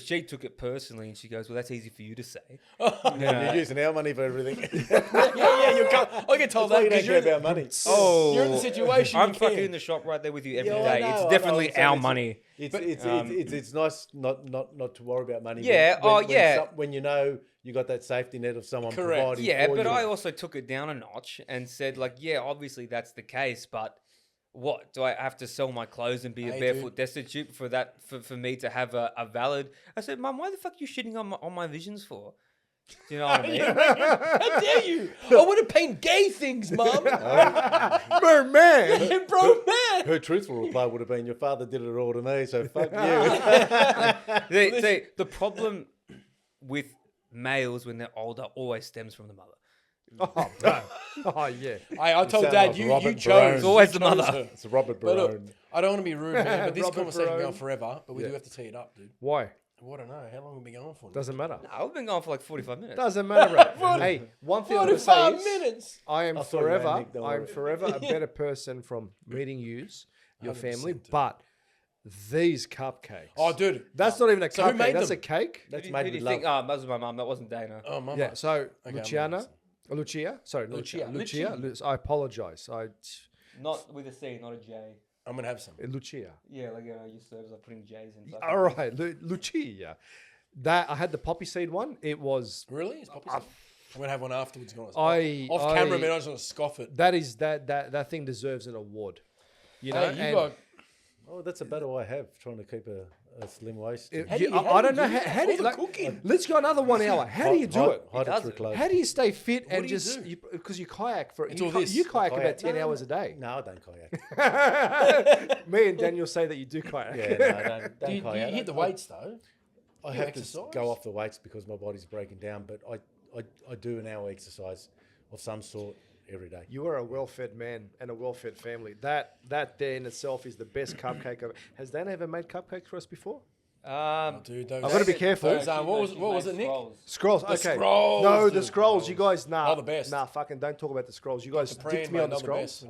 she took it personally and she goes, well, that's easy for you to say. You're using our money for everything. I get told That's why that you don't because care about money. Oh, you're in the situation. I'm you fucking can. in the shop right there with you every Yeah, day. I know, It's I definitely know. So our it's- money. It's nice not to worry about money. Yeah, When you know you got that safety net of someone Correct. providing Yeah, for but you. I also took it down a notch and said, like, yeah, obviously that's the case, but what do I have to sell my clothes and be a Hey, barefoot destitute for that for me to have a valid? I said, Mum, why the fuck are you shitting on my visions for? Do you know what I mean? How dare you? I want to paint gay things, Mum. Bro, man. Bro, man. Her truthful reply would have been, "Your father did it all to me, so fuck you." See, the problem with males when they're older always stems from the mother. Oh, bro. Oh, yeah. I told sound Dad, like you Robert chose. Brown. It's always the chose mother. her. It's Robert But look, Barone. I don't want to be rude, man, but this Robert conversation Brown. going forever. But we do have to tee it up, dude. Why? I don't know. How long have we been going for? Doesn't matter. No, we've been going for like 45 minutes. Doesn't matter, bro. Hey, one thing I'm going to say 45 is minutes. I am I thought you meant forever, Nick, don't I'm worry. forever a better person from meeting yous, your 100%, family, dude. but these cupcakes. Oh, dude. That's not even a So who cupcake. made That's them? a cake. That's Who made do you with think? love. Oh, that was my mum. That wasn't Dana. Oh, mama. Yeah. So I'm Luciana, Lucia. Sorry, Lucia. Lucia. I apologize. Not with a C, not a J. I'm going to have some. Lucia. Yeah, like you serves like putting J's in. All right, Lucia. That I had the poppy seed one. It was Really? It's poppy seed? I'm going to have one afterwards. I- Camera, I- man, I just want to scoff it. that thing deserves an award. You know, Hey, you and got... Oh, that's a battle I have, trying to keep a slim waist. it- How do you- I how don't do know you how do do you all like. the cooking? Let's go another 1 hour. How do you do it? Hide does it through it. clothes. How do you stay fit and do you just do? because you kayak for It's you, all this. you kayak Kayak. about 10 No, hours a day. No, I don't kayak. Me and Daniel say that you do kayak. Yeah, no, I don't Do you kayak. hit the weights, though? I you have exercise? to go off the weights because my body's breaking down, but I do an hour exercise of some sort every day. You are a well-fed man and a well-fed family. That there in itself is the best cupcake ever. Has Dan ever made cupcakes for us before? Dude, those... I've got to be careful. Those, what was it, Nick? Scrolls. The Okay. scrolls, No, the dude. scrolls. You guys, nah. Oh, the best. Nah, fucking don't talk about the scrolls. You guys The dipped me on the another scrolls. best.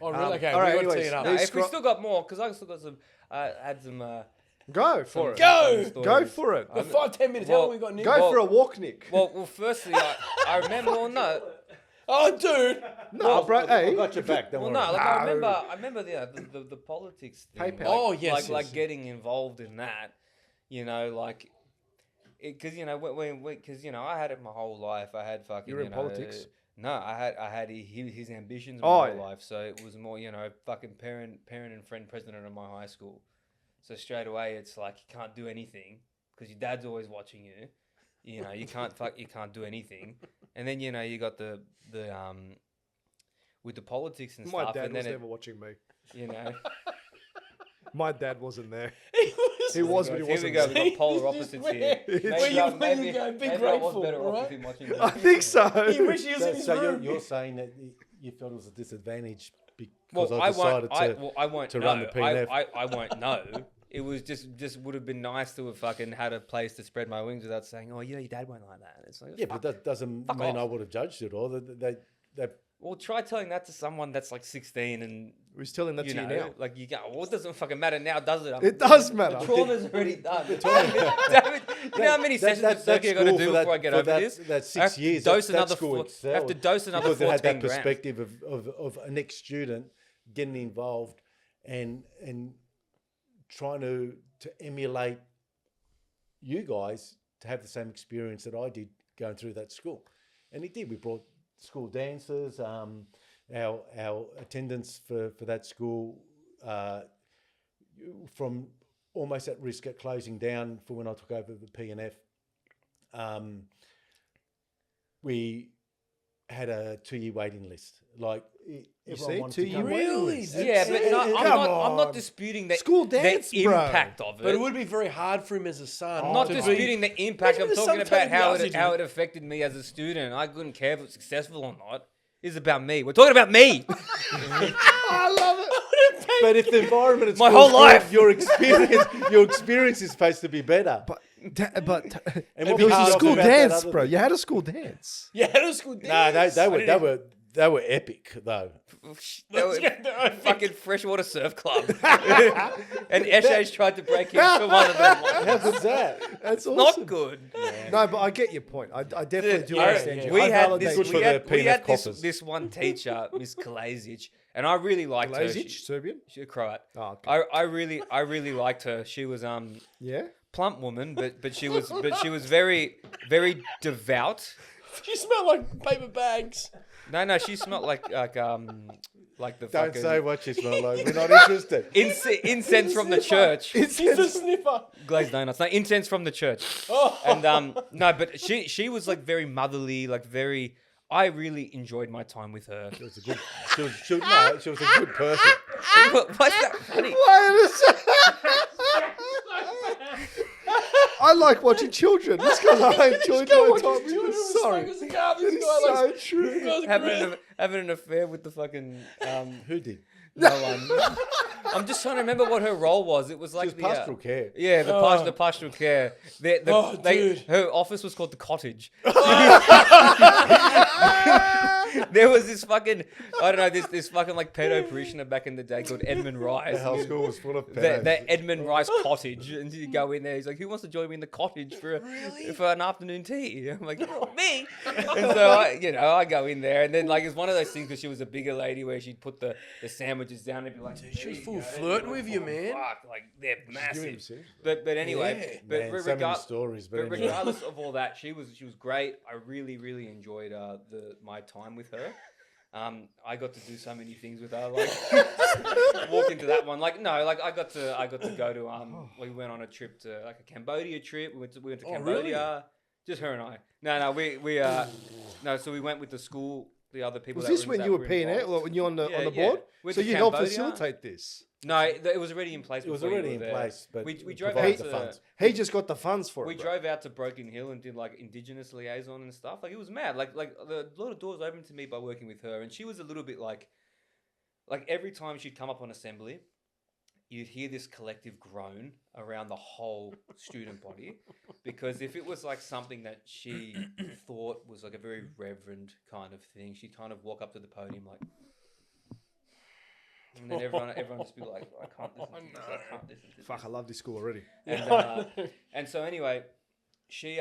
Oh, really? Okay, all we right, got to anyways, tee it up. these If we scroll- still got more, because I still got some, had some. Go for it. Go! Go for it. Got 5-10 minutes. How long we got, Nick? Go for a walk, Nick. Well, firstly, I remember. Well, no, Oh, dude. No, bro. I Hey, got your back. Don't Well, worry. no, like I remember the politics thing. PayPal. Oh, yes, like yes. getting involved in that. You know, like, because you know because you know I had it my whole life. I had fucking. You're in politics? No, I had his ambitions my Oh, whole yeah. life. So it was more fucking parent and friend president of my high school. So straight away it's like you can't do anything because your dad's always watching you. You know you can't do anything. And then you got the with the politics and my stuff. dad And was then never watching me. you know. My dad wasn't there. He He was, but he Here we wasn't go. there. We got polar opposites here. Where you go, be maybe I was grateful, better off right? with him watching me. I think so. He wish he was in his So room. you're saying that you felt it was a disadvantage Well, because I I decided won't. I won't to know. run the PNF. I won't know. It was just would have been nice to have fucking had a place to spread my wings without saying, "Oh, your dad won't like that." It's like, yeah, but that doesn't fuck mean off. I would have judged it or they well, try telling that to someone that's like 16 and Who's telling that you to you know, now? like you go, well, it doesn't fucking matter now, does it? It does matter. The trauma's already done. Damn it. You know how many sessions of circuit I got to do before I get over this? That I have 6 to years. dose that another school I have to dose another because they had 14 that grams. perspective of an ex-student getting involved and trying to emulate you guys to have the same experience that I did going through that school, and he did. We brought school dancers. Our attendance for that school from almost at risk at closing down for when I took over the PNF. We had a 2-year waiting list. Like everyone see? wanted 2 to year come. waiting Really? list. Yeah, but no, I'm not on. disputing the School dance, the bro. impact of it. But it would be very hard for him as a son. I'm not to be- disputing the impact. I'm Imagine talking the son about how telling how Biasi it affected me as a student. I couldn't care if it was successful or not. It's about me. We're talking about me. I love it. But if the environment at My school is whole life. good, your experience is supposed to be better. But And it what was part a of school about that dance, other bro. than- You had a school dance. Yeah, it was good. No, dance. they were epic though. That was fucking freshwater surf club. And Eshe's tried to break into one of them. How good's that? That's awesome. Not good. No, but I get your point. I definitely do Yeah, understand you. We I had validate this. Good you. for We the had, we PNF had coffers. this one teacher, Miss Blasius, and I really liked her. Blasius, Serbian? She's a Croat. Oh, okay. I really liked her. She was Yeah. plump woman, but she was very devout. She smelled like paper bags. No, she smelled like the Don't fucking say what you smell like. We're not interested. incense from the church. He's a sniffer. Glazed donuts. No, incense from the church. Oh. And no, but she was like very motherly, like very. I really enjoyed my time with her. She was a good. She was a good person. What's that funny? Wait a second. I like watching children. This because I enjoyed my time with you. Sorry. This It's guy so likes true. Having an affair with the fucking Who did? no one. I'm just trying to remember what her role was. It was like She was pastoral care. Yeah, the pastoral care. Dude. Her office was called the Cottage. There was this fucking, I don't know, this fucking like pedo parishioner back in the day called Edmund Rice. The whole school was full of The pedos. Edmund Rice Cottage, and you go in there. He's like, "Who wants to join me in the cottage for an afternoon tea?" I'm like, "Me." And so I go in there, and then like it's one of those things because she was a bigger lady where she'd put the sandwiches down and be like, She was "There full you go." flirting with you, Oh, man. fuck, like they're massive. serious, But anyway, Yeah. but Man, so many regard- stories. But but anyway. regardless of all that, she was great. I really enjoyed my time with her. I got to do so many things with her. Like walk into that one. Like no, like I got to go to we went on a trip to like a Cambodia trip. We went to Oh, Cambodia. Just her and I. No, we no. So we went with the school. The other people. Was that this were- when that you were were P&A, involved. like when you're on the Yeah. board? Went So to you helped Cambodia. facilitate this. No, it was already in place. It was before you already were in there. place, but we it drove provided out the to funds. He just got the funds for We it. bro. drove out to Broken Hill and did like Indigenous liaison and stuff. Like it was mad. Like a lot of doors opened to me by working with her, and she was a little bit like every time she'd come up on assembly, you'd hear this collective groan around the whole student body, because if it was like something that she thought was like a very reverend kind of thing, she'd kind of walk up to the podium like. And then everyone just be like, I can't listen to this. I can't listen to this. Fuck, I love this school already. And so anyway, she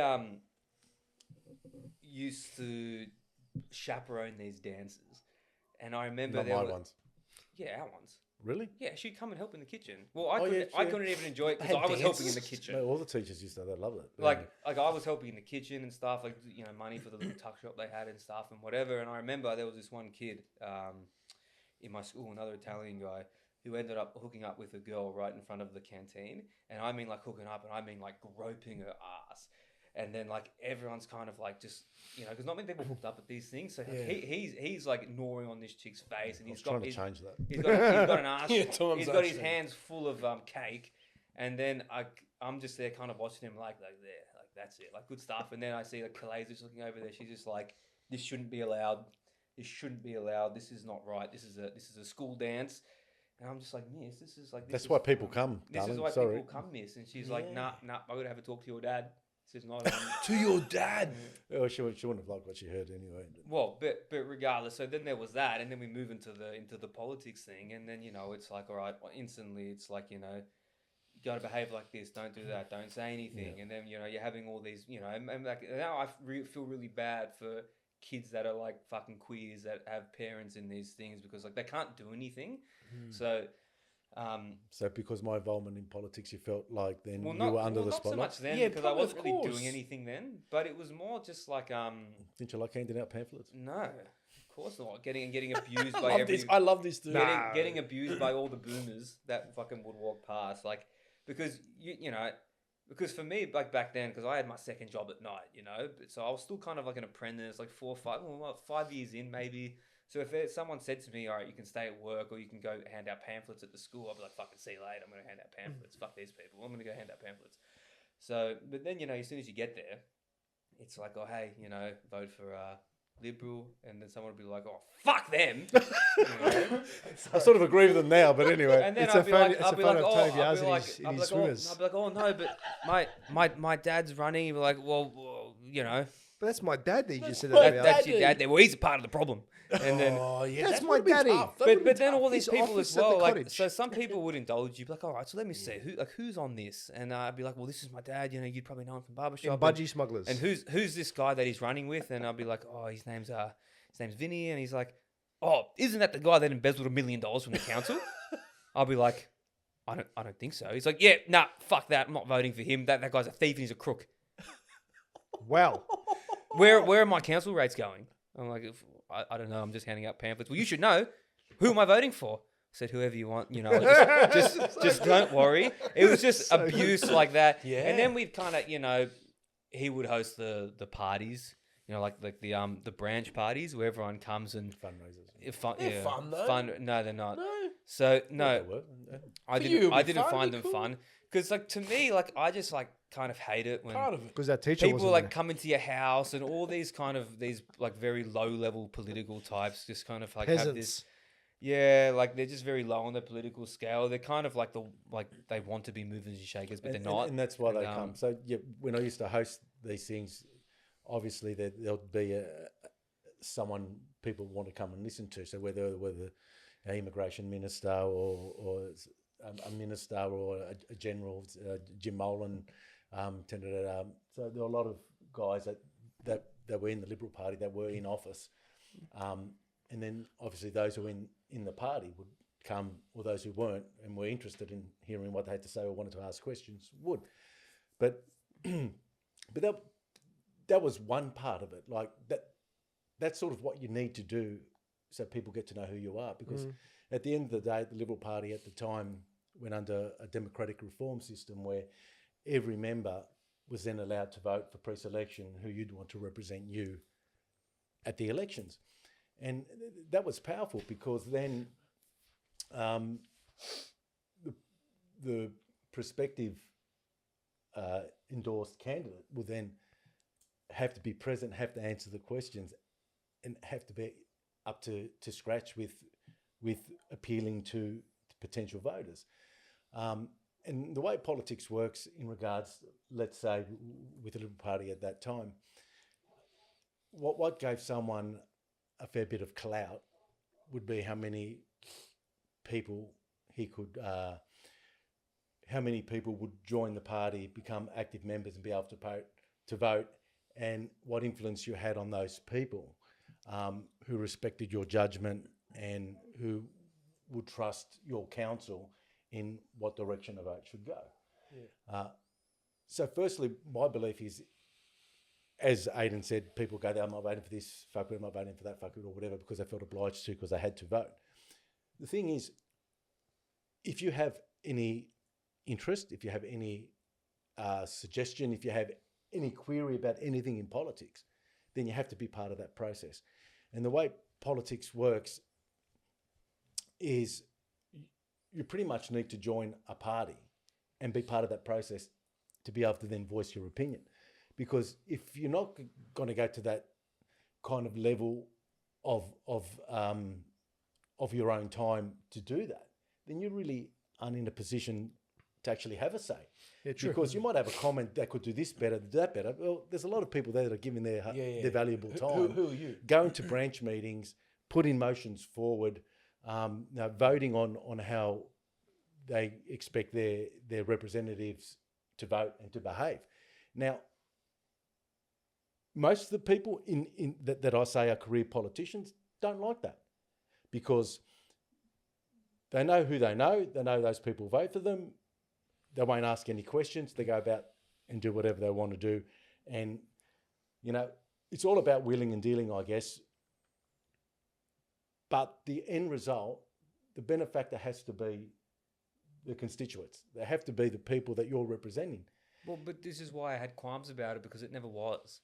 used to chaperone these dances. And I remember Not there my were, ones. yeah, our ones. Really? Yeah, she'd come and help in the kitchen. Well, I Oh, couldn't, yeah, I sure. couldn't even enjoy it They because had I was helping in the dances? kitchen. No, all the teachers used to. They loved it. Like I was helping in the kitchen and stuff, like, you know, money for the little tuck shop they had and stuff and whatever. And I remember there was this one kid in my school, another Italian guy, who ended up hooking up with a girl right in front of the canteen. And I mean like hooking up, and I mean like groping her ass. And then like everyone's kind of like just, you know, because not many people hooked up at these things. So Yeah. he's like gnawing on this chick's face, and I was trying to change that. he's got an ass. Yeah, Tom's He's got his actually- hands full of cake, and then I'm just there, kind of watching him like there, like that's it, like good stuff. And then I see like Calais just looking over there. She's just like, this shouldn't be allowed. This shouldn't be allowed. This is not right. This is a school dance. And I'm just like, miss, this is like. That's why people come. This is darling. why Sorry. people come, miss. And she's like, nah, I gotta have a talk to your dad. This is not. To your dad. Oh, she wouldn't have liked what she heard anyway. Well, but regardless, so then there was that, and then we move into the politics thing, and then, you know, it's like, all right, well, instantly it's like, you know, you got to behave like this, don't do that, don't say anything, and then, you know, you're having all these, you know, and like now I feel really bad for kids that are like fucking queers that have parents in these things, because like they can't do anything, so. So because my involvement in politics, you felt like then Well, you not, were under well, the not so spotlight? much then, Yeah, because I probably, wasn't of really course. doing anything then, but it was more just like Didn't you like handing out pamphlets? no, of course not, getting abused by I love every. this. I love this dude. Getting abused by all the boomers that fucking would walk past, like, because you know, because for me, like back then, because I had my second job at night, you know, so I was still kind of like an apprentice, like 5 years in maybe. So if someone said to me, all right, you can stay at work or you can go hand out pamphlets at the school, I'd be like, fucking see you later, I'm going to hand out pamphlets. Fuck these people, I'm going to go hand out pamphlets. So, but then, you know, as soon as you get there, it's like, oh, hey, you know, vote for Liberal, and then someone would be like, oh, fuck them. You know? I sort of agree with them now, but anyway. And then It's I'd a be photo- like, it's I'd a be photo like, of oh, Tony I'd Biasi be in like, his- in I'd be his like, oh, swimmers. I'd be like, oh no, but my dad's running. You'd be like, well, you know, But that's my dad that you just said my that about. that's your Daddy. dad there. Well, he's a part of the problem. And then, Oh yeah, That's that my would've been daddy. tough. That but would've been then all tough. these His people office as at the well. Like, cottage. so some people would indulge you, be like, all right, so let me see who's on this, and I'd be like, well, this is my dad. You know, you'd probably know him from barbershop. Budgie smugglers. And who's this guy that he's running with? And I'll be like, oh, his name's Vinny, and he's like, oh, isn't that the guy that embezzled $1 million from the council? I'll be like, I don't think so. He's like, yeah, nah, fuck that. I'm not voting for him. That guy's a thief and he's a crook. Wow. Where are my council rates going? I'm like, I don't know. I'm just handing out pamphlets. Well, you should know. Who am I voting for? I said, whoever you want, you know, just don't worry. It was just abuse like that. Yeah. And then we'd kind of, you know, he would host the parties, you know, like the branch parties where everyone comes and Fundraisers. They're fun, though. Fun. No, they're not. No. So Yeah, no, they were. I For you, didn't. it'd I be didn't fun, find it'd them be cool. fun because, like, to me, like, I just like kind of hate it when Part of it. Because that teacher people wasn't like there. come into your house and all these kind of these like very low level political types just kind of like have this. Peasants. Yeah, like they're just very low on the political scale. They're kind of like they want to be movers and shakers, but they're not. And that's why they And, come. So yeah, when I used to host these things, obviously there'll be someone people want to come and listen to. So whether an immigration minister or a minister or a general, Jim Molan, so there were a lot of guys that were in the Liberal Party that were in office, and then obviously those who were in the party would come, or those who weren't and were interested in hearing what they had to say or wanted to ask questions would, but that was one part of it. Like that's sort of what you need to do so people get to know who you are, because at the end of the day, the Liberal Party at the time went under a democratic reform system where every member was then allowed to vote for pre-selection who you'd want to represent you at the elections. And that was powerful because then the prospective endorsed candidate will then have to be present, have to answer the questions, and have to be up to scratch with appealing to potential voters. And the way politics works in regards, let's say, with the Liberal Party at that time, what gave someone a fair bit of clout would be how many people he could, how many people would join the party, become active members, and be able to vote, and what influence you had on those people. who respected your judgment and who would trust your counsel in what direction a vote should go. So firstly, my belief is, as Aidan said, people go, I'm not voting for this fuckwit, I'm not voting for that fuckwit or whatever because they felt obliged to because they had to vote. The thing is, if you have any interest, if you have any suggestion, if you have any query about anything in politics, then you have to be part of that process. And the way politics works is you pretty much need to join a party and be part of that process to be able to then voice your opinion. Because if you're not going to go to that kind of level of your own time to do that, then you really aren't in a position to actually have a say. Yeah, true. Because you might have a comment that could do this better, do that better. Well, there's a lot of people there that are giving their valuable time. Who are you? Going to branch meetings, putting motions forward, voting on how they expect their representatives to vote and to behave. Now, most of the people in that I say are career politicians don't like that because they know who they know those people vote for them, they won't ask any questions, they go about and do whatever they want to do. And, it's all about wheeling and dealing, I guess. But the end result, the benefactor has to be the constituents. They have to be the people that you're representing. Well, but this is why I had qualms about it, because it never was.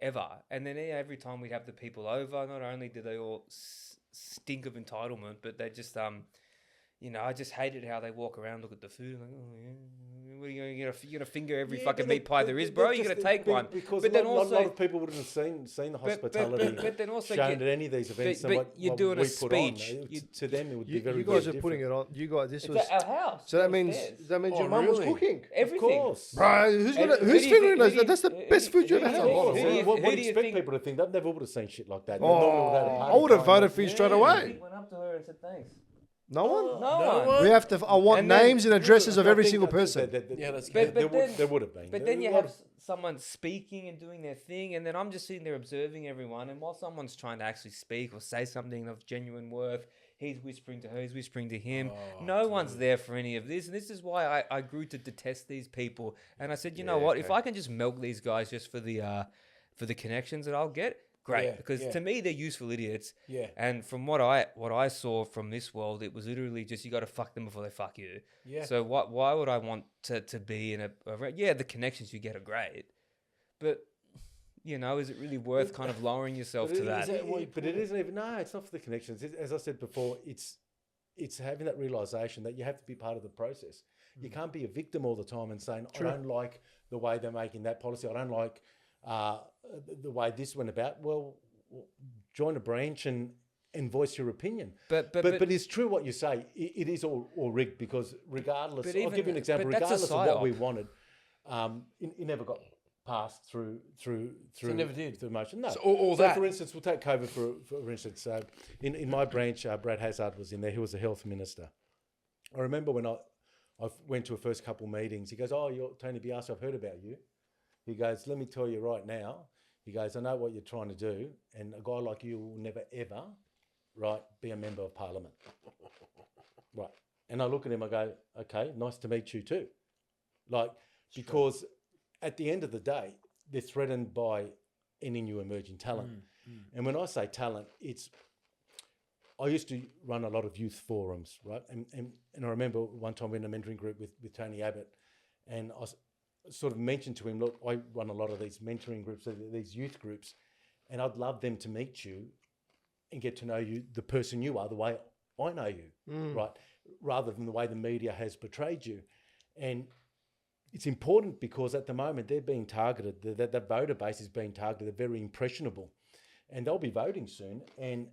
Ever. And then every time we'd have the people over, not only do they all stink of entitlement, but they just, I just hated how they walk around, look at the food, and like, oh yeah, what are you're gonna finger every fucking meat pie there is, bro? You're gonna take one. Because but then also, a lot of people wouldn't have seen the hospitality but then also shown at any of these events. But you're doing a speech. To them, it would be very. You guys very are putting it on. You guys, this it's was at our house. so that means your mum was really? cooking. Everything. Of course. Bro, who's And who's who do you fingering think- those? who do you- That's the best food you ever had. who do you- What who do do you you expect think- people to think? They never would have seen shit like that. I would have voted for you straight away. Went up to her and said thanks. No one. No one. We have to. I want And then- names and addresses of I every think- single I think person. Yeah, that's But good. then- there would have been. But then you have someone speaking and doing their thing, and then I'm just sitting there observing everyone. And while someone's trying to actually speak or say something of genuine worth, he's whispering to her, he's whispering to him. No one's there for any of this. And this is why I grew to detest these people. And I said, you know what? If I can just milk these guys just for the connections that I'll get, great. Yeah, because to me, they're useful idiots. Yeah. And from what I saw from this world, it was literally just you got to fuck them before they fuck you. Yeah. So why would I want to be in the connections you get are great, but is it really worth kind of lowering yourself to that? But it isn't even. No, it's not for the connections. As I said before, it's having that realization that you have to be part of the process. You can't be a victim all the time and saying, I don't like the way they're making that policy. I don't like the way this went about. Well, join a branch and voice your opinion. But it's true what you say. It is all rigged because regardless, I'll give you an example. but that's a Regardless of what we psyop. wanted, it never got passed through never did. through motion. No. So all So that. for instance, we'll take COVID for instance. So in my branch, Brad Hazard was in there. He was the health minister. I remember when I went to a first couple meetings. He goes, "Oh, you're Tony Biasi. I've heard about you." He goes, "Let me tell you right now." He goes, "I know what you're trying to do, and a guy like you will never ever, right, be a member of parliament." Right. And I look at him. I go, "Okay, nice to meet you too." Like, because at the end of the day, they're threatened by any new emerging talent. And when I say talent, I used to run a lot of youth forums, right? And I remember one time we were in a mentoring group with Tony Abbott, and I sort of mentioned to him, look, I run a lot of these mentoring groups, these youth groups, and I'd love them to meet you and get to know you, the person you are, the way I know you, right? Rather than the way the media has portrayed you. And it's important because at the moment they're being targeted. That voter base is being targeted. They're very impressionable, and they'll be voting soon. And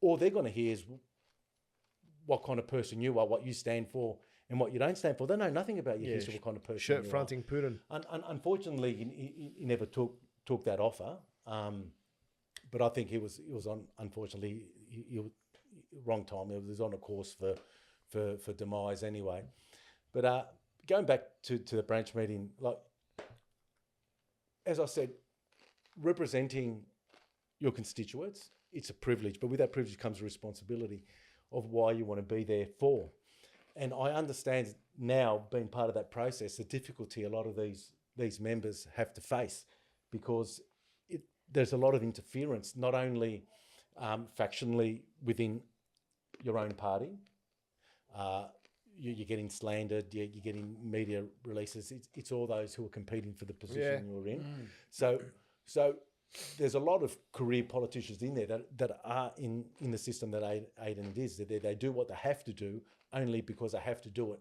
all they're going to hear is what kind of person you are, what you stand for, and what you don't stand for. They know nothing about your history, what kind of person Shirt you fronting Putin. are. Unfortunately, he never took that offer. But I think he was on. Unfortunately, he was wrong time. He was on a course for demise anyway. But going back to the branch meeting, like as I said, representing your constituents. It's a privilege, but with that privilege comes a responsibility of why you want to be there for. And I understand now, being part of that process, the difficulty a lot of these members have to face, because there's a lot of interference, not only factionally within your own party. You're getting slandered, you're getting media releases. It's all those who are competing for the position you're in. So there's a lot of career politicians in there that are in the system that Aidan is. They do what they have to do only because they have to do it.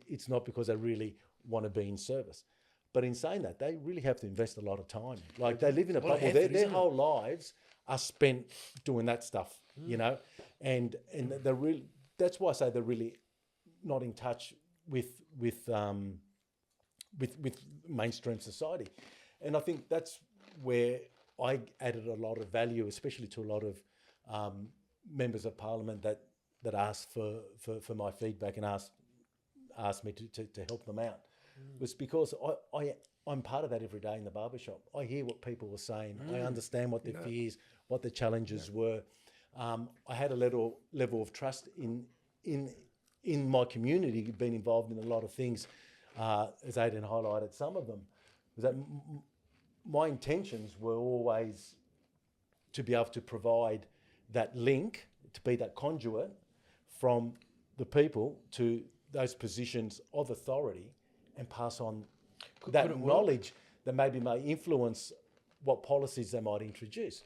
It's not because they really want to be in service. But in saying that, they really have to invest a lot of time. Like, they live in a bubble. Their whole lives are spent doing that stuff, you know, and they're really. That's why I say they're really not in touch with mainstream society, and I think that's where I added a lot of value, especially to a lot of members of parliament that asked for my feedback and asked me to help them out. Was because I'm part of that every day in the barbershop. I hear what people were saying. I understand what their fears, what their challenges were. I had a level of trust in my community, being involved in a lot of things, as Aidan highlighted some of them. Was that my intentions were always to be able to provide that link, to be that conduit from the people to those positions of authority, and pass on that knowledge that maybe may influence what policies they might introduce.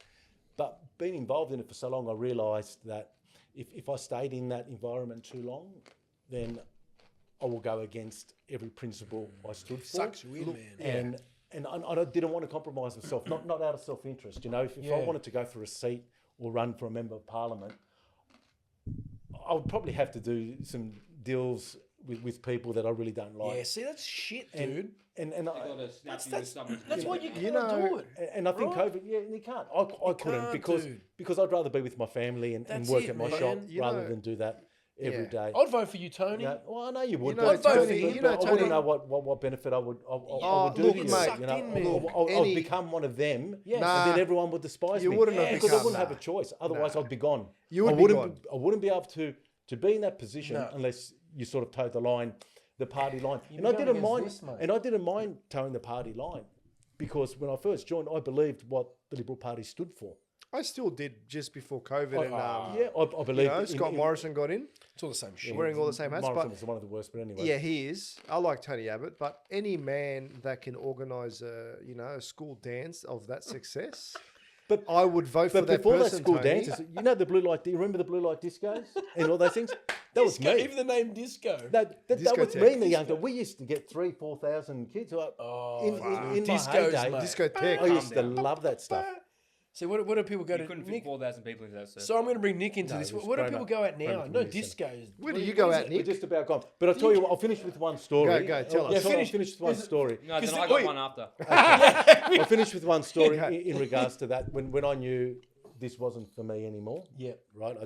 But being involved in it for so long, I realised that if I stayed in that environment too long, then I will go against every principle I stood for. Sucks you in, man. And I didn't want to compromise myself, not out of self-interest. You know, if I wanted to go for a seat or run for a member of parliament, I would probably have to do some deals with people that I really don't like. Yeah, see, that's shit, dude. And That's why you can't do it. And I think COVID, you can't. I couldn't because I'd rather be with my family and work at my shop rather than do that every day. I'd vote for you, Tony. Well, I know you would. I'd vote for you. I wouldn't know what benefit I would do look, to you. mate, You know, I'd become one of them, and then everyone would despise you me. wouldn't have because I become wouldn't have that. a choice. Otherwise, I'd be gone. You would I be wouldn't. gone. I wouldn't be able to be in that position unless you sort of towed the line, the party line. And I didn't mind. And I didn't mind towing the party line, because when I first joined, I believed what the Liberal Party stood for. I still did just before COVID. I believe. You know, Scott Morrison got in, It's all the same shit. wearing all the same hats. Morrison But was one of the worst, but anyway. yeah, he is. I like Tony Abbott, but any man that can organise a school dance of that success, But I would vote for But that before that person. school Tony. dances, you know the blue light. Do you remember the blue light discos and all those things? That was me. Even the name disco. That was Discotheque. me in the younger. We used to get 3,000-4,000 kids. In my Discos, heyday, mate. Discotheque. I used to love that stuff. See, what do people go You to? couldn't fit Nick? 4,000 people into that circle. So I'm going to bring Nick into this. it was What do Kramer. people go out now? Kramer No from Houston. discos. Where do you go out, We're Nick? just about gone. But I'll tell you what, I'll finish with one story. Go, tell us. I'll finish with one story. No, then I Wait. got one after. I'll finish with one story in regards to that. When I knew this wasn't for me anymore. Yeah. Right.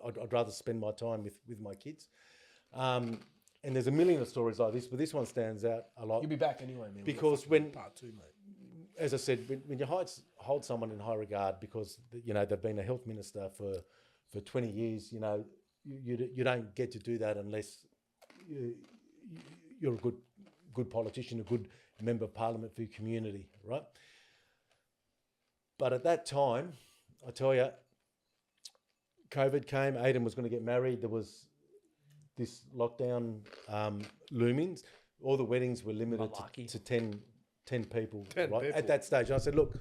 I'd rather spend my time with my kids. And there's a million of stories like this, but this one stands out a lot. You'll be back anyway, man. Because when, part 2, mate. as I said, when you hold someone in high regard because they've been a health minister for 20 years, you don't get to do that unless you're a good politician, a good member of parliament for your community, right? But at that time, I tell you, COVID came. Aidan was going to get married. There was this lockdown looming. All the weddings were limited to 10 people, 10 right? people. At that stage. And I said, look,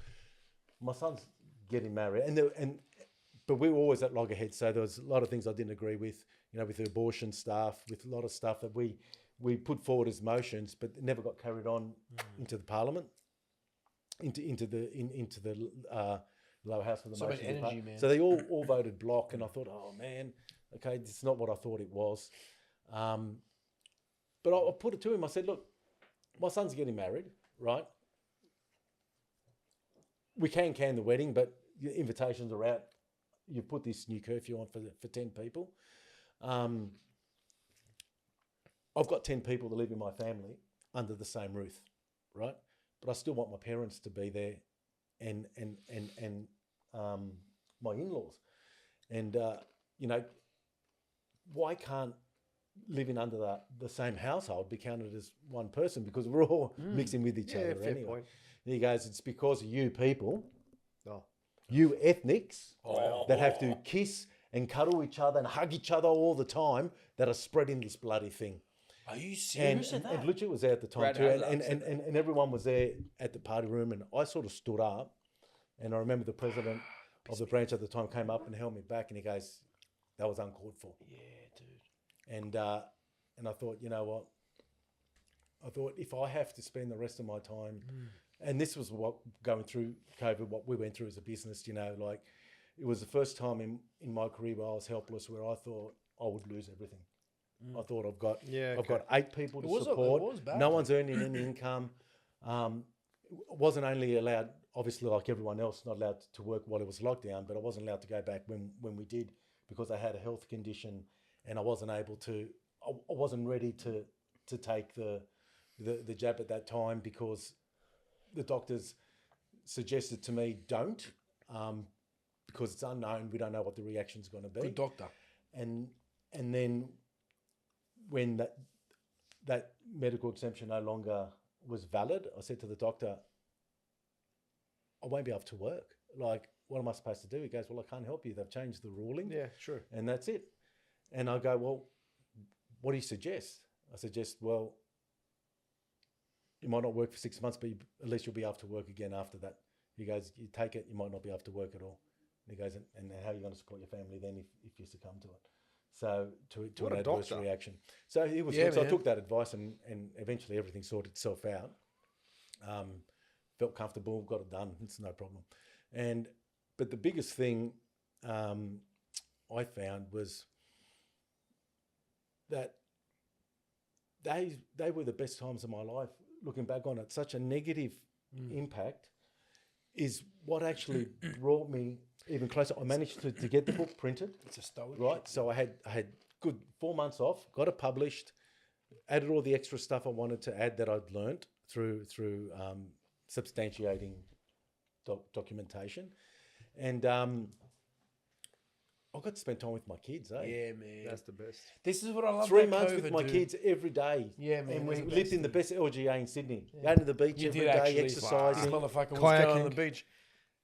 my son's getting married. But we were always at loggerheads. So there was a lot of things I didn't agree with, with the abortion stuff, with a lot of stuff that we put forward as motions, but it never got carried on into the parliament, into the lower house of the So much motion. energy, man. So they all voted block, and I thought, oh man, okay, this is not what I thought it was. But I put it to him. I said, look, my son's getting married, right? We can the wedding, but your invitations are out. You put this new curfew on for 10 people. I've got 10 people that live in my family under the same roof, right? But I still want my parents to be there and my in-laws, and why can't living under the same household be counted as one person, because we're all mixing with each other fair anyway. point. And he goes, it's because of you people, Oh. you ethnics, that have to kiss and cuddle each other and hug each other all the time, that are spreading this bloody thing. Are you And, serious? and Lucia was there at the time Brad too, Hazard and everyone was there at the party room, and I sort of stood up, and I remember the president of the branch at the time came up and held me back, and he goes, that was uncalled for. Yeah, dude. And I thought, you know what? I thought, if I have to spend the rest of my time, and this was what going through COVID, what we went through as a business, like it was the first time in my career where I was helpless, where I thought I would lose everything. I thought I've got 8 people to support. It was bad. No one's earning any income. Wasn't only allowed, obviously like everyone else, not allowed to work while it was lockdown, but I wasn't allowed to go back when we did, because I had a health condition, and I wasn't able to. I wasn't ready to take the jab at that time, because the doctors suggested to me don't, because it's unknown. We don't know what the reaction's going to be. Good doctor. And then when that medical exemption no longer was valid, I said to the doctor, I won't be able to work. Like, what am I supposed to do? He goes, well, I can't help you. They've changed the ruling. Yeah, sure. And that's it. And I go, well, what do you suggest? I suggest, well, you might not work for 6 months, but at least you'll be able to work again after that. He goes, you take it, you might not be able to work at all. And he goes, and how are you going to support your family then if you succumb to it? So to What an a adverse doctor. reaction. So he was Yeah, good. So I man. took that advice, and eventually everything sorted itself out. Felt comfortable, got it done. It's no problem. But the biggest thing I found was that they were the best times of my life. Looking back on it, such a negative impact is what actually brought me even closer. I managed to get the book printed. It's a stoic. Right, so I had good 4 months off, got it published, added all the extra stuff I wanted to add that I'd learnt through substantiating documentation, and I got to spend time with my kids. Yeah, man. That's the best. This is what I love. 3 about months COVID, with my dude. kids every day. Yeah, man, And we that's the lived best in the best LGA in Sydney. Going to the beach You every did day, actually. This exercising. motherfucker was going on Kayaking. the beach.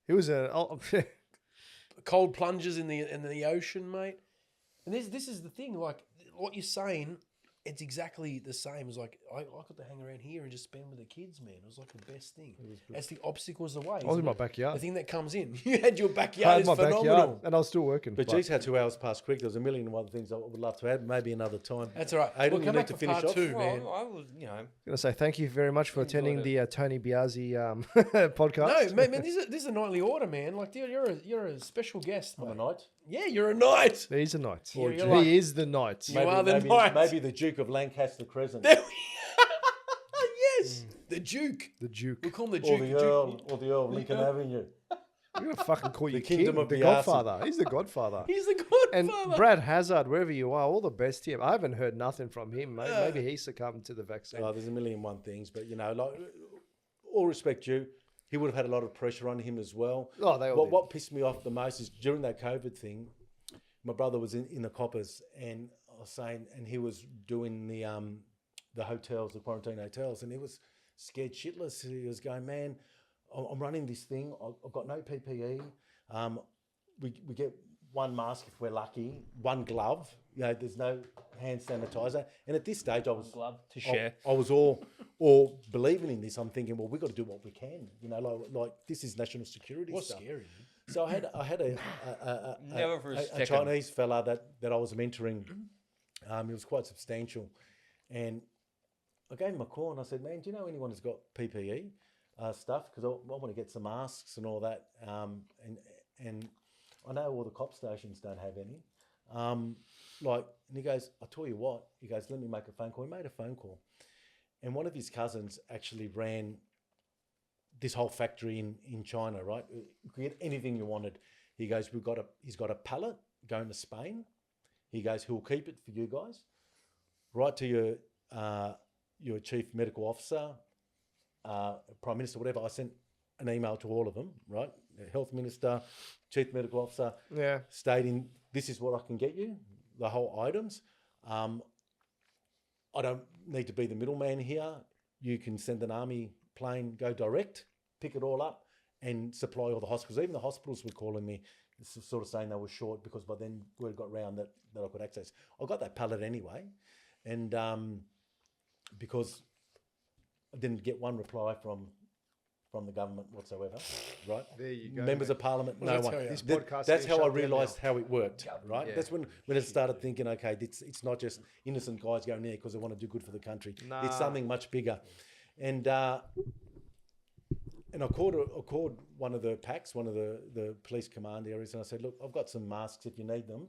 It was a Cold plunges in the ocean, mate. And this is the thing. Like what you're saying, it's exactly the same as like I got to hang around here and just spend with the kids, man. It was like the best thing. As the obstacles the way. I was in my backyard. The thing that comes in. You had your I backyard had is my phenomenal. backyard, and I was still working. But geez, how 2 hours passed quick. There's a million and one things I would love to add. Maybe another time. That's all right. Aidan, We'll you come need back to for finish part off. two, man. Well, I was, I'm gonna say thank you very much for attending it. the Tony Biasi No, podcast. man, this is a nightly order, man. Like, dude, you're a special guest, I'm a mate. knight. Yeah, you're a knight. He's a knight. You're He like- is the knight. You are the maybe, knight. maybe the Duke of Lancaster Crescent. Yes, the Duke. The Duke. We call him the Or Duke. the Earl, or the Earl, Lincoln Avenue. You're gonna fucking call you Kingdom king, of the Biasi. Godfather. He's the Godfather. He's the And godfather. Brad Hazard, wherever you are, all the best to him. I haven't heard nothing from him, mate. Maybe he succumbed to the vaccine. Oh, there's a million and one things, but like all respect due, he would have had a lot of pressure on him as well. Oh, they all did. What pissed me off the most is during that COVID thing, my brother was in the coppers, and I was saying, and he was doing the hotels, the quarantine hotels, and he was scared shitless. He was going, man, I'm running this thing. I've got no PPE. We get one mask if we're lucky, one glove. There's no hand sanitizer. And at this stage, I was glove to share. I was all believing in this. I'm thinking, well, we've got to do what we can. Like this is national security What's stuff. scary? So I had a Never for a second. Chinese fella that I was mentoring. He was quite substantial, and I gave him a call and I said, "Man, do you know anyone who's got PPE stuff? Because I want to get some masks and all that. And I know all the cop stations don't have any. And he goes, I'll tell you what. He goes, let me make a phone call. He made a phone call, and one of his cousins actually ran this whole factory in China, right? You could get anything you wanted. He goes, he's got a pallet going to Spain. He goes, he'll keep it for you guys. Right to your chief medical officer, prime minister, whatever. I sent an email to all of them, right? the health minister, chief medical officer, Yeah. stating this is what I can get you, the whole items. I don't need to be the middleman here. You can send an army plane, go direct, pick it all up, and supply all the hospitals. Even the hospitals were calling me, sort of saying they were short because by then word got round that I could access. I got that pallet anyway, and because I didn't get one reply from the government whatsoever, right? There you go, Members mate. of Parliament, What no does that one. tell you? This That- podcast that's getting how I shut down realised now. how it worked, right? Yeah. That's when it started thinking, okay, it's not just innocent guys going there because they want to do good for the country. Nah. It's something much bigger. And I called one of the packs, one of the police command areas, and I said, look, I've got some masks if you need them.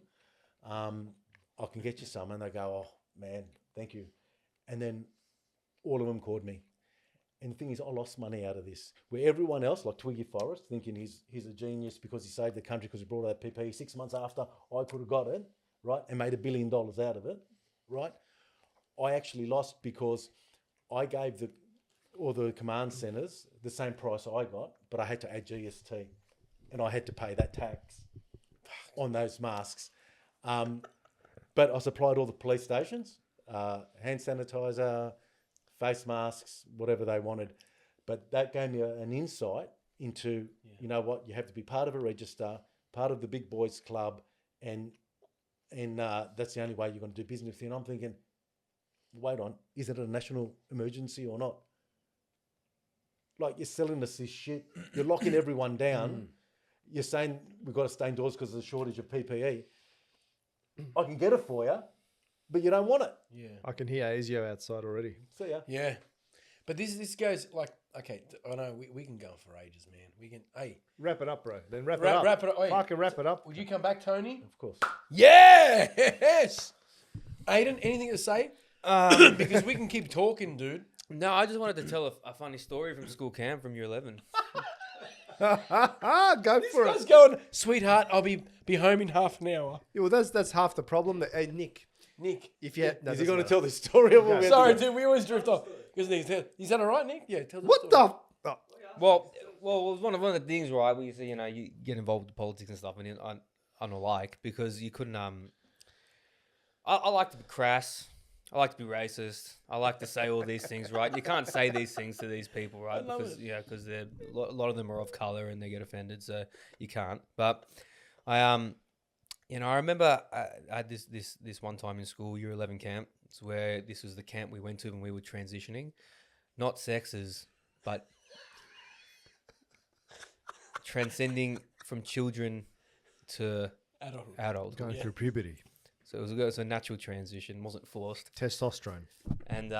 I can get you some. And they go, oh, man, thank you. And then all of them called me. And the thing is, I lost money out of this. Where everyone else, like Twiggy Forrest, thinking he's a genius because he saved the country because he brought out PPE 6 months after I could have got it, right, and made $1 billion out of it, right? I actually lost because I gave the command centres the same price I got, but I had to add GST, and I had to pay that tax on those masks. But I supplied all the police stations, hand sanitizer, face masks, whatever they wanted. But that gave me an insight into, you know what, you have to be part of a register, part of the big boys club, and that's the only way you're going to do business with you. And I'm thinking, wait on, is it a national emergency or not? Like, you're selling us this shit. You're locking everyone down. You're saying we've got to stay indoors because of the shortage of PPE. I can get it for you, but you don't want it. Yeah. I can hear Azio outside already. So yeah. Yeah. But this goes like, okay, I know we can go on for ages, man. We can, hey. Wrap it up, bro. Then wrap it Wrap up. it up. Wait. Fucking wrap it up. Would you come back, Tony? Of course. Yes! Aidan, anything to say? Because we can keep talking, dude. No, I just wanted to tell a funny story from school camp from year 11. Go for I was it. going, sweetheart, I'll be home in half an hour. Yeah, well, that's half the problem. Hey, Nick, Nick. if you Is he going to tell this story? Or Okay. Sorry, dude, we always drift off. Is that all right, Nick? Yeah, tell the What story. the? Oh, Well, it was one of the things, right? Where you say, you get involved with politics and stuff, and I don't like because you couldn't. I like to be crass. I like to be racist. I like to say all these things, right? You can't say these things to these people, right? love Because it. because a lot of them are of color and they get offended, so you can't. But I remember I had this one time in school, year 11 camp. It's where this was the camp we went to when we were transitioning, not sexes, but transcending from children to Adulthood. adult. going through puberty. So it was a natural transition, wasn't forced. Testosterone. And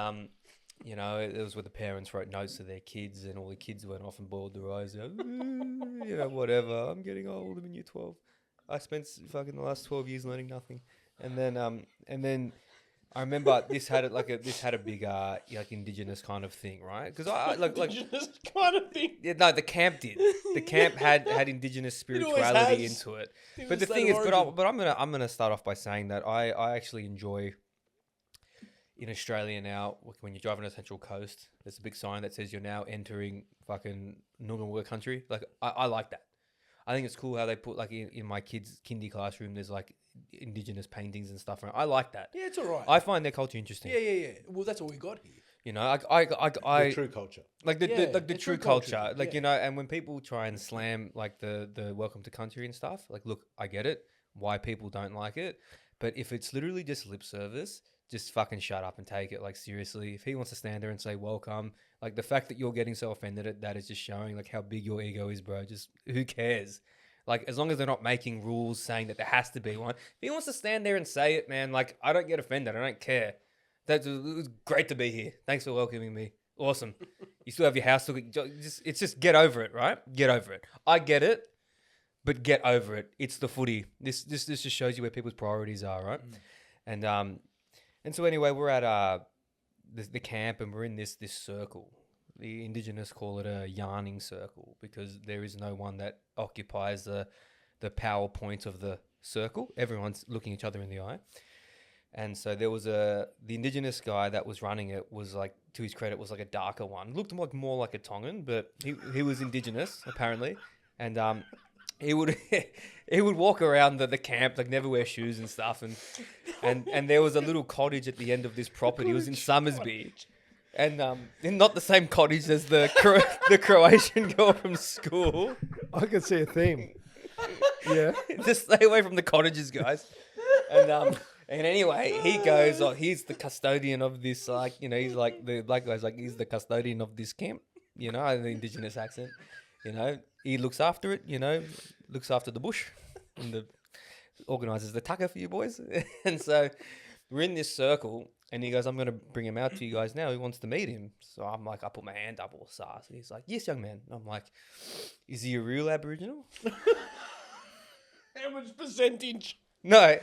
it was where the parents wrote notes to their kids, and all the kids went off and bawled their eyes out. Whatever. I'm getting old. I'm in year 12. I spent fucking the last 12 years learning nothing. And then I remember this had a big indigenous kind of thing, right? Because I Indigenous kind of thing. yeah, no, the camp did. The camp had indigenous always spirituality has. into it. It But was the state thing of is, origin. but I'm gonna start off by saying that I actually enjoy in Australia now when you're driving on the Central Coast. There's a big sign that says you're now entering fucking Noongar country. Like I like that. I think it's cool how they put like in my kids' kindy classroom. There's like indigenous paintings and stuff around. I like that. Yeah, it's all right. I find their culture interesting. Yeah. Well, that's all we got here. The true culture. Like the Yeah, the the true true culture, culture, like yeah. and when people try and slam like the welcome to country and stuff, like look, I get it, why people don't like it, but if it's literally just lip service, just fucking shut up and take it like seriously. If he wants to stand there and say welcome, like the fact that you're getting so offended at that is just showing like how big your ego is, bro. Just who cares? Like as long as they're not making rules saying that there has to be one. If he wants to stand there and say it, man, like I don't get offended. I don't care. It was great to be here. Thanks for welcoming me. Awesome. You still have your house. It's just get over it, right? Get over it. I get it, but get over it. It's the footy. This just shows you where people's priorities are, right? And so anyway, we're at the camp and we're in this circle. The Indigenous call it a yarning circle because there is no one that occupies the power point of the circle. Everyone's looking each other in the eye. And so there was the Indigenous guy that was running it was like, to his credit, was like a darker one. Looked more like a Tongan, but he was Indigenous apparently. and he would he would walk around the camp, like never wear shoes and stuff, and there was a little cottage at the end of this property. It was in Summersby. And not the same cottage as the Croatian girl from school. I can see a theme. Yeah. Just stay away from the cottages, guys. And anyway, he goes, oh, he's the custodian of this, like, you know, he's like, the black guy's like, he's the custodian of this camp, you know, the indigenous accent, you know, he looks after it, you know, looks after the bush and organises the tucker for you boys. And so we're in this circle. And he goes, I'm going to bring him out to you guys now. He wants to meet him. So I'm like, I put my hand up all sass. And he's like, yes, young man. And I'm like, is he a real Aboriginal? How much percentage? No,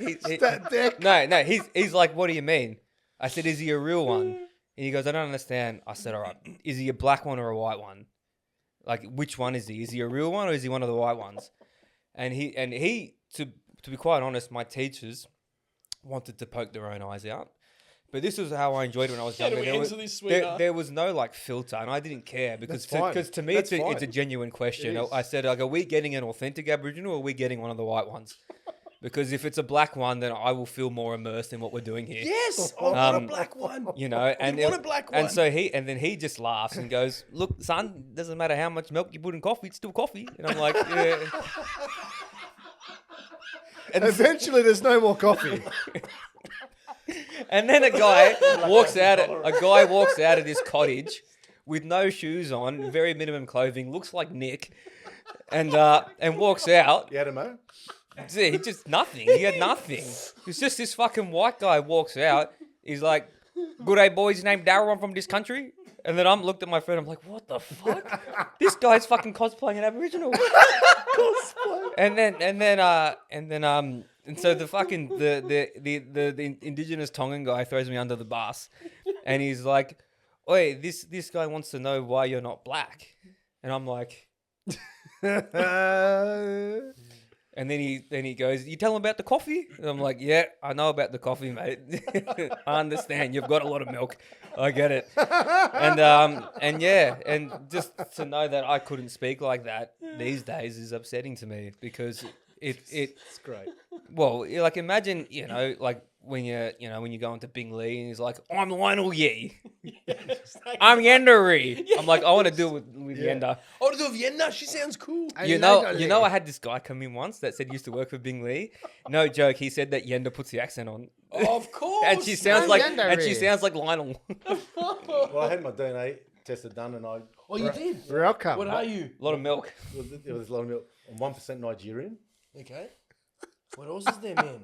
no. He's like, what do you mean? I said, is he a real one? And he goes, I don't understand. I said, all right, is he a black one or a white one? Like, which one is he? Is he a real one or is he one of the white ones? And he, to be quite honest, my teachers wanted to poke their own eyes out. But this was how I enjoyed it when I was younger. There was no like filter, and I didn't care because to me it's a genuine question. I said, like, are we getting an authentic Aboriginal or are we getting one of the white ones? Because if it's a black one, then I will feel more immersed in what we're doing here. Yes, I want a black one. You know, and want a black one. And so he just laughs and goes, "Look, son, doesn't matter how much milk you put in coffee, it's still coffee." And I'm like, yeah. And eventually, there's no more coffee. And then a guy walks out of this cottage with no shoes on, very minimum clothing, looks like Nick, and walks out. You had a mo? He just nothing. He had nothing. It's just this fucking white guy walks out. He's like, "Good day, boys. Named Daryl. I'm from this country." And then I'm looked at my friend. I'm like, "What the fuck? This guy's fucking cosplaying an Aboriginal." And so the fucking the indigenous Tongan guy throws me under the bus, and he's like, "Oi, this guy wants to know why you're not black," and I'm like, and then he goes, "You tell him about the coffee?" And I'm like, "Yeah, I know about the coffee, mate. I understand. You've got a lot of milk. I get it." And yeah, and just to know that I couldn't speak like that these days is upsetting to me because it's great. Well, like imagine, you know, like when you go into Bing Lee and he's like, "I'm Lionel Yee. I'm Yendery." I'm like, I want to do it with Yenda. I want to do it with Yenda. She sounds cool. You know, I had this guy come in once that said he used to work for Bing Lee. No joke, he said that Yenda puts the accent on. Of course. and she sounds like Lionel. Well, I had my DNA tested done, and I. Oh, you did? Your outcome. What are you? A lot of milk. There was a lot of milk. I'm 1% Nigerian. Okay. What else is there, man?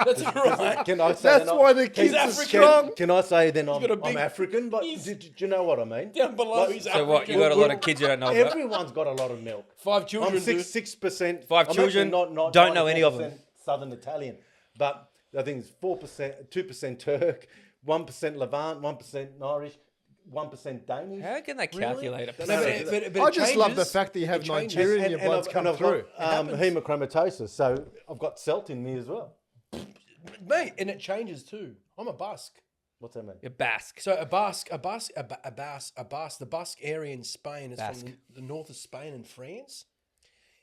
That's all right. Can I say That's why the kids are strong. Can I say then I'm big- African? But do you know what I mean? Down below, he's So African. what? You got a lot of kids you don't know about? Everyone's got a lot of milk. 5 children. I'm 6%. Five I'm children, actually not don't know any of them. 94% Southern Italian, but I think it's 4%, 2% Turk, 1% Levant, 1% Irish, 1% Danish. How can they calculate a But percent? I just love the changes. fact that you have It changes. Nigerian in your blood's and come I've through. got hemochromatosis, so I've got Celt in me as well. Mate, and it changes too. I'm a Basque. What's that mean? You're Basque. So the Basque area in Spain is Basque. from the north of Spain and France.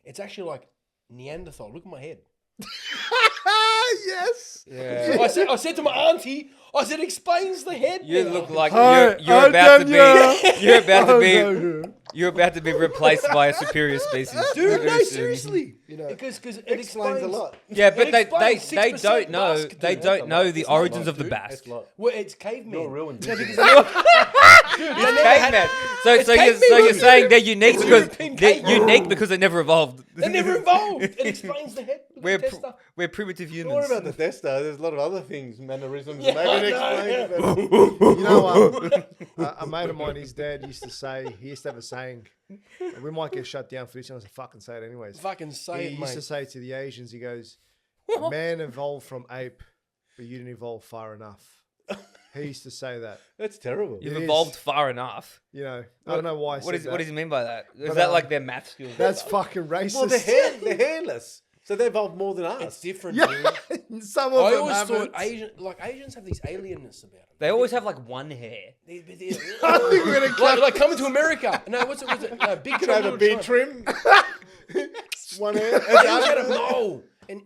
It's actually like Neanderthal. Look at my head. Yes. Yeah. I said to my auntie, I said, explains the head. You now. look like Hi, you're about to Adian. be Oh, you're about to be replaced by a superior species. Dude, no, very soon. seriously. You know, Because it explains a lot. Yeah, but It they explains they 6% don't know Basque, they dude. don't know the It's not a origins lot, of the dude. Basque. It's a lot. Well, it's cavemen. You're real indigenous. Caveman. So you're saying they're unique because European they're caveman. unique because they never evolved. They never evolved. It explains the head. Look at the tester. We're primitive Don't worry humans. about the tester. There's a lot of other things, mannerisms. Yeah, maybe it I explains. know, but- You know, a mate of mine, his dad used to say, he used to have a saying, and we might get shut down for this, and I fucking say it anyways. Fucking say He it, used to mate. say to the Asians, he goes, "Man evolved from ape, but you didn't evolve far enough." He used to say that. That's terrible. You've It evolved is. far enough. You know, I don't know why. What does he mean by that? Is But, that like their math skills? That's fucking racist. Well, they're hairless. So they evolved more than us. It's different, Yeah, dude. some of I them always haven't. thought Asians have these alienness about them. They always have like one hair. I think we're gonna Like coming to America. No, what's it? No, big Could have a beard trim. One hair. Asians had a mole. And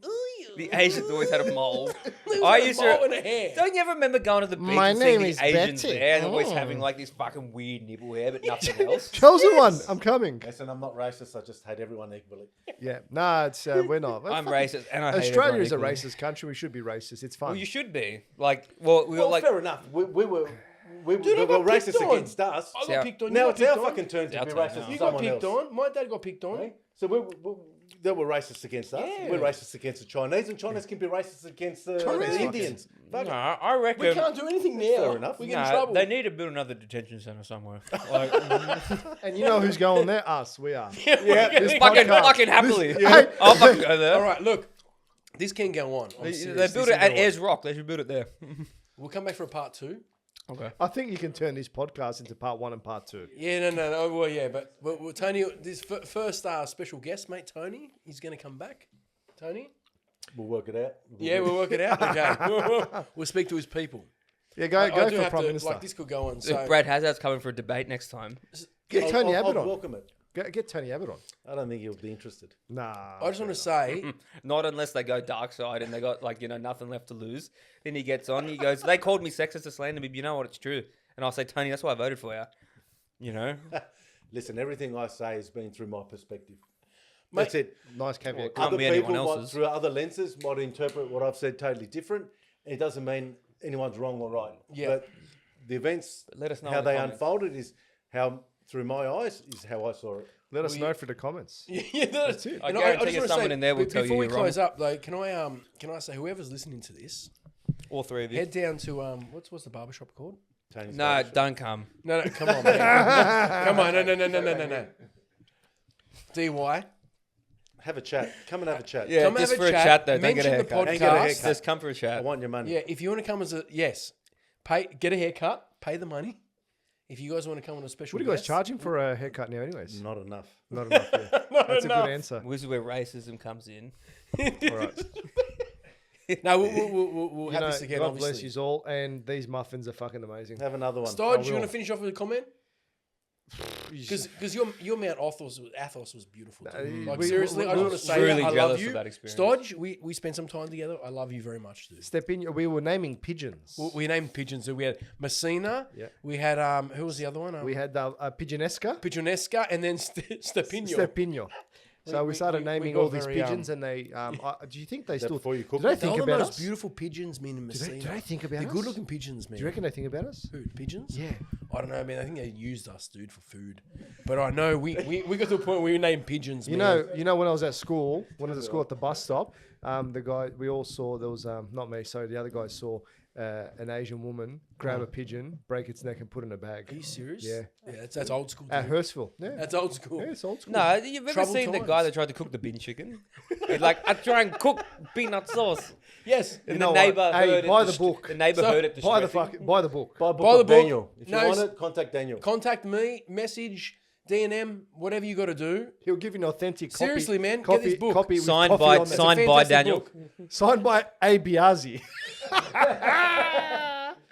The Asians always had a mole. I I used used to. Mole to. and a hair. Don't you ever remember going to the beach My and seeing name the is Asians Betty. there and always Oh. having like this fucking weird nipple hair, but nothing else? Chosen one. I'm coming. Listen, I'm not racist. I just hate everyone equally. Yeah. Nah, it's we're not. I'm Fucking- racist, and I hate Australia is a everyone racist country. We should be racist. It's fun. Well, you should be. Like, well, we were Well, like, fair enough. We were Dude, I got racist picked on. against us. I Yeah. got picked on. Now You it's got our picked on. fucking turn to Our be turn racist now. to You got someone picked else. on. My dad got picked on. Right? So they were racist against us. Yeah. We're racist against the Chinese, and Chinese can be racist against the Indians. Fuck it. nah, I reckon. We can't do anything now. Fair enough. We get in Nah, trouble. they need to build another detention center somewhere. Like, And you know who's going there? Us. We are. Yeah, this fucking, podcast. fucking happily. Yeah. I'll fucking go there. All right, look. This can go on. I'm They serious. built This it at can go on. Ayers Rock. They should build it there. We'll come back for a part 2. Okay. I think you can turn this podcast into part 1 and part 2. Yeah, no. Well, yeah, but well, Tony, this first special guest, mate, Tony, he's going to come back. Tony? We'll work it out. Yeah, we'll work it out. Okay. We'll speak to his people. Yeah, go I go do for have Prime to, Minister. like, this could go on. So, Brad Hazard's coming for a debate next time. Get Tony I'll Abbott on. welcome it. Get Tony Abbott on. I don't think he'll be interested. Nah. I just want to say, Not unless they go dark side and they got like, nothing left to lose. Then he gets on. He goes, they called me sexist to slander me, but you know what? It's true. And I'll say, Tony, that's why I voted for you. You know? Listen, everything I say has been through my perspective. Mate, That's it. Nice caveat. Can't Other be anyone people, else's. through other lenses, might interpret what I've said totally different. It doesn't mean anyone's wrong or right. Yeah. But the events, But let us know how in the they comments. unfolded is how, through my eyes, is how I saw it. Let us know for the comments. yeah, that's it. I And guarantee just you wanna someone say, in there will tell before you we you're wrong. close up, though, can I say whoever's listening to this, All three of you. head down to what's the barbershop called? Tony's No, barbershop. don't come. No, come on, man. Come on, no. DY. Have a chat. Come and have a chat. Yeah, Come just have a for a chat, chat though. Don't get a mention the haircut. And get a podcast. haircut. Just come for a I chat. want your money. Yeah, if you want to come as get a haircut, pay the money. If you guys want to come on a special What are you guys guest- charging for a haircut now anyways? Not enough. Not enough. Yeah. That's a good answer. This is where racism comes in. All right. No, we'll You have know, this again, God bless obviously. you all. And these muffins are fucking amazing. Have another one. Stodge, you will. want to finish off with a comment? Because your Mount Athos was beautiful. Too. Like we- seriously, we- I just we- want to say Really that I jealous love you. of that experience. Stodge, we spent some time together. I love you very much, dude. Step in. We were naming pigeons. We named pigeons. So we had Messina. Yeah. We had who was the other one? We had Pigeonesca. Pigeonesca and then Stepino. Stepino. So we started we naming got all these very, pigeons, and they. Do you think they still? before you cook do they them? They're think all the about most us? beautiful pigeons, man, in Do Messina. they think about They're us? good-looking pigeons, man. Do you reckon they think about us? Who, pigeons? Yeah. I don't know, man. I think they used us, dude, for food. But I know we got to a point where we named pigeons. You man. know, when I was at school, when I was at school at the bus stop, the guy we all saw there was not me, so the other guy saw an Asian woman grab a pigeon, break its neck, and put it in a Are bag you serious? Yeah. That's old school. at Dude. Hurstville. Yeah, That's old school. yeah, it's old school. No, you've ever Troubled seen the guy times. that tried to cook the bin chicken? He's like, I try and cook peanut sauce. Yes. And know the what? neighbor Hey, heard it. buy the book. The neighbor So, heard it. Buy the distressing. buy the book. Buy a book Buy the of book. Daniel. If you No, want s- it, contact Daniel. Contact me, message, D&M, whatever you got to do. He'll give you an authentic copy. Seriously, man, get copy, this book. Copy with Signed coffee by- on there. signed It's a by fantastic Daniel. book. Signed by A. Biasi.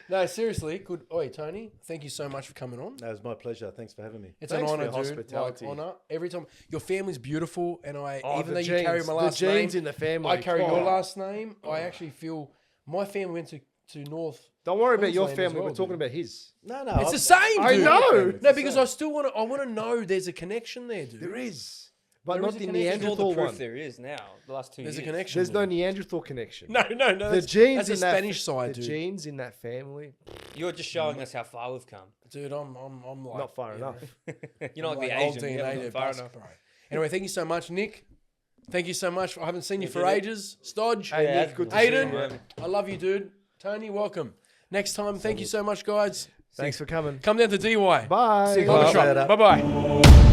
No, seriously, good. Oi, Tony, thank you so much for coming on. No, it was my pleasure. Thanks for having me. It's Thanks an for honor, your dude. hospitality. Like, honor. Every time your family's beautiful, and even the though you carry genes. my last the genes name, in the family. I carry Come your on. last name. I actually feel my family went to North. Don't worry about your Queensland as family. well, We're talking dude. about his. No, no. It's the same, I dude. know. No, because I still want to. I want to know there's a connection there, dude. There is, but There not is a the connection. There's all the Neanderthal proof one. there is now. The last 2 There's years. a connection. There's no dude. Neanderthal connection. No. The That's, genes that's the in that Spanish side, the dude. genes in that family, You're just showing us how far we've come. Dude, I'm like not far you enough. know, You're not I'm like the old Asian. You DNA haven't there, gone far bus- enough. bro. Anyway, thank you so much, Nick. Thank you so much. I haven't seen you for did it. ages. Stodge, Hey, Yeah, Nick, good to Aidan, see you. I love you, dude. Tony, welcome. Next time, thank you so much, guys. Thanks for coming. Come down to DY. Bye. See you Bye. on the shop. Later. Bye bye.